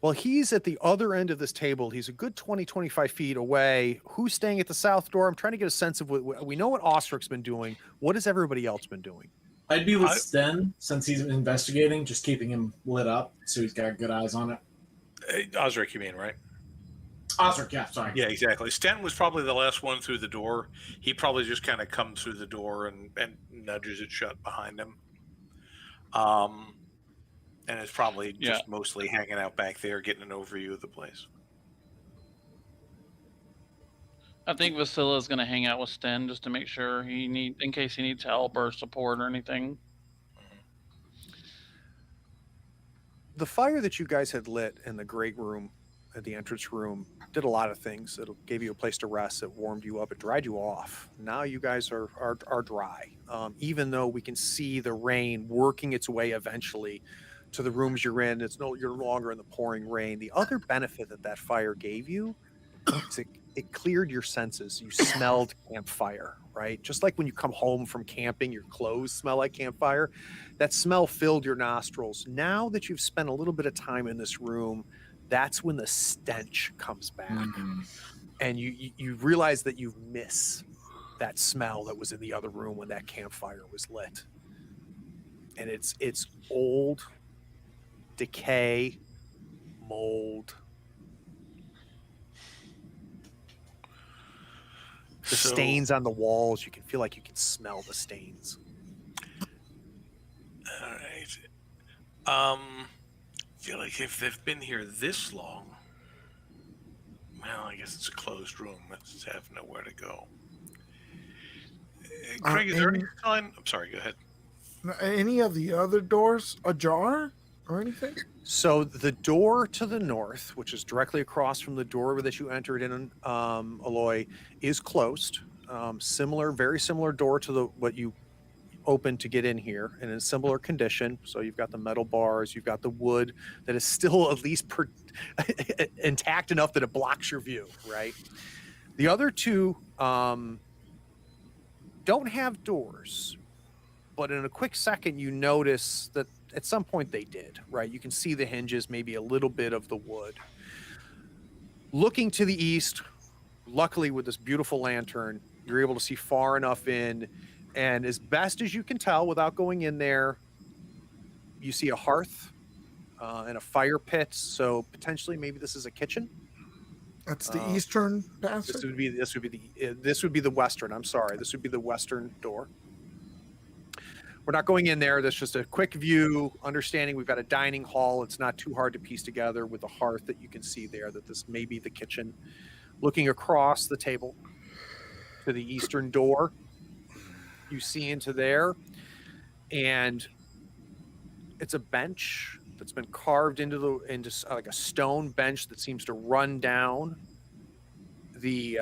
Well, he's at the other end of this table. He's a good 20, 25 feet away. Who's staying at the south door? I'm trying to get a sense of what we know what Ostrich's been doing. What has everybody else been doing? I'd be with Sten since he's investigating, just keeping him lit up so he's got good eyes on it. Osric, you mean, right? Osric, yeah, sorry. Yeah, exactly. Sten was probably the last one through the door. He probably just kind of comes through the door and nudges it shut behind him. And it's probably just mostly hanging out back there, getting an overview of the place. I think Vasilla is going to hang out with Sten just to make sure in case he needs help or support or anything. The fire that you guys had lit in the great room, at the entrance room, did a lot of things. It gave you a place to rest. It warmed you up. It dried you off. Now you guys are dry. Even though we can see the rain working its way eventually to the rooms you're in, you're no longer in the pouring rain. The other benefit that fire gave you is it cleared your senses. You smelled campfire, right? Just like when you come home from camping, your clothes smell like campfire. That smell filled your nostrils. Now that you've spent a little bit of time in this room, that's when the stench comes back. And you realize that you miss that smell that was in the other room when that campfire was lit. And it's old, decay, mold. The stains on the walls, you can feel like you can smell the stains. All right. Feel like if they've been here this long, well, I guess it's a closed room. Let's have nowhere to go. Craig, is there any sign? I'm sorry, go ahead. Any of the other doors ajar or anything? So the door to the north, which is directly across from the door that you entered in, Aloy, is closed. Very similar door to what you opened to get in here, and in similar condition. So you've got the metal bars, you've got the wood that is still at least intact enough that it blocks your view, right? The other two don't have doors, but in a quick second you notice that at some point they did, right? You can see the hinges, maybe a little bit of the wood. Looking to the east, luckily with this beautiful lantern, you're able to see far enough in, and as best as you can tell without going in there, you see a hearth and a fire pit. So potentially maybe this is a kitchen. That's the eastern passage? This would be the western. I'm sorry. This would be the western door. We're not going in there. That's just a quick view, understanding we've got a dining hall. It's not too hard to piece together with the hearth that you can see there that this may be the kitchen. Looking across the table to the eastern door, you see into there, and it's a bench that's been carved into like a stone bench that seems to run down the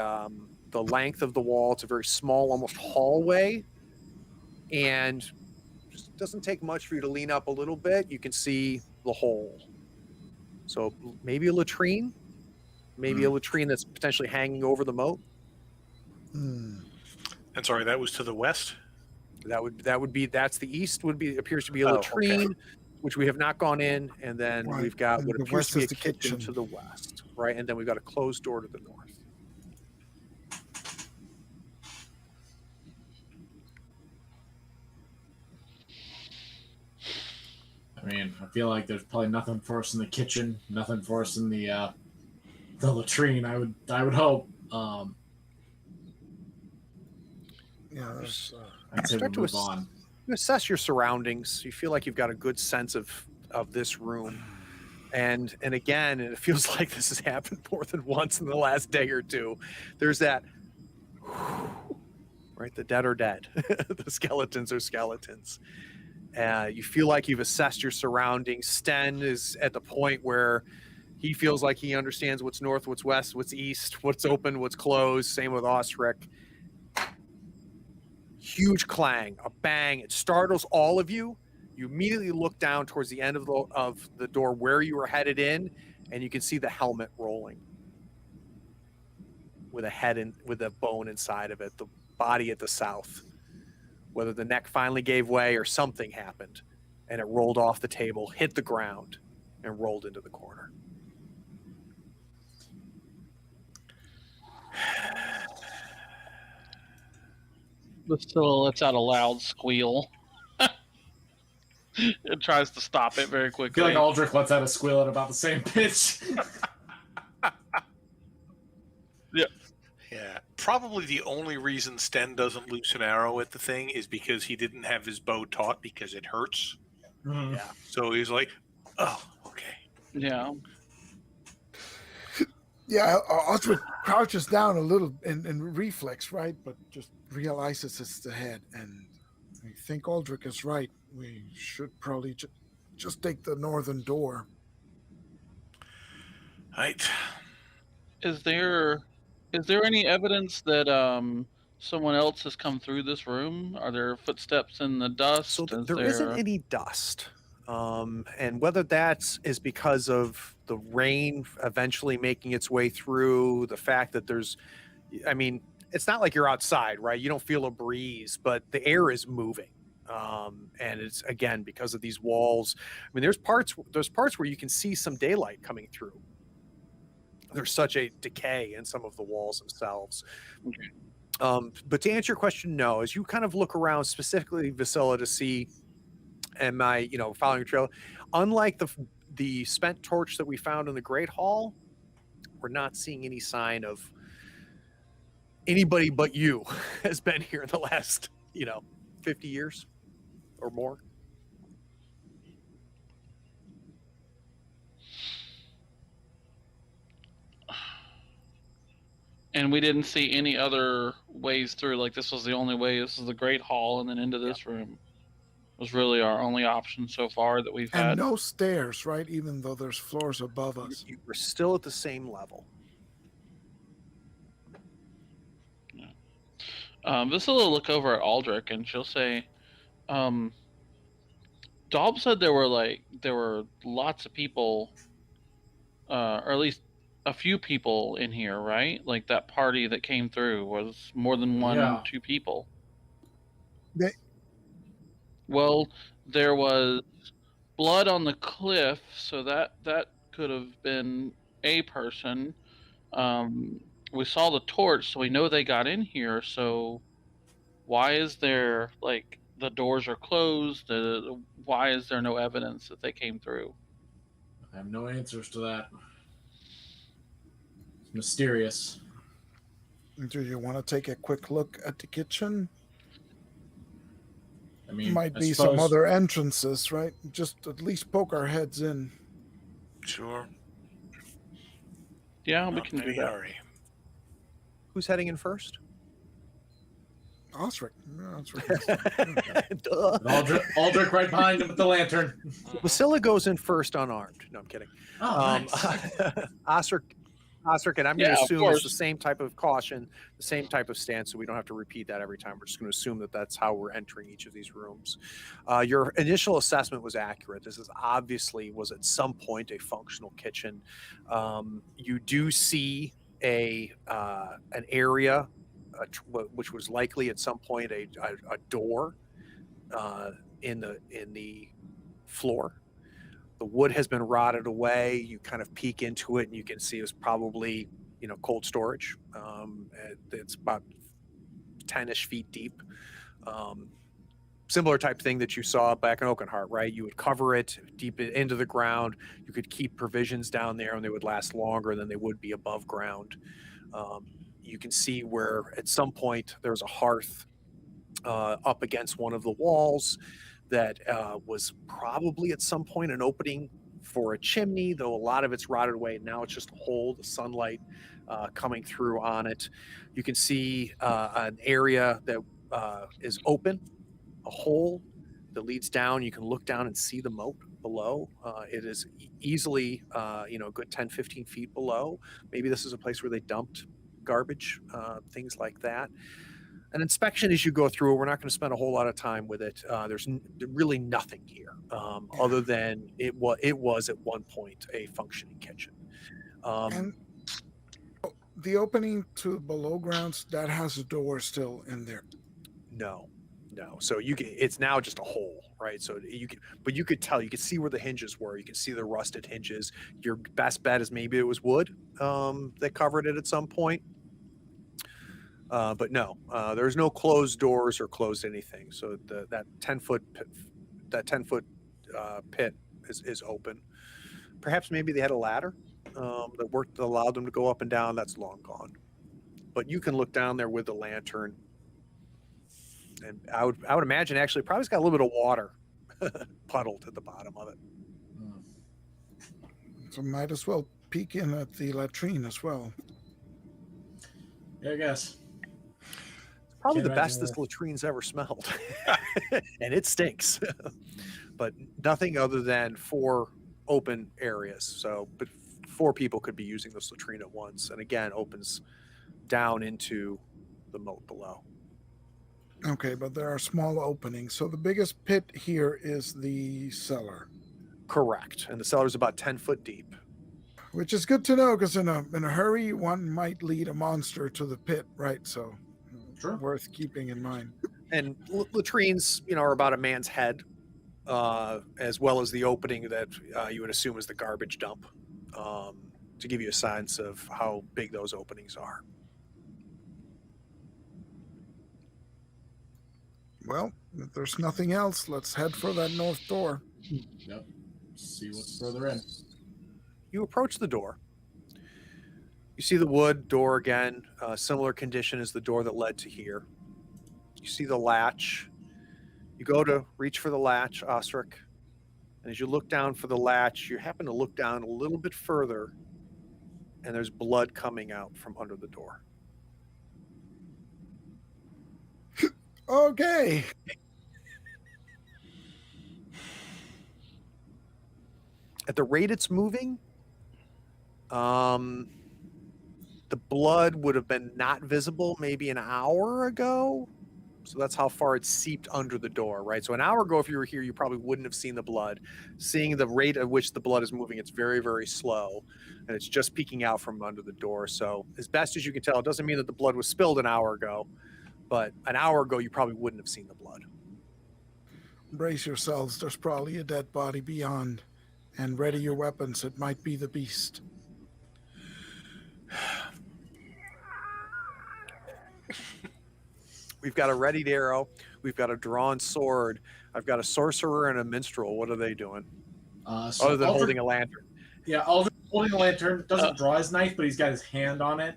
length of the wall. It's a very small, almost hallway, and just doesn't take much for you to lean up a little bit. You can see the hole. So maybe a latrine, a latrine that's potentially hanging over the moat. And sorry, that was to the west? That's the east appears to be a latrine, which we have not gone in, and then we've got what appears to be a kitchen to the west, right? And then we've got a closed door to the north. I mean, I feel like there's probably nothing for us in the kitchen, nothing for us in the latrine. I would hope. I'd say we'll move on. You assess your surroundings. You feel like you've got a good sense of this room, and again, it feels like this has happened more than once in the last day or two. There's that, right? The dead are dead. The skeletons are skeletons. You feel like you've assessed your surroundings. Sten is at the point where he feels like he understands what's north, what's west, what's east, what's open, what's closed. Same with Ostrich. Huge clang, a bang. It startles all of you. You immediately look down towards the end of the door where you were headed in, and you can see the helmet rolling with a head with a bone inside of it, the body at the south. Whether the neck finally gave way or something happened, and it rolled off the table, hit the ground, and rolled into the corner. Vasilla lets out a loud squeal. It tries to stop it very I quickly. feel like Aldrich lets out a squeal at about the same pitch. Yeah. Probably the only reason Sten doesn't loose an arrow at the thing is because he didn't have his bow taut because it hurts. Yeah. So he's like, oh, okay. Yeah. Yeah, Aldrich crouches down a little in reflex, right? But just realizes it's the head. And I think Aldrich is right. We should probably just take the northern door. Right. Is there any evidence that someone else has come through this room? Are there footsteps in the dust? So Is there isn't there any dust. And whether that is because of the rain eventually making its way through, the fact that I mean, it's not like you're outside, right? You don't feel a breeze, but the air is moving. And it's again because of these walls. I mean, there's parts where you can see some daylight coming through. There's such a decay in some of the walls themselves. But to answer your question, no. As you kind of look around, specifically Vasilla, to see, am I, following your trail? Unlike the spent torch that we found in the Great Hall, we're not seeing any sign of anybody but you has been here in the last, 50 years or more. and we didn't see any other ways through, like this was the only way, this is the Great Hall and then into this room was really our only option so far that we've And had. no stairs, right? Even though there's floors above us. We're still at the same level. Vasilla will look over at Aldrich and she'll say, Daub said there were lots of people, or at least a few people in here, right? Like that party that came through was more than one, two people. Well, there was blood on the cliff, so that could have been a person. We saw the torch, so we know they got in here. So why is there the doors are closed? Why is there no evidence that they came through? I have no answers to that. It's mysterious. Do you want to take a quick look at the kitchen? I mean, might be some other entrances, right? Just at least poke our heads in. Sure. Yeah, we can do that. Hurry. Who's heading in first? Aldrich. Duh. Aldrich right behind him with the lantern. Vasilla goes in first unarmed. No, I'm kidding. Oh, nice. Osric, and I'm going to Yeah, assume it's the same type of caution, the same type of stance, so we don't have to repeat that every time. We're just going to assume that that's how we're entering each of these rooms. Your initial assessment was accurate. This was at some point a functional kitchen. You do see an area, which was likely at some point a door in the floor. The wood has been rotted away. You kind of peek into it and you can see it's probably, cold storage. It's about 10-ish feet deep. Similar type thing that you saw back in Oakenheart, right? You would cover it deep into the ground. You could keep provisions down there and they would last longer than they would be above ground. You can see where at some point there's a hearth up against one of the walls that was probably at some point an opening for a chimney, though a lot of it's rotted away. Now it's just a hole, the sunlight coming through on it. You can see an area that is open, a hole that leads down. You can look down and see the moat below. It is easily, a good 10, 15 feet below. Maybe this is a place where they dumped garbage, things like that. An inspection as you go through, we're not going to spend a whole lot of time with it. There's really nothing here other than it was at one point a functioning kitchen. And the opening to below grounds, that has a door still in there. No. So it's now just a hole, right? So you could tell, you could see where the hinges were. You can see the rusted hinges. Your best bet is maybe it was wood that covered it at some point. But no, there's no closed doors or closed anything. So that 10-foot pit is open. Perhaps maybe they had a ladder that allowed them to go up and down. That's long gone. But you can look down there with the lantern, and I would imagine actually probably it's got a little bit of water puddled at the bottom of it. So might as well peek in at the latrine as well. Yeah, I guess. Probably Can't the best imagine this latrine's ever smelled. And it stinks. But nothing other than 4 open areas. So, but 4 people could be using this latrine at once. And again, opens down into the moat below. Okay, but there are small openings. So the biggest pit here is the cellar, Correct. And the cellar's about 10 foot deep. which is good to know because in a hurry, one might lead a monster to the pit, right? So Sure. worth keeping in mind. And latrines, are about a man's head, as well as the opening that you would assume is the garbage dump, to give you a sense of how big those openings are. Well, if there's nothing else, let's head for that north door. Yep. See what's further in. You approach the door. You see the wood door again, similar condition as the door that led to here. You see the latch. You go to reach for the latch, Osric. And as you look down for the latch, you happen to look down a little bit further, and there's blood coming out from under the door. Okay. At the rate it's moving, the blood would have been not visible maybe an hour ago. So that's how far it seeped under the door, right? So an hour ago, if you were here, you probably wouldn't have seen the blood. Seeing the rate at which the blood is moving, it's very, very slow. And it's just peeking out from under the door. So as best as you can tell, it doesn't mean that the blood was spilled an hour ago. But an hour ago, you probably wouldn't have seen the blood. Brace yourselves. There's probably a dead body beyond. And ready your weapons. It might be the beast. We've got a readied arrow. We've got a drawn sword. I've got a sorcerer and a minstrel. What are they doing? So Other than Aldrich- holding a lantern. Yeah, Aldrich holding a lantern, doesn't draw his knife, but he's got his hand on it.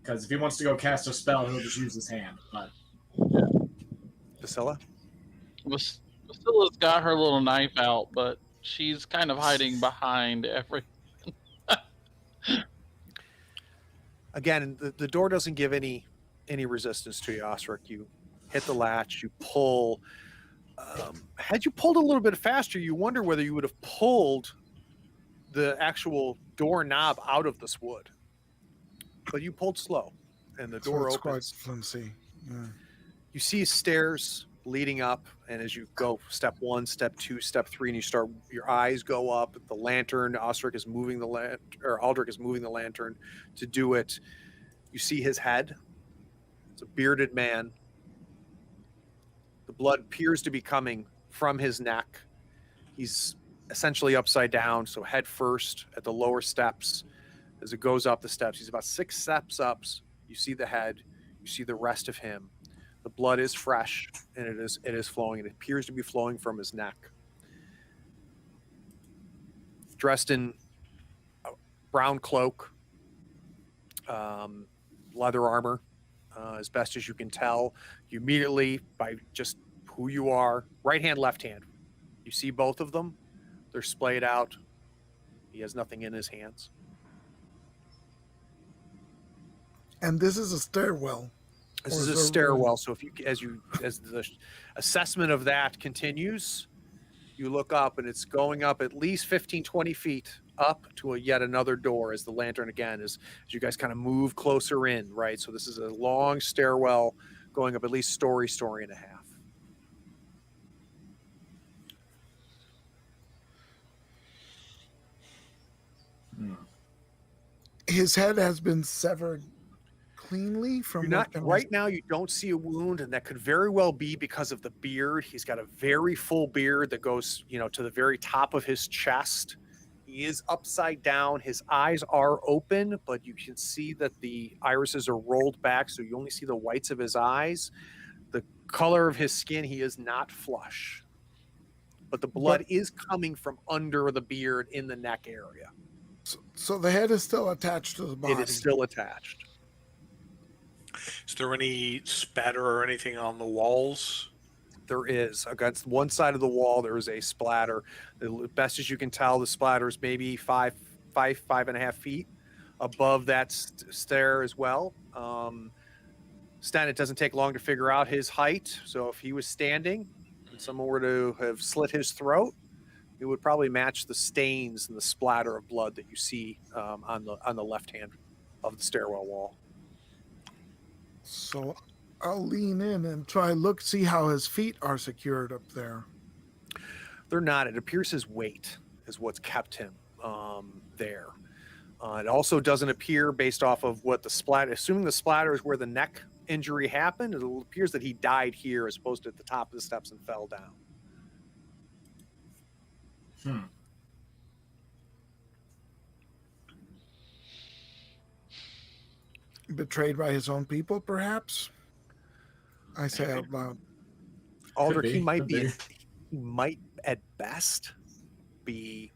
Because if he wants to go cast a spell, he'll just use his hand. But Priscilla? Priscilla's got her little knife out, but she's kind of hiding behind every. Again, the door doesn't give any resistance to you, Osric. You hit the latch, you pull. Had you pulled a little bit faster, you wonder whether you would have pulled the actual door knob out of this wood. But you pulled slow, and the door it's opens. quite flimsy. Yeah. You see stairs leading up, and as you go step 1, step 2, step 3, and your eyes go up. The lantern, Osric is moving Aldrich is moving the lantern to do it. You see his head. It's a bearded man. The blood appears to be coming from his neck. He's essentially upside down, so head first at the lower steps. As it goes up the steps, he's about 6 steps up. You see the head. You see the rest of him. The blood is fresh, and it is flowing. It appears to be flowing from his neck. Dressed in a brown cloak, leather armor, as best as you can tell. You immediately, by just who you are, right hand, left hand, you see both of them. They're splayed out. He has nothing in his hands. And this is a stairwell. This Or is a is there stairwell. So as the assessment of that continues, you look up and it's going up at least 15, 20 feet up to yet another door as the lantern again as you guys kind of move closer in, right? So this is a long stairwell going up at least story and a half. His head has been severed cleanly from Right now you don't see a wound, and that could very well be because of the beard. He's got a very full beard that goes, to the very top of his chest. He is upside down. His eyes are open, but you can see that the irises are rolled back, so you only see the whites of his eyes. The color of his skin, he is not flush. But the blood is coming from under the beard in the neck area. So the head is still attached to the body. It is still attached. Is there any spatter or anything on the walls? There is. Against one side of the wall, there is a splatter. The best as you can tell, the splatter is maybe 5 5.5 feet above that stair as well. Stan, it doesn't take long to figure out his height. So if he was standing and someone were to have slit his throat, it would probably match the stains and the splatter of blood that you see on the left hand of the stairwell wall. So I'll lean in and see how his feet are secured up there. They're not. It appears his weight is what's kept him there. It also doesn't appear, based off of what the splatter, assuming the splatter is where the neck injury happened, it appears that he died here as opposed to at the top of the steps and fell down. Betrayed by his own people, perhaps? I say out loud. Aldrich, be, he might could be. be. He might at best be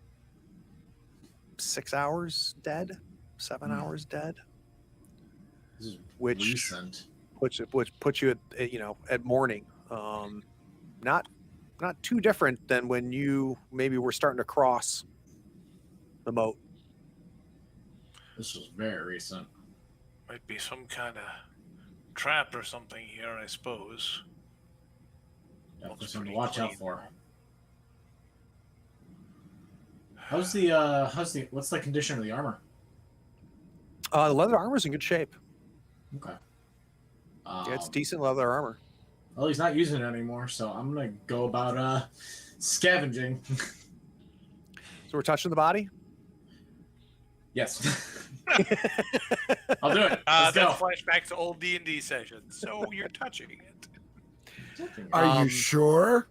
6 hours dead, 7 hours dead, This is which recent. puts you at morning. Not too different than when you maybe were starting to cross the moat. This was very recent. Might be some kind of trap or something here, I suppose. Definitely Looks something to pretty watch out clean. for. What's the condition of the armor? The leather armor's in good shape. Okay. Yeah, it's decent leather armor. Well, he's not using it anymore, so I'm gonna go about scavenging. So we're touching the body. Yes. I'll do it. Let's go. That's flashback to old D&D sessions. So you're touching it. Are you sure?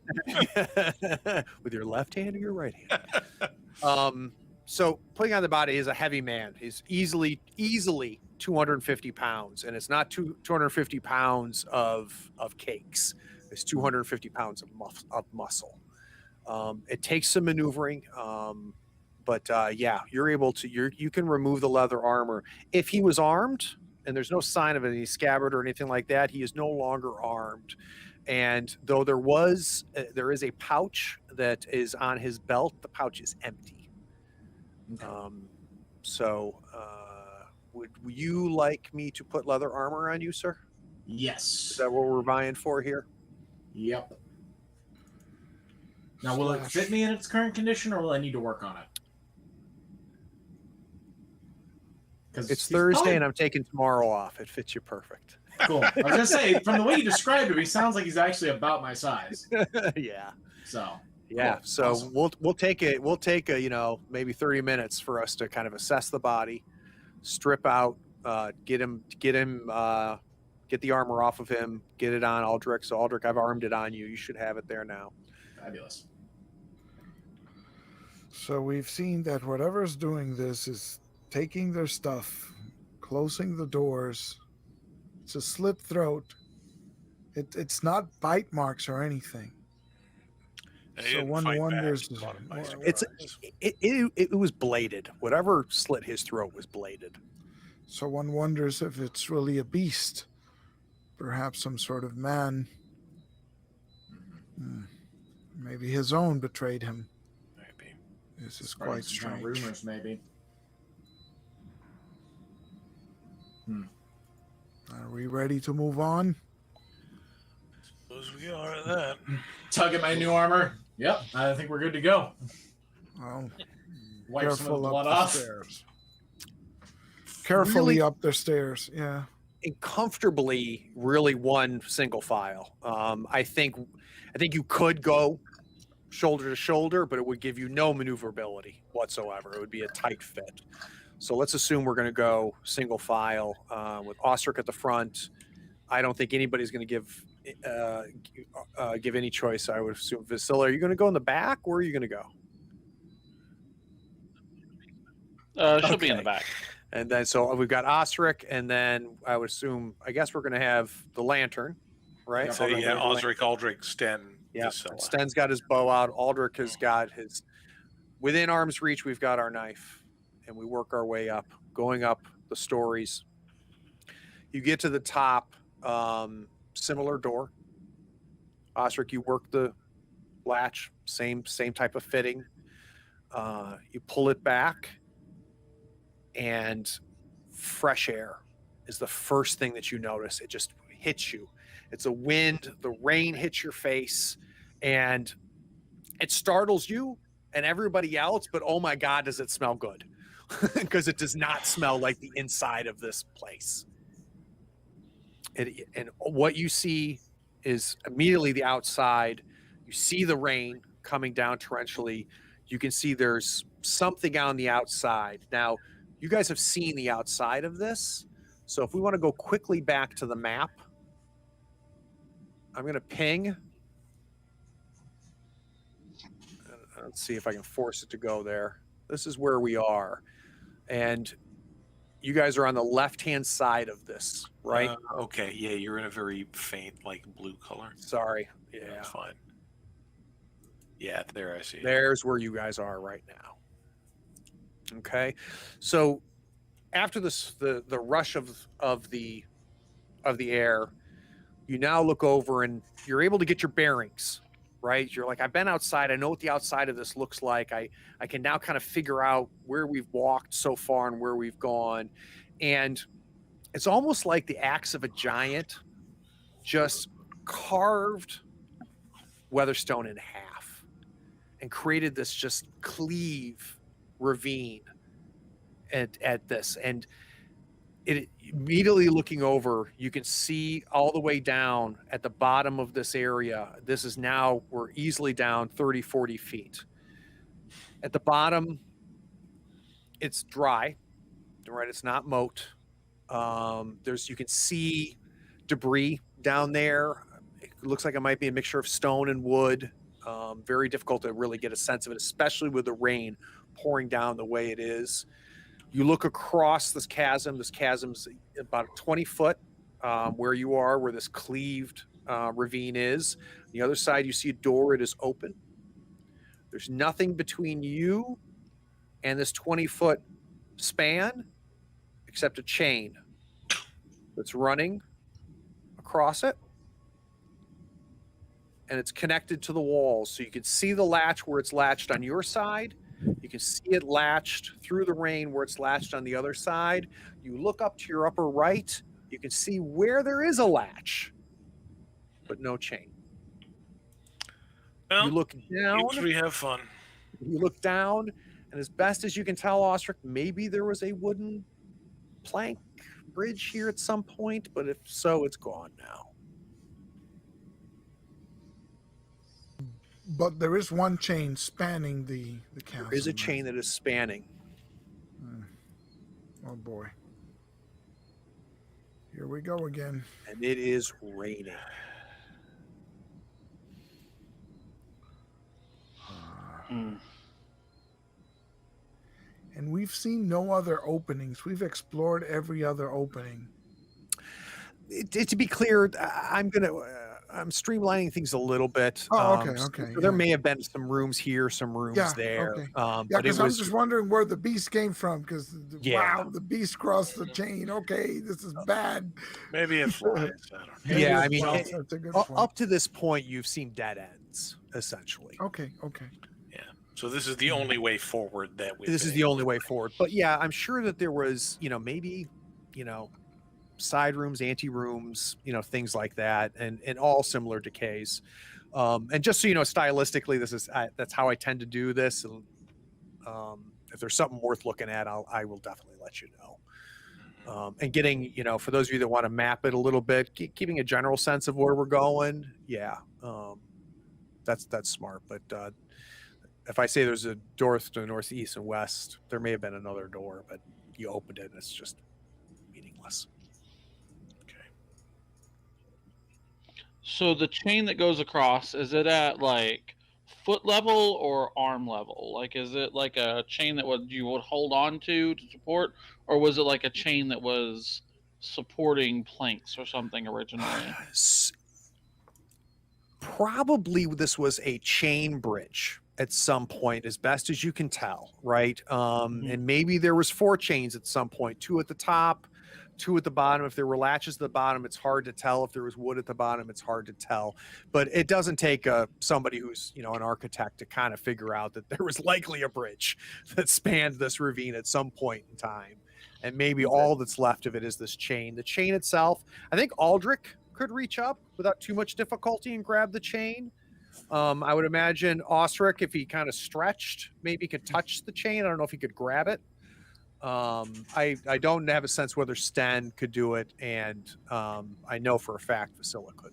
With your left hand or your right hand? So putting on the body is a heavy man. He's easily 250 pounds, and it's not 250 pounds of cakes. It's 250 pounds of muscle. It takes some maneuvering, but yeah, you're able to. You can remove the leather armor. If he was armed, and there's no sign of any scabbard or anything like that, he is no longer armed. And though there is a pouch that is on his belt, the pouch is empty. So would you like me to put leather armor on you, sir? Yes. Is that what we're vying for here? Yep. Now, will it fit me in its current condition, or will I need to work on it? Because It's Thursday, and I'm taking tomorrow off. It fits you perfect. Cool. I was gonna say, from the way you described him, he sounds like he's actually about my size. Yeah. So. Yeah. Cool. So Awesome. we'll take a maybe 30 minutes for us to kind of assess the body, strip out, get the armor off of him, get it on Aldrich. So Aldrich, I've armed it on you. You should have it there now. Fabulous. So we've seen that whatever's doing this is taking their stuff, closing the doors. It's a slit throat. It's not bite marks or anything. They So didn't one fight back. wonders. Caught him by It's surprise. it was bladed. Whatever slit his throat was bladed. So one wonders if it's really a beast, perhaps some sort of man. Maybe his own betrayed him. Maybe. This is Spreading quite some kind of strange. rumors, maybe. Are we ready to move on? Suppose we are at that. Tug at my new armor. Yep, I think we're good to go. Well, Wipe some of the careful blood up the off. stairs. Carefully Really- up the stairs. Yeah. And comfortably, really one single file. I think you could go shoulder to shoulder, but it would give you no maneuverability whatsoever. It would be a tight fit. So let's assume we're going to go single file with Ostrich at the front. I don't think anybody's going to give any choice. I would assume. Vasily, are you going to go in the back? Where are you going to go? She'll be in the Okay. back. And then so we've got Ostrich, and then I would assume. I guess we're going to have the lantern, right? Yeah, So We're yeah, gonna have the Aldrich, Sten, Yeah, Vasilla. Sten's got his bow out. Aldrich has got his within arm's reach. We've got our knife, and we work our way up, going up the stories. You get to the top, similar door. Ostrich, you work the latch, same type of fitting. You pull it back, and fresh air is the first thing that you notice. It just hits you. It's a wind, the rain hits your face, and it startles you and everybody else, but oh my God, does it smell good? Because it does not smell like the inside of this place. And what you see is immediately the outside. You see the rain coming down torrentially. You can see there's something on the outside. Now, you guys have seen the outside of this. So if we want to go quickly back to the map, I'm going to ping. Let's see if I can force it to go there. This is where we are. And you guys are on the left-hand side of this, right? Okay, yeah, you're in a very faint, like, blue color. Sorry. Yeah. That's fine. Yeah, there I see. There's where you guys are right now. Okay. So after this, the rush of the air, you now look over and you're able to get your bearings, right? You're like, I've been outside. I know what the outside of this looks like. I can now kind of figure out where we've walked so far and where we've gone. And it's almost like the axe of a giant just carved Weatherstone in half and created this just cleave ravine at this. And it immediately looking over, you can see all the way down at the bottom of this area. This is now, we're easily down 30, 40 feet. At the bottom, it's dry, right? It's not moat. You can see debris down there. It looks like it might be a mixture of stone and wood. Very difficult to really get a sense of it, especially with the rain pouring down the way it is. You look across this chasm. This chasm's about 20 foot where you are, where this cleaved ravine is. On the other side, you see a door. It is open. There's nothing between you and this 20-foot span except a chain that's running across it. And it's connected to the walls. So you can see the latch where it's latched on your side. You can see it latched through the rain where it's latched on the other side. You look up to your upper right, you can see where there is a latch, but no chain. Well, you look down. We have fun. You look down, and as best as you can tell, Ostrich, maybe there was a wooden plank bridge here at some point, but if so, it's gone now. But there is one chain spanning the chasm. There is a chain that is spanning. Oh boy. Here we go again. And it is raining. And we've seen no other openings. We've explored every other opening. To be clear, I'm streamlining things a little bit. Oh, okay. So there may have been some rooms here, some rooms there. Okay. But because I'm just wondering where the beast came from. Because wow, the beast crossed the chain. Okay, this is bad. Maybe it flies. I don't know. Yeah, I mean, that's a good point. up to this point, you've seen dead ends essentially. Okay. Yeah. So this is the only way forward that we. This is the only way forward. But yeah, I'm sure that there was, maybe, side rooms, ante rooms, things like that, and all similar decays. And just so you know, stylistically, that's how I tend to do this. And if there's something worth looking at, I will definitely let you know. And getting, for those of you that want to map it a little bit, keeping a general sense of where we're going. Yeah, that's smart. But if I say there's a door to the northeast and west, there may have been another door, but you opened it and it's just meaningless. So the chain that goes across, is it at like foot level or arm level? Like, is it like a chain that you would hold on to support, or was it like a chain that was supporting planks or something originally? Probably this was a chain bridge at some point, as best as you can tell, right? And maybe there was 4 chains at some point, 2 at the top, 2 at the bottom. If there were latches at the bottom, it's hard to tell. If there was wood at the bottom, it's hard to tell. But it doesn't take somebody who's an architect to kind of figure out that there was likely a bridge that spanned this ravine at some point in time. and maybe all that's left of it is this chain. The chain itself, I think Aldrich could reach up without too much difficulty and grab the chain. I would imagine Osric, if he kind of stretched, maybe could touch the chain. I don't know if he could grab it. I don't have a sense whether Sten could do it, and I know for a fact Vasilla could.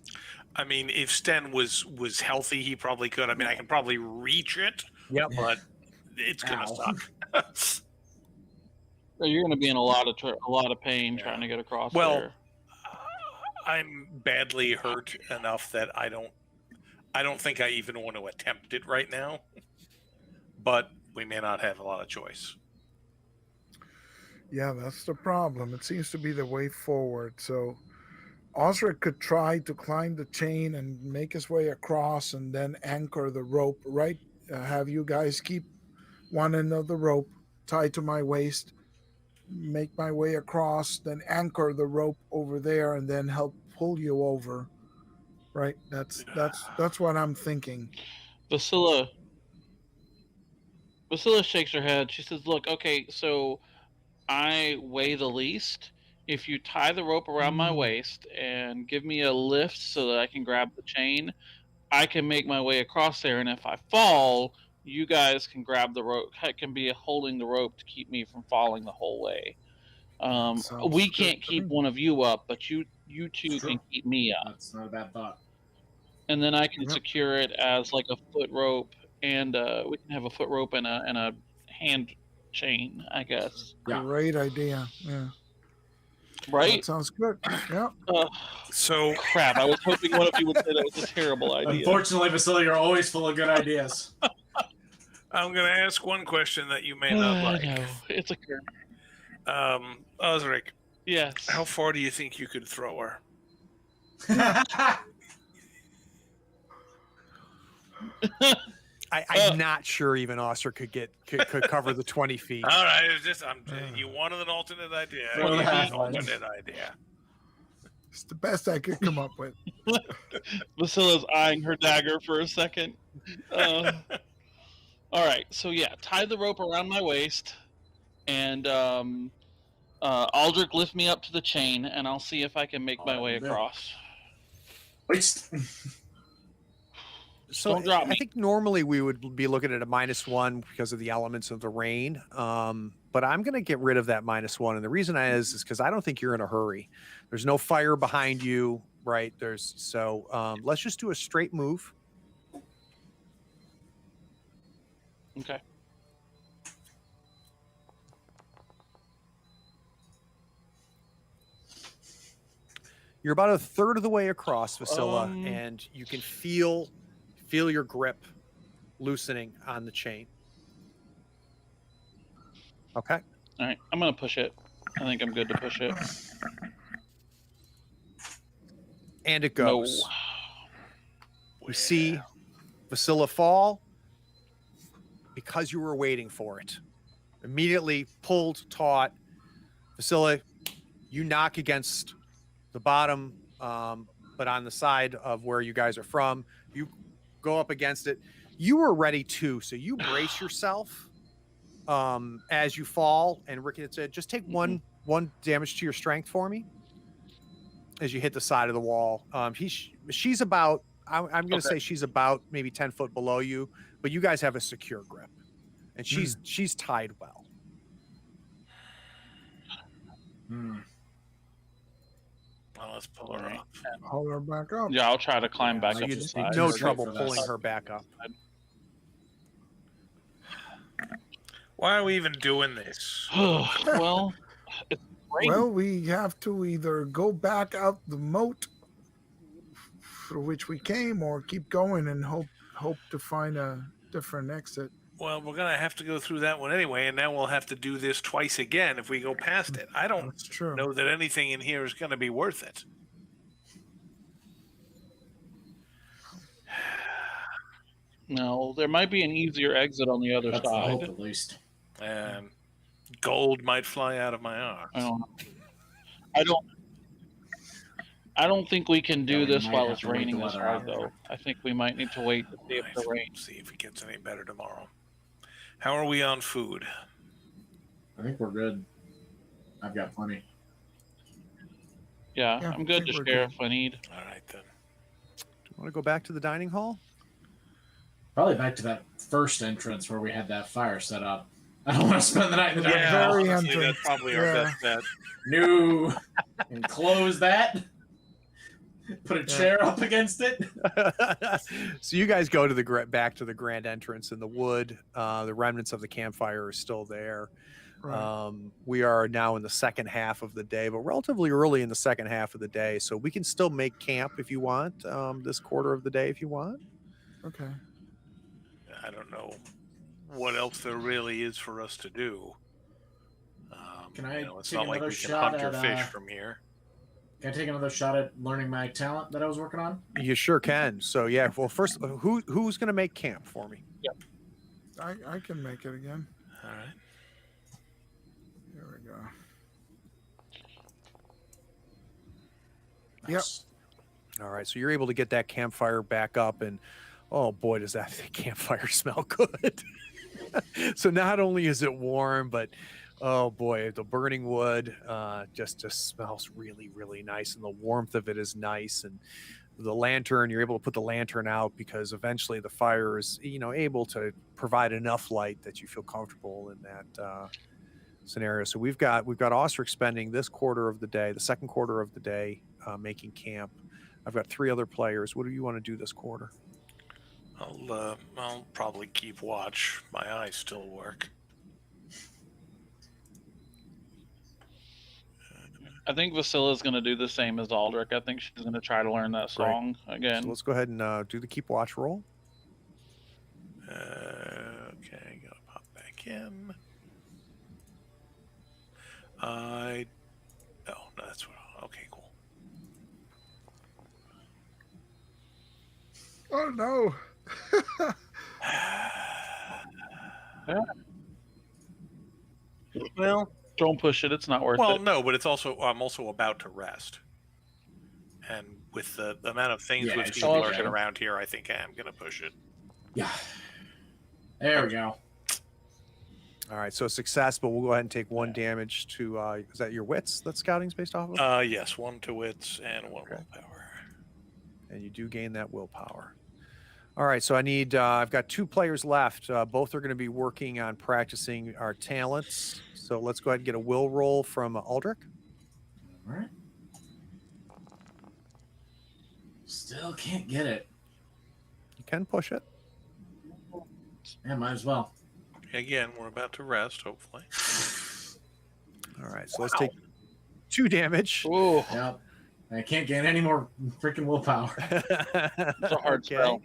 I mean, if Sten was healthy, he probably could. I mean, I can probably reach it, but it's gonna suck. So you're going to be in a lot of pain trying to get across there. I'm badly hurt enough that I don't think I even want to attempt it right now. But we may not have a lot of choice. Yeah, that's the problem. It seems to be the way forward. So Osric could try to climb the chain and make his way across and then anchor the rope, right? Have you guys keep one end of the rope tied to my waist, make my way across, then anchor the rope over there and then help pull you over. Right? That's what I'm thinking. Vasilla shakes her head. She says, look, okay, so I weigh the least. If you tie the rope around my waist and give me a lift so that I can grab the chain, I can make my way across there. And if I fall, you guys can grab the rope. I can be holding the rope to keep me from falling the whole way. We can't keep one of you up, but you two can keep me up. That's not a bad thought. And then I can secure it as like a foot rope, and we can have a foot rope and a hand chain, I guess. Yeah. Great idea. Yeah. Right? That sounds good. Yeah. So crap. I was hoping one of you would say that was a terrible idea. Unfortunately, Vasily, you're always full of good ideas. I'm going to ask one question that you may not like. No, it's a curve. Osric. Yes. How far do you think you could throw her? I'm not sure even Osric could cover the 20 feet. All right, it's just you wanted an alternate idea. An alternate idea. It's the best I could come up with. Vasilla's eyeing her dagger for a second. All right, so yeah, tie the rope around my waist, and Aldrich lift me up to the chain, and I'll see if I can make my way across. So I think normally we would be looking at a -1 because of the elements of the rain. But I'm going to get rid of that -1. And the reason is because I don't think you're in a hurry. There's no fire behind you, right? Let's just do a straight move. Okay. You're about a third of the way across, Vasilla, and you can feel your grip loosening on the chain. Okay. All right, I'm gonna push it. I think I'm good to push it. And it goes. No. You see Vasilla fall because you were waiting for it. Immediately pulled taut. Vasilla, you knock against the bottom, but on the side of where you guys are from. You go up against it. You were ready too, so you brace yourself as you fall. And Ricky said, just take one damage to your strength for me as you hit the side of the wall. She's about, I'm going to say she's about maybe 10 foot below you, but you guys have a secure grip, and she's tied well. Well, let's pull her up. Pull her back up. Yeah, I'll try to climb back up. No trouble pulling her back up. Why are we even doing this? Well, it's raining. Well, we have to either go back out the moat through which we came, or keep going and hope to find a different exit. Well, we're going to have to go through that one anyway, and now we'll have to do this twice again if we go past it. I don't know that anything in here is going to be worth it. No, there might be an easier exit on the other That's side. the hope, at least. Gold might fly out of my arms. I don't think we can do this while it's have to wait raining the this weather hard, out. though. I think we might need to wait to see if the rain. See if it gets any better tomorrow. How are we on food? I think we're good. I've got plenty. Yeah, Yeah, I'm I good think to we're share good. if I need. All right then. Do you want to go back to the dining hall? Probably back to that first entrance where we had that fire set up. I don't want to spend the night in the dining Yeah, hall. Very honestly, entrance. that's probably our Yeah. best bet. No. And close that. Put a Yeah. chair up against it. So you guys go to the back to the grand entrance, and the wood, the remnants of the campfire are still there. Right. We are now in the second half of the day, but relatively early in the second half of the day, so we can still make camp if you want, this quarter of the day if you want. Okay. I don't know what else there really is for us to do. Can I it's take not like another we can shot hunt or at, fish from here. Can I take another shot at learning my talent that I was working on? You sure can. So yeah, well, first, who's going to make camp for me? I can make it again. All right. Here we go. Nice. All right, so you're able to get that campfire back up, and oh boy, does that campfire smell good. So not only is it warm, but oh boy, the burning wood just smells really, really nice, and the warmth of it is nice. And the lantern, you're able to put the lantern out because eventually the fire is, able to provide enough light that you feel comfortable in that scenario. So we've got Ostrich spending this quarter of the day, the second quarter of the day, making camp. I've got 3 other players. What do you want to do this quarter? I'll probably keep watch. My eyes still work. I think Vasila's going to do the same as Aldrich. I think she's going to try to learn that song again. So let's go ahead and do the keep watch roll. Okay, gotta pop back in. No, that's what. Okay, cool. Oh no. Well, Don't push it. It's not worth it. no, but I'm also about to rest, and with the amount of things Yeah, we've it's seen all lurking true. around here, I think I am gonna push it. Yeah. There we go. All right, so success, but we'll go ahead and take 1 damage to, is that your wits that scouting's based off of? Yes, 1 to wits and 1 Okay. willpower. And you do gain that willpower. All right, so I've got 2 players left. Both are going to be working on practicing our talents. So let's go ahead and get a will roll from Aldrich. All right. Still can't get it. You can push it. Yeah, might as well. Again, we're about to rest, hopefully. All right, so let's take 2 damage. Ooh, Yep. I can't gain any more freaking willpower. it's a hard Okay. spell.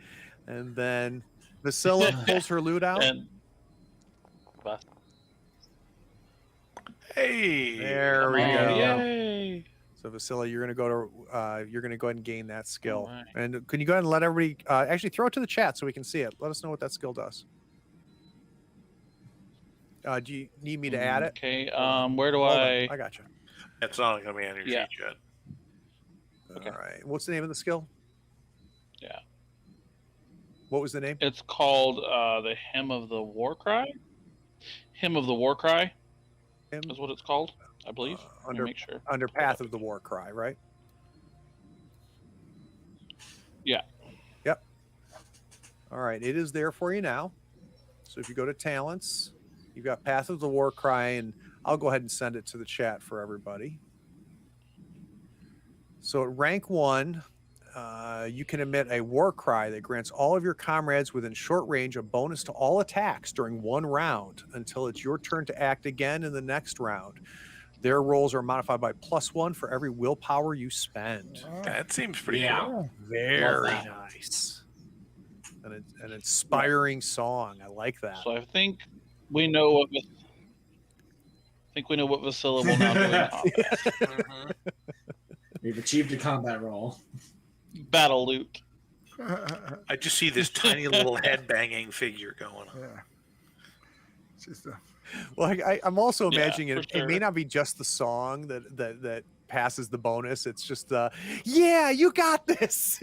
And then Vasila pulls her lute out. And Hey, There we oh, go. yay! So Vasila, you're going to go ahead and gain that skill. All right. And can you go ahead and let everybody actually throw it to the chat so we can see it? Let us know what that skill does. Do you need me to add it? Okay. Where do Hold on, I? I got you. it's not going to be on your Yeah. sheet yet. Okay. All right. What's the name of the skill? Yeah. What was the name? It's called the Hymn of the War Cry. Hymn of the War Cry Hymn? is what it's called, I believe. Let me under make sure. under Path of the War Cry, right? Yeah. Yep. All right. It is there for you now. So if you go to talents, you've got Path of the War Cry, and I'll go ahead and send it to the chat for everybody. So at rank 1, you can emit a war cry that grants all of your comrades within short range a bonus to all attacks during 1 round until it's your turn to act again in the next round. Their rolls are modified by +1 for every willpower you spend. That seems pretty Yeah. cool. Very that. nice. An inspiring song. I like that. So I think we know what. Vasila will now do in combat. Mhm. We've achieved a combat roll. Battle loot. I just see this tiny little head banging figure going on. Yeah. She's the Well, I'm also Yeah, imagining for it. It may sure. not be just the song that passes the bonus. It's just yeah, you got this.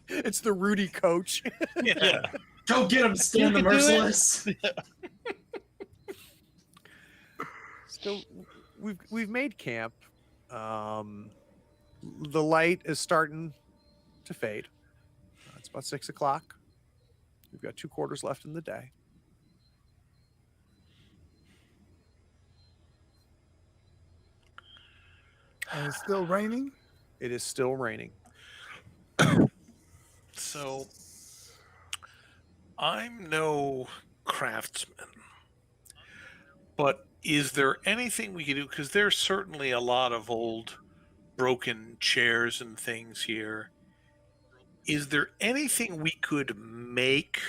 It's the Rudy coach. Yeah. Go get him, Stan the You can do it. Merciless. So we've made camp. The light is starting to fade. It's about 6 o'clock. We've got 2 quarters left in the day. And it's still raining? It is still raining. So, I'm no craftsman, but is there anything we can do? Because there's certainly a lot of old broken chairs and things here. Is there anything we could make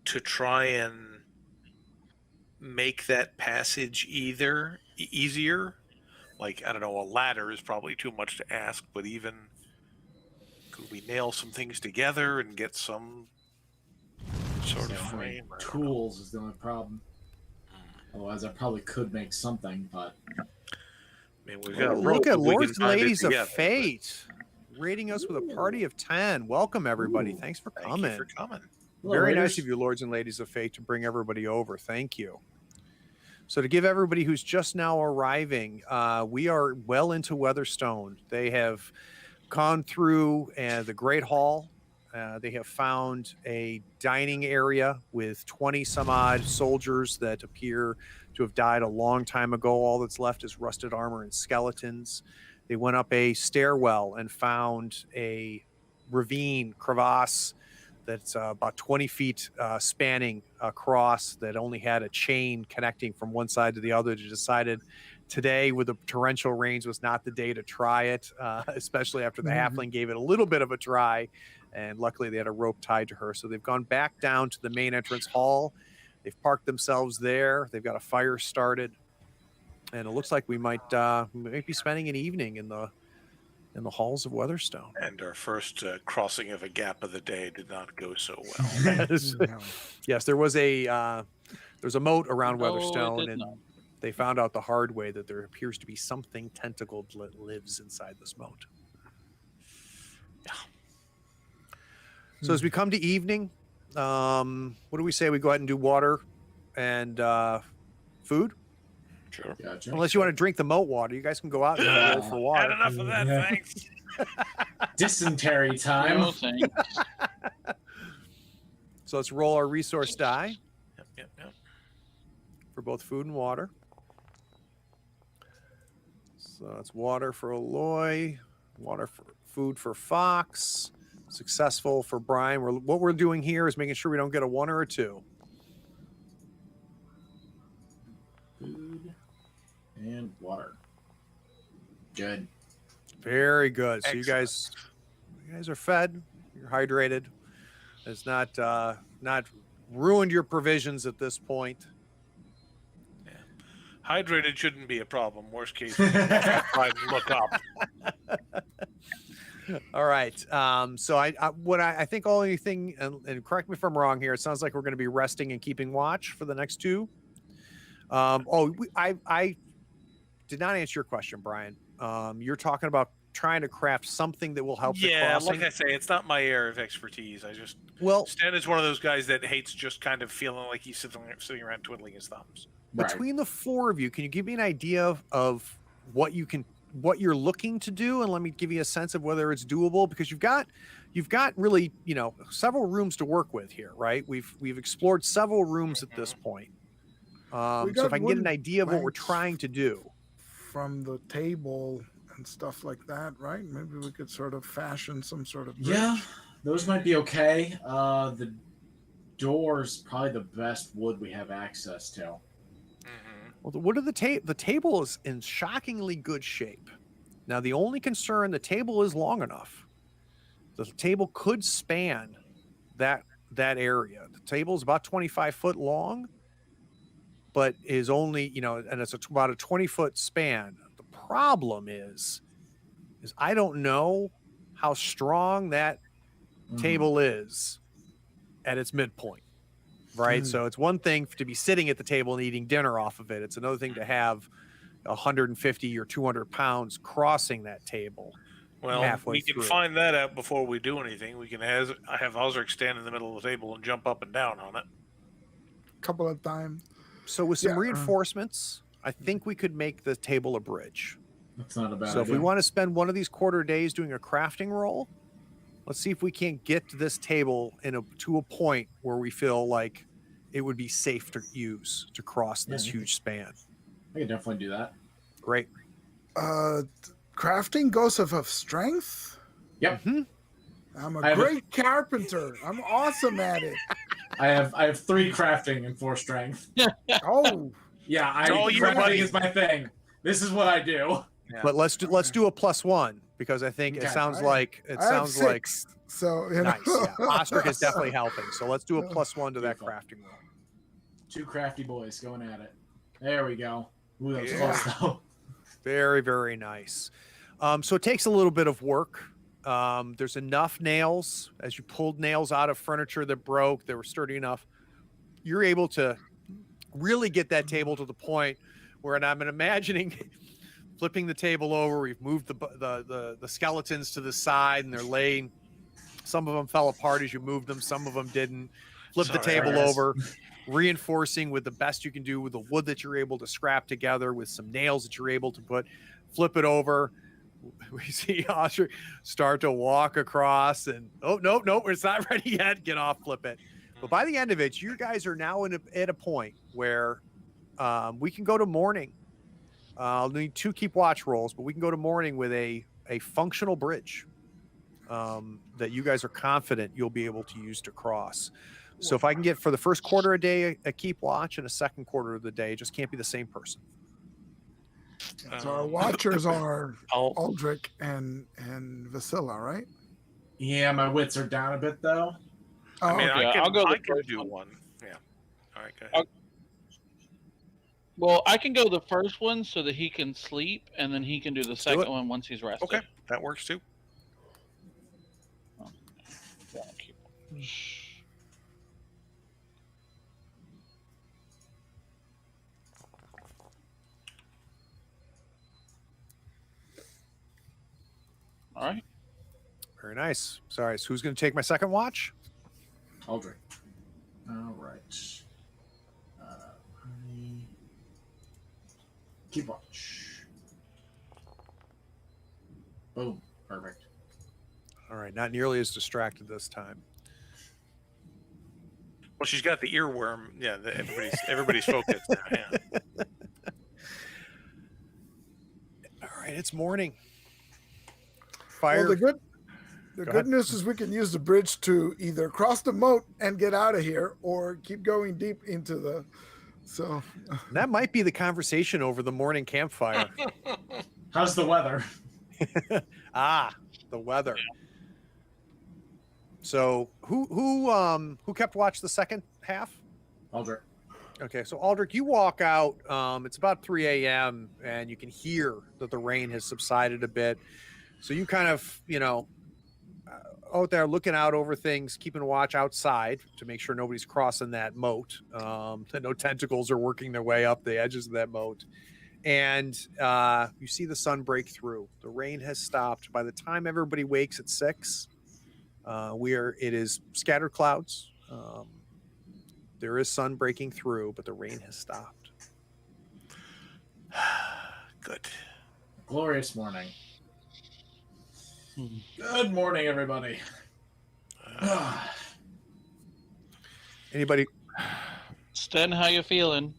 to try and make that passage easier? Like, I don't know, a ladder is probably too much to ask, but even could we nail some things together and get some sort of frame? Tools is the only problem. Otherwise, I probably could make something, but I mean, we've got Look at Lords and Ladies of together, Fate rating us with a party of 10. Welcome, everybody. Ooh. Thanks for Thank coming. you for coming. Hello, Very Raiders. nice of you, Lords and Ladies of Fate, to bring everybody over. Thank you. So to give everybody who's just now arriving, we are well into Weatherstone. They have gone through the Great Hall. They have found a dining area with 20 some odd soldiers that appear to have died a long time ago. All that's left is rusted armor and skeletons. They went up a stairwell and found a ravine, crevasse, that's about 20 feet spanning across, that only had a chain connecting from one side to the other. They decided today, with the torrential rains, was not the day to try it, especially after the halfling gave it a little bit of a try. And luckily they had a rope tied to her. So they've gone back down to the main entrance hall. They've parked themselves there. They've got a fire started. And it looks like we might be spending an evening in the halls of Weatherstone. And our first crossing of a gap of the day did not go so well. Yes, there was there's a moat around No, it Weatherstone, did and not. they found out the hard way that there appears to be something tentacled that lives inside this moat. Yeah. So as we come to evening, what do we say? We go ahead and do water and food? Sure. Gotcha. Unless you want to drink the moat water. You guys can go out and roll for Had water. enough of that, Yeah. thanks. Dysentery time. No thanks. So let's roll our resource die Yep. for both food and water. So that's water for Aloy, water for food for Fox, successful for Brian. What we're doing here is making sure we don't get a 1 or a 2. Food and water. Good. Very good. So you Excellent. guys are fed. You're hydrated. It's not ruined your provisions at this point. Hydrated shouldn't be a problem. Worst case, try and look up. All right. So I think only thing, and correct me if I'm wrong here, it sounds like we're going to be resting and keeping watch for the next 2. I did not answer your question, Brian. You're talking about trying to craft something that will help the Yeah, crossing. like I say, it's not my area of expertise. Well, Stan is one of those guys that hates just kind of feeling like he's sitting around twiddling his thumbs. Right. between the 4 of you, can you give me an idea of what you're looking to do, and let me give you a sense of whether it's doable, because you've got really, several rooms to work with here, right? We've explored several rooms at this point. So if I can get an idea of what we're planks trying to do. from the table and stuff like that, right? Maybe we could sort of fashion some sort of bridge. Yeah, those might be okay. The door's probably the best wood we have access to. Well, the wood of the table is in shockingly good shape. Now, the only concern, the table is long enough. The table could span that area. The table is about 25 foot long, but is only, and it's about a 20-foot span. The problem is I don't know how strong that table is at its midpoint. Right. So it's one thing to be sitting at the table and eating dinner off of it. It's another thing to have 150 or 200 pounds crossing that table. Well, halfway we can through. find that out before we do anything. We can have Osric stand in the middle of the table and jump up and down on it. Couple of times. So with some Yeah. reinforcements, I think we could make the table a bridge. That's not a bad So if idea. we want to spend one of these quarter days doing a crafting roll, let's see if we can't get this table to a point where we feel like it would be safe to use to cross this huge span. I can definitely do that. Great. Crafting goes off of strength. Yep. Mhm. I'm a I have great carpenter. I'm awesome at it. I have 3 crafting and 4 strength. Oh, Yeah, It's all you, crafting buddy. is my thing. This is what I do. Yeah. But let's do a +1 because I think it Okay. sounds I- like I have 6, so you know. nice. Yeah. Ostrich is definitely helping. So let's do a +1 to that Beautiful. crafting roll. 2 crafty boys going at it. There we go. Ooh, that was Yeah. close though. Very, very nice. So it takes a little bit of work. There's enough nails. As you pulled nails out of furniture that broke, they were sturdy enough. You're able to really get that table to the point where, and I'm imagining flipping the table over. We've moved the skeletons to the side, and they're laying. Some of them fell apart as you moved them. Some of them didn't. Flip the Sorry, table guys. over, reinforcing with the best you can do with the wood that you're able to scrap together with some nails that you're able to put. Flip it over. We see Ostrich start to walk across, and nope, it's not ready yet. Get off, flip it. But by the end of it, you guys are now at a point where we can go to morning. I'll need 2 keep watch rolls, but we can go to morning with a functional bridge that you guys are confident you'll be able to use to cross. So if I can get for the first quarter a day a keep watch and a second quarter of the day, it just can't be the same person. So our watchers are I'll- Aldrich and Vasilla, right? Yeah, my wits are down a bit though. Oh, I mean, okay. I'll go the I can first do one. one. Yeah. All right, go ahead. Well, I can go the first one so that he can sleep, and then he can do the do second it. one once he's rested. Okay, that works too. Yeah, keep- All right. Very nice. Sorry, so who's going to take my second watch? Aldrich. All right. Keep watch. Boom. Perfect. All right, not nearly as distracted this time. Well, she's got the earworm. Yeah, everybody's focused now. Yeah. All right, it's morning. Well, Fire. the good Go good ahead. news is we can use the bridge to either cross the moat and get out of here, or keep going deep into the. So That might be the conversation over the morning campfire. How's the weather? The weather. So who kept watch the second half? Aldrich. Okay, so Aldrich, you walk out. It's about 3 a.m. and you can hear that the rain has subsided a bit. So you kind of, out there looking out over things, keeping watch outside to make sure nobody's crossing that moat. That no tentacles are working their way up the edges of that moat. And you see the sun break through. The rain has stopped. By the time everybody wakes at 6, it is scattered clouds. There is sun breaking through, but the rain has stopped. Good. Glorious morning. Hmm. Good morning, everybody. Anybody? Sten, how you feeling?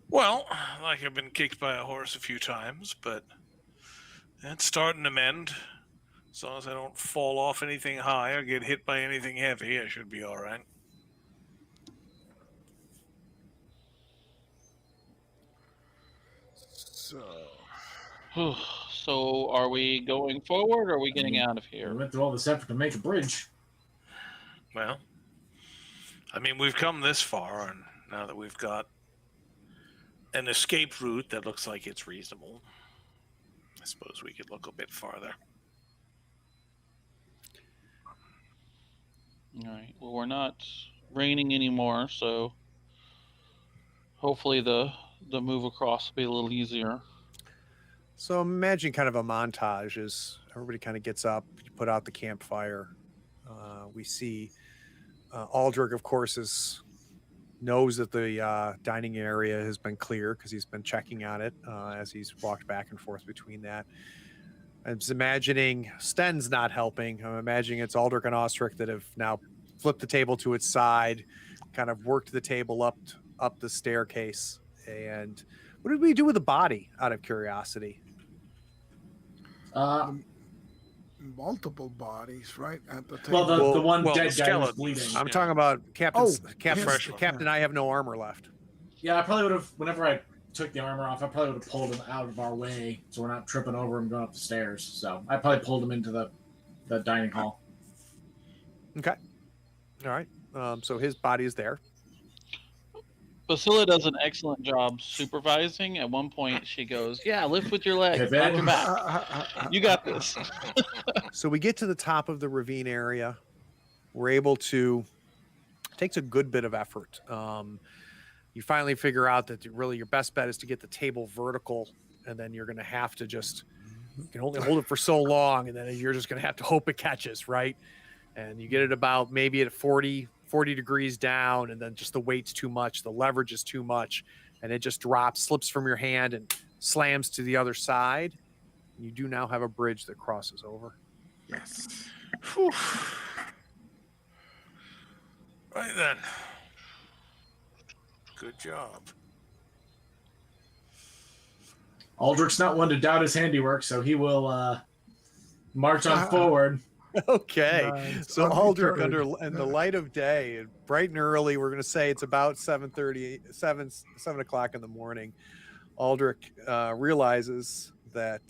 Well, like I've been kicked by a horse a few times, but it's starting to mend. As long as I don't fall off anything high or get hit by anything heavy, I should be all right. So, are we going forward, or are we getting out of We here? went through all this effort to make a bridge. Well, I mean, we've come this far, and now that we've got an escape route that looks like it's reasonable, I suppose we could look a bit farther. All right. Well, we're not raining anymore, so hopefully the move across will be a little easier. So imagine kind of a montage as everybody kind of gets up, you put out the campfire. We see Aldrich, of course, is knows that the dining area has been clear because he's been checking on it as he's walked back and forth between that. I'm just imagining Sten's not helping. I'm imagining it's Aldrich and Ostrich that have now flipped the table to its side, kind of worked the table up the staircase. And what did we do with the body, out of curiosity? Multiple bodies, right at the Well, table. the one well, dead the guy was skeletons. bleeding. I'm Yeah. talking about Captain. fresh Captain, I have no armor left. Yeah, I probably would have. Whenever I took the armor off, I probably would have pulled him out of our way, so we're not tripping over him going up the stairs. So I probably pulled him into the dining hall. Okay. All right. So his body is there. Basila does an excellent job supervising. At one point, she goes, "Yeah, lift with your legs, Okay, not Ben. your back. You got this." So we get to the top of the ravine area. We're able to. It takes a good bit of effort. You finally figure out that really your best bet is to get the table vertical, and then you're going to have to just. You can only hold it for so long, and then you're just going to have to hope it catches, right? And you get it about maybe at 40 degrees down, and then just the weight's too much, the leverage is too much, and it just drops, slips from your hand, and slams to the other side. You do now have a bridge that crosses over. Yes. Whew. Right then. Good job. Aldrich's not one to doubt his handiwork, so he will march on forward. Okay. Nice. So Aldrich, Undeterred. in the light of day, bright and early, we're going to say it's about 7 o'clock in the morning. Aldrich realizes that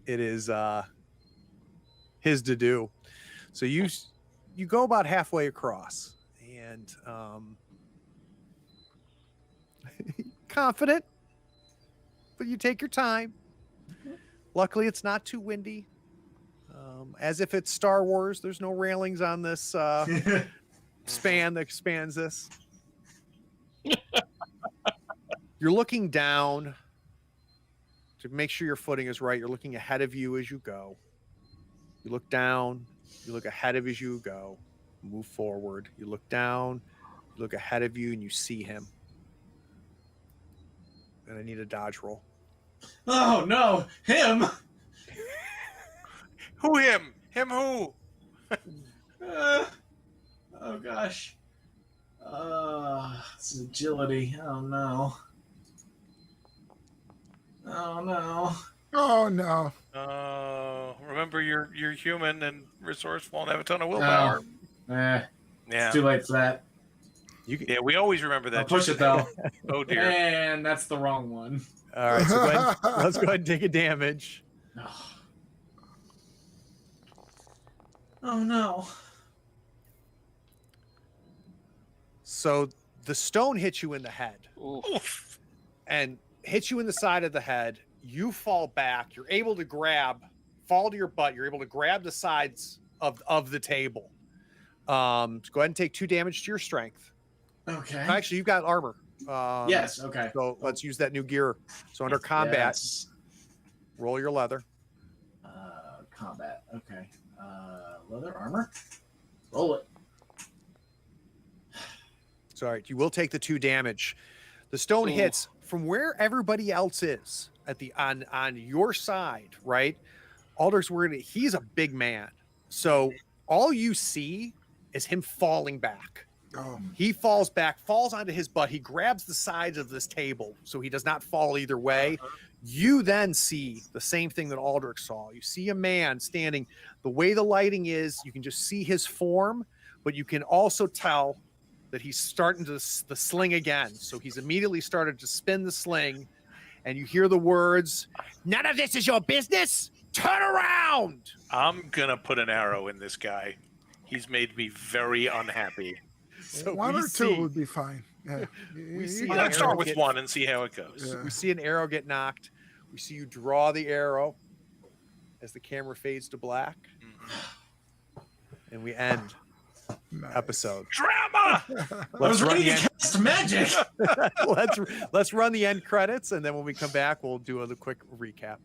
it is his to do. So you go about halfway across, and confident, but you take your time. Luckily, it's not too windy. As if it's Star Wars, there's no railings on this span that spans this. You're looking down to make sure your footing is right. You're looking ahead of you as you go. You look down, you look ahead of as you go, move forward. You look down, you look ahead of you, and you see him. And I need a dodge roll. Oh no, him! Who him? Him who? Oh gosh. It's agility. Oh no. Oh no. Oh no. Remember you're human and resourceful and have a ton of willpower. Yeah. Yeah. It's too late for that. Yeah, we always remember that. I'll push it though. Oh dear. And that's the wrong one. All right, so let's go ahead and take a damage. Oh no. So the stone hits you in the head Oof. and hits you in the side of the head. You fall back. You're able to fall to your butt. You're able to grab the sides of the table. So go ahead and take 2 damage to your strength. Okay. Actually, you've got armor. Yes, okay. So let's use that new gear. So under combat, Yes. roll your leather. Combat. Okay. Leather armor. Roll it. So all right, you will take the 2 damage. The stone Ooh. hits from where everybody else is at the on your side, right? Aldrich's he's a big man. So all you see is him falling back. Oh. He falls back, falls onto his butt. He grabs the sides of this table so he does not fall either way. You then see the same thing that Aldrich saw. You see a man standing. The way the lighting is, you can just see his form, but you can also tell that he's starting to the sling again. So he's immediately started to spin the sling, and you hear the words, "None of this is your business. Turn around." I'm gonna put an arrow in this guy. He's made me very unhappy. So One we or two see- would be fine. Yeah. We see Well, an let's start arrow with get- one and see how it goes. Yeah. We see an arrow get knocked. We see you draw the arrow as the camera fades to black, and we end Nice. episode. Drama. I was ready to cast magic. let's run the end credits, and then when we come back, we'll do a quick recap.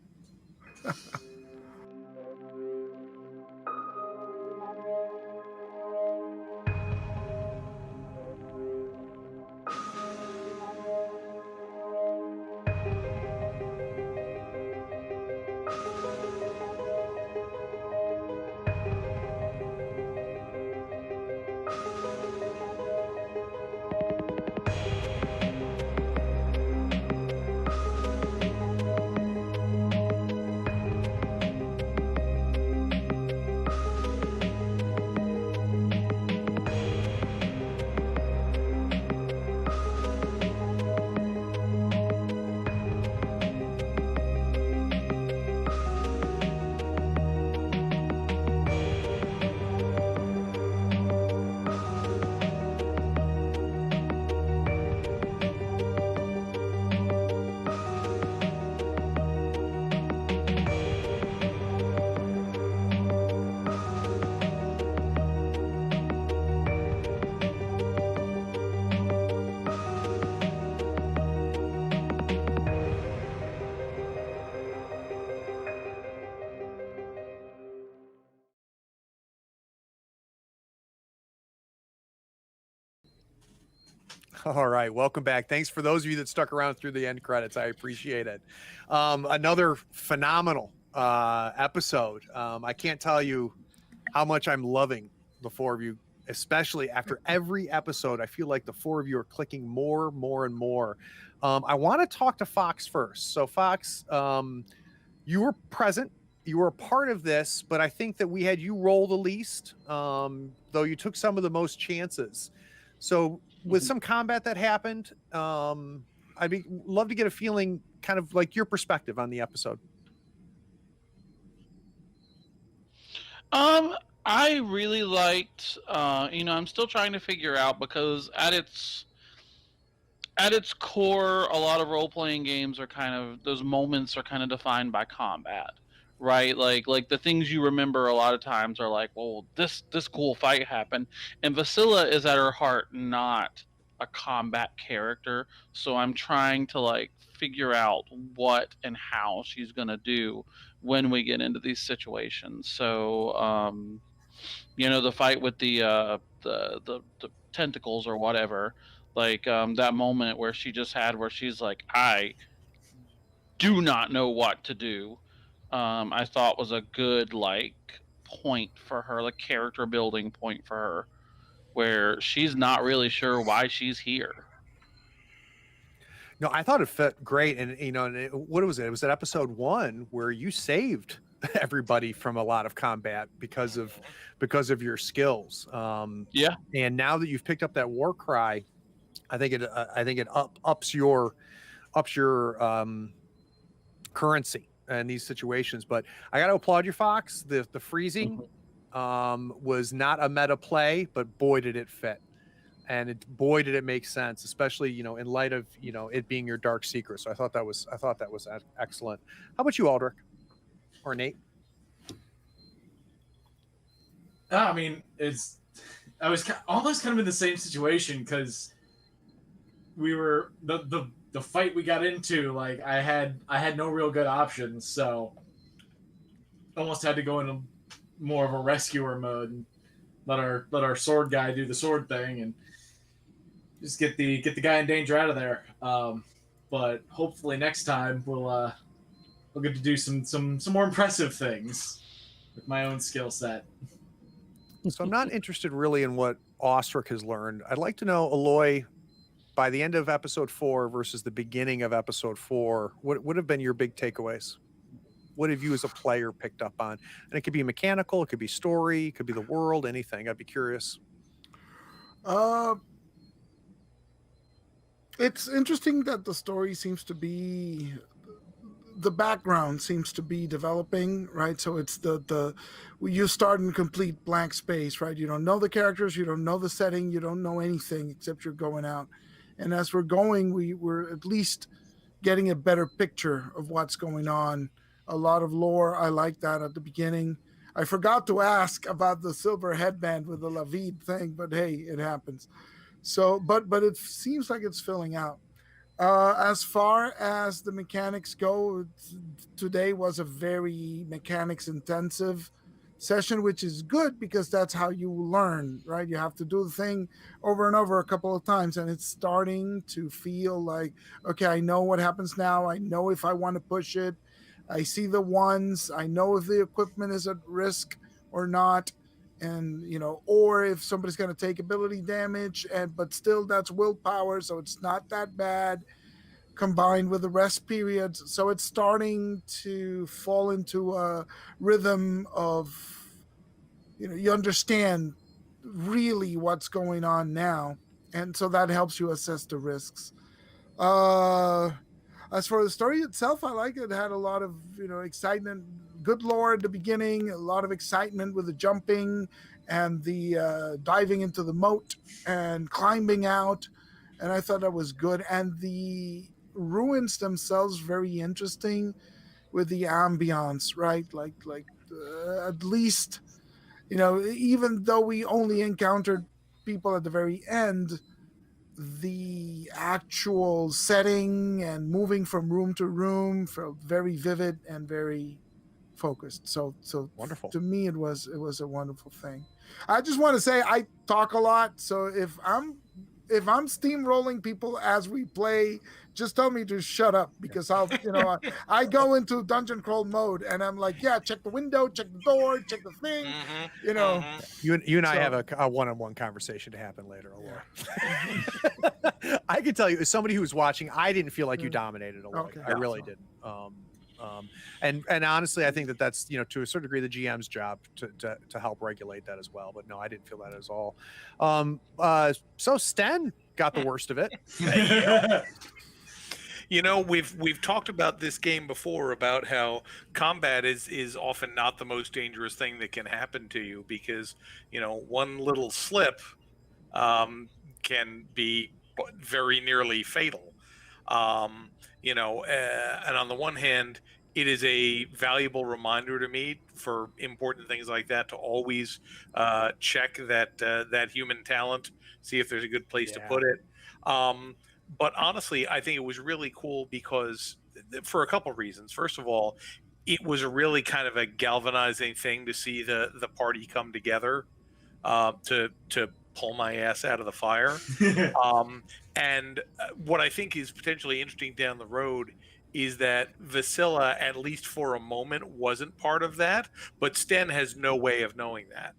All right, welcome back. Thanks for those of you that stuck around through the end credits. I appreciate it. Another phenomenal episode. I can't tell you how much I'm loving the four of you, especially after every episode. I feel like the four of you are clicking more, and more. I want to talk to Fox first. So, Fox, you were present. You were a part of this, but I think that we had you roll the least, though you took some of the most chances. So, with some combat that happened, I'd love to get a feeling, kind of like your perspective on the episode. I really liked. I'm still trying to figure out, because at its core, a lot of role playing games are kind of, those moments are kind of defined by combat, right? Like the things you remember a lot of times are like, well, this cool fight happened, and Vasilla is at her heart not a combat character, so I'm trying to like figure out what and how she's gonna do when we get into these situations. So the fight with the tentacles or whatever, like that moment where she just had, where she's like, I do not know what to do, I thought was a good like point for her, like character building point for her, where she's not really sure why she's here. No, I thought it fit great, and what was it? It was at episode 1 where you saved everybody from a lot of combat because of your skills. Yeah. And now that you've picked up that war cry, I think it ups your currency in these situations. But I got to applaud you, Fox. The freezing was not a meta play, but boy did it fit. And boy did it make sense, especially in light of it being your dark secret. So I thought that was excellent. How about you, Aldrich or Nate? I mean, I was almost kind of in the same situation, because we were the fight we got into. Like I had no real good options, so almost had to go into more of a rescuer mode and let our sword guy do the sword thing and just get the guy in danger out of there. But hopefully next time we'll get to do some more impressive things with my own skill set. So I'm not interested really in what Ostrich has learned. I'd like to know, Aloy, by the end of episode 4 versus the beginning of episode 4, what would have been your big takeaways? What have you as a player picked up on? And it could be mechanical, it could be story, it could be the world, anything. I'd be curious. It's interesting that the story seems to be, the background seems to be developing, right? So it's you start in complete blank space, right? You don't know the characters, you don't know the setting, you don't know anything except you're going out. And as we're going, we're at least getting a better picture of what's going on. A lot of lore. I like that at the beginning. I forgot to ask about the silver headband with the Lavid thing, but hey, it happens. So, but it seems like it's filling out. As far as the mechanics go, today was a very mechanics intensive session, which is good because that's how you learn, right? You have to do the thing over and over a couple of times, and it's starting to feel like, okay, I know what happens now. I know if I want to push it. I see the ones. I know if the equipment is at risk or not. And or if somebody's going to take ability damage, but still that's willpower, so it's not that bad, combined with the rest periods. So it's starting to fall into a rhythm of you understand really what's going on now, and so that helps you assess the risks. As for the story itself, I like it. It had a lot of excitement, good lore at the beginning, a lot of excitement with the jumping and the diving into the moat and climbing out, and I thought that was good. And the ruins themselves very interesting with the ambiance, right? Like at least even though we only encountered people at the very end, the actual setting and moving from room to room felt very vivid and very focused. So Wonderful. To me, it was a wonderful thing. I just want to say I talk a lot, so if I'm if I'm steamrolling people as we play, just tell me to shut up, because I'll, I go into dungeon crawl mode and I'm like, yeah, check the window, check the door, check the thing, You and I So- have a one-on-one conversation to happen later. I can tell you, as somebody who was watching, I didn't feel like you dominated Aloy. Okay. I really didn't. And honestly, I think that's to a certain degree the GM's job to help regulate that as well. But no, I didn't feel that at all. So Sten got the worst of it. We've talked about this game before, about how combat is often not the most dangerous thing that can happen to you, because one little slip can be very nearly fatal. And on the one hand, it is a valuable reminder to me for important things like that to always check that human talent, see if there's a good place to put it. But honestly, I think it was really cool because for a couple of reasons. First of all, it was a really kind of a galvanizing thing to see the party come together to pull my ass out of the fire. And what I think is potentially interesting down the road is that Vasilla, at least for a moment, wasn't part of that, but Sten has no way of knowing that.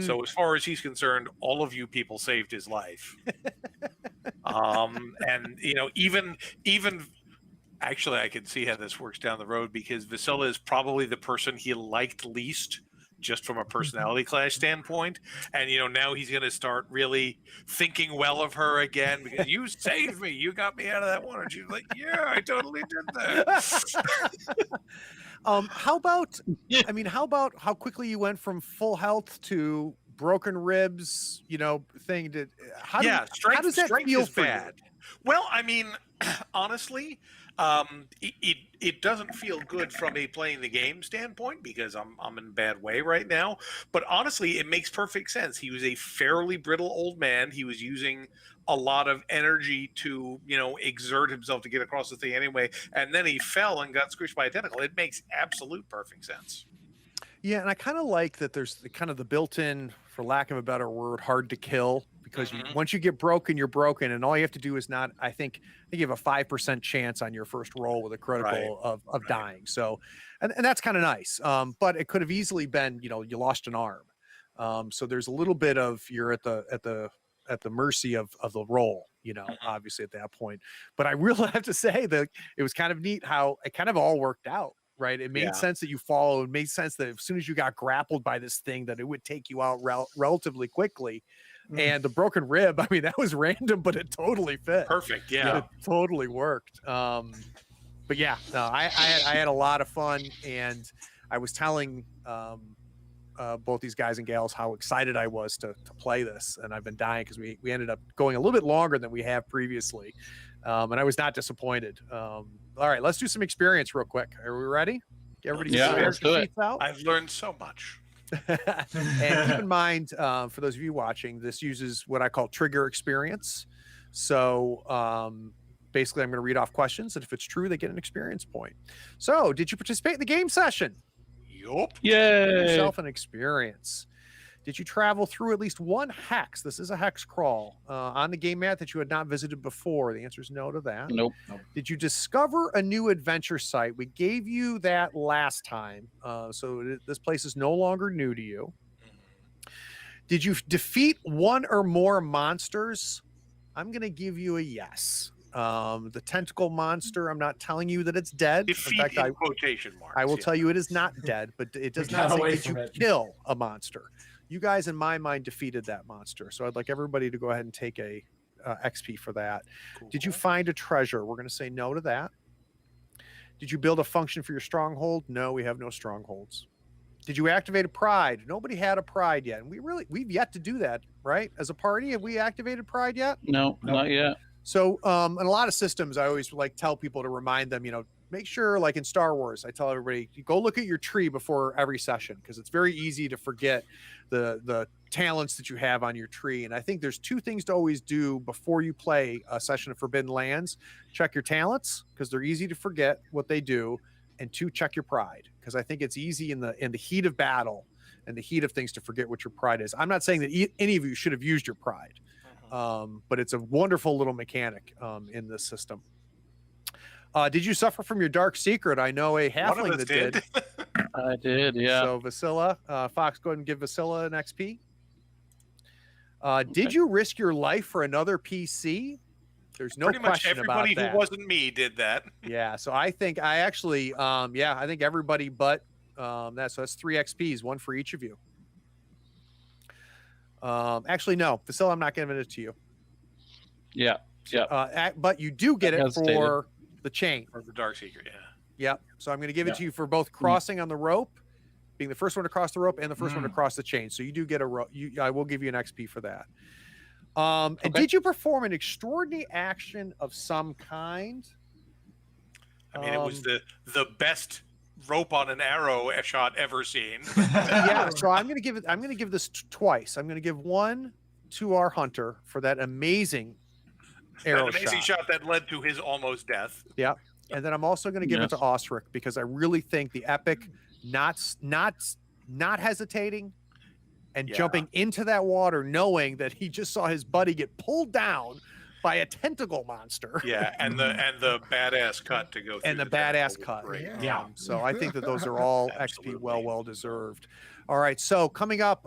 So as far as he's concerned, all of you people saved his life. And even actually, I can see how this works down the road, because Vasilla is probably the person he liked least, just from a personality clash standpoint. And now he's going to start really thinking well of her again, because you saved me, you got me out of that one. And she's like, yeah, I totally did that. How about how quickly you went from full health to broken ribs, thing to how does that feel for you? Well, I mean, honestly, it doesn't feel good from a playing the game standpoint, because I'm in a bad way right now. But honestly, it makes perfect sense. He was a fairly brittle old man. He was using a lot of energy to exert himself to get across the thing anyway, and then he fell and got squished by a tentacle. It makes absolute perfect sense. Yeah, and I kind of like that there's kind of the built-in, for lack of a better word, hard to kill, because once you get broken, you're broken, and all you have to do is not. I think you have a 5% chance on your first roll with a critical of dying. So, and that's kind of nice. But it could have easily been, you lost an arm. So there's a little bit of you're at the mercy of the roll, obviously at that point. But I really have to say that it was kind of neat how it kind of all worked out. Right. It made sense that you followed. It made sense that as soon as you got grappled by this thing, that it would take you out relatively quickly. And the broken rib, I mean, that was random, but it totally fit. Perfect. Yeah. It totally worked. But yeah, no, I had a lot of fun. And I was telling both these guys and gals how excited I was to play this. And I've been dying because we ended up going a little bit longer than we have previously. And I was not disappointed. All right, let's do some experience real quick. Are we ready? Everybody let's do it. out? I've learned so much. And keep in mind, for those of you watching, this uses what I call trigger experience. So basically, I'm going to read off questions, and if it's true, they get an experience point. So, did you participate in the game session? Yup. Yay! Give yourself an experience. Did you travel through at least one hex? This is a hex crawl on the game mat that you had not visited before. The answer is no to that. Nope. Did you discover a new adventure site? We gave you that last time. So this place is no longer new to you. Did you defeat one or more monsters? I'm going to give you a yes. The tentacle monster, I'm not telling you that it's dead. Defeat in fact, quotation marks. I will tell you it is not dead, but it does not say did you kill a monster. You guys, in my mind, defeated that monster. So I'd like everybody to go ahead and take a XP for that. Cool. Did you find a treasure? We're going to say no to that. Did you build a function for your stronghold? No, we have no strongholds. Did you activate a pride? Nobody had a pride yet. And we've yet to do that, right? As a party, have we activated pride yet? No, not yet. So in a lot of systems, I always tell people to remind them, make sure, like in Star Wars, I tell everybody, you go look at your tree before every session, because it's very easy to forget the talents that you have on your tree. And I think there's two things to always do before you play a session of Forbidden Lands. Check your talents, because they're easy to forget what they do. And two, check your pride, because I think it's easy in the heat of battle and the heat of things to forget what your pride is. I'm not saying that any of you should have used your pride. But it's a wonderful little mechanic in this system. Did you suffer from your dark secret? I know a One of halfling us that did. I did, yeah. So Vasilla, Fox, go ahead and give Vasilla an XP. Did Okay. you risk your life for another PC? There's no Pretty much question about everybody that. who wasn't me did that. Yeah, so I think I actually, I think everybody but that. So that's 3 XPs, one for each of you. Actually, no, Vasilla, I'm not giving it to you. Yeah. Yeah. But you do get it Hesitated. for the chain. Or the Dark Secret, yeah. Yep. So I'm going to give it Yeah. to you for both crossing on the rope, being the first one to cross the rope, and the first one to cross the chain. So you do get a rope. I will give you an XP for that. And Okay. did you perform an extraordinary action of some kind? I mean, it was the best rope on an arrow shot ever seen. Yeah. So I'm going to give it. I'm going to give this twice. I'm going to give one to our hunter for that amazing arrow An amazing shot that led to his almost death. Yeah. And then I'm also going to give it to Osric because I really think the epic not hesitating and jumping into that water, knowing that he just saw his buddy get pulled down by a tentacle monster. Yeah, and the badass cut to go through. And the badass cut. Great. Yeah. So I think that those are all XP Absolutely. well deserved. All right. So coming up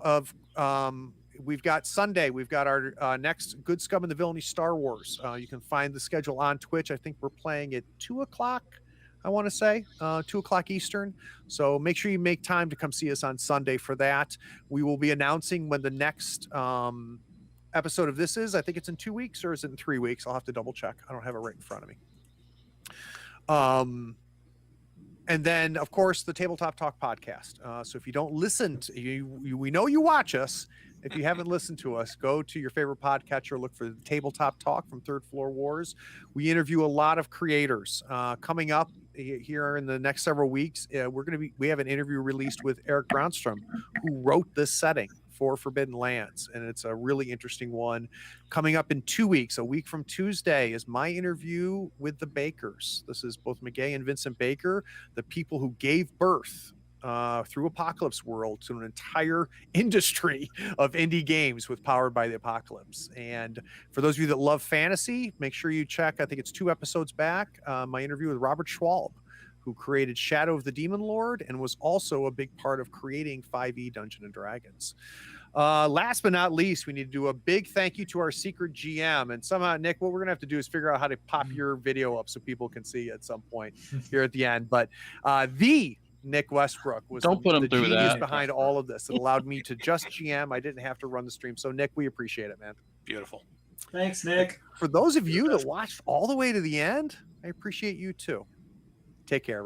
we've got Sunday. We've got our next Good Scum and the Villainy Star Wars. You can find the schedule on Twitch. I think we're playing at 2:00. I want to say 2:00 Eastern. So make sure you make time to come see us on Sunday for that. We will be announcing when the next episode of this is. I think it's in 2 weeks, or is it in 3 weeks? I'll have to double check. I don't have it right in front of me. And then, of course, the Tabletop Talk podcast. So if you don't listen to we know you watch us. If you haven't listened to us, go to your favorite podcatcher, look for the Tabletop Talk from Third Floor Wars. We interview a lot of creators. Coming up here in the next several weeks, we have an interview released with Eric Brownstrom, who wrote this setting for Forbidden Lands, and it's a really interesting one. Coming up in 2 weeks, a week from Tuesday, is my interview with the Bakers. This is both McGay and Vincent Baker, the people who gave birth through Apocalypse World to an entire industry of indie games with Powered by the Apocalypse. And for those of you that love fantasy, make sure you check, I think it's 2 episodes back, my interview with Robert Schwalb, who created Shadow of the Demon Lord and was also a big part of creating 5e Dungeons and Dragons. Last but not least, we need to do a big thank you to our secret GM. And somehow, Nick, what we're going to have to do is figure out how to pop your video up so people can see at some point here at the end. But the Nick Westbrook was Don't put him the through genius that. behind all of this. It allowed me to just GM. I didn't have to run the stream. So, Nick, we appreciate it, man. Beautiful. Thanks, Nick. For those of you that watched all the way to the end, I appreciate you too. Take care, everybody.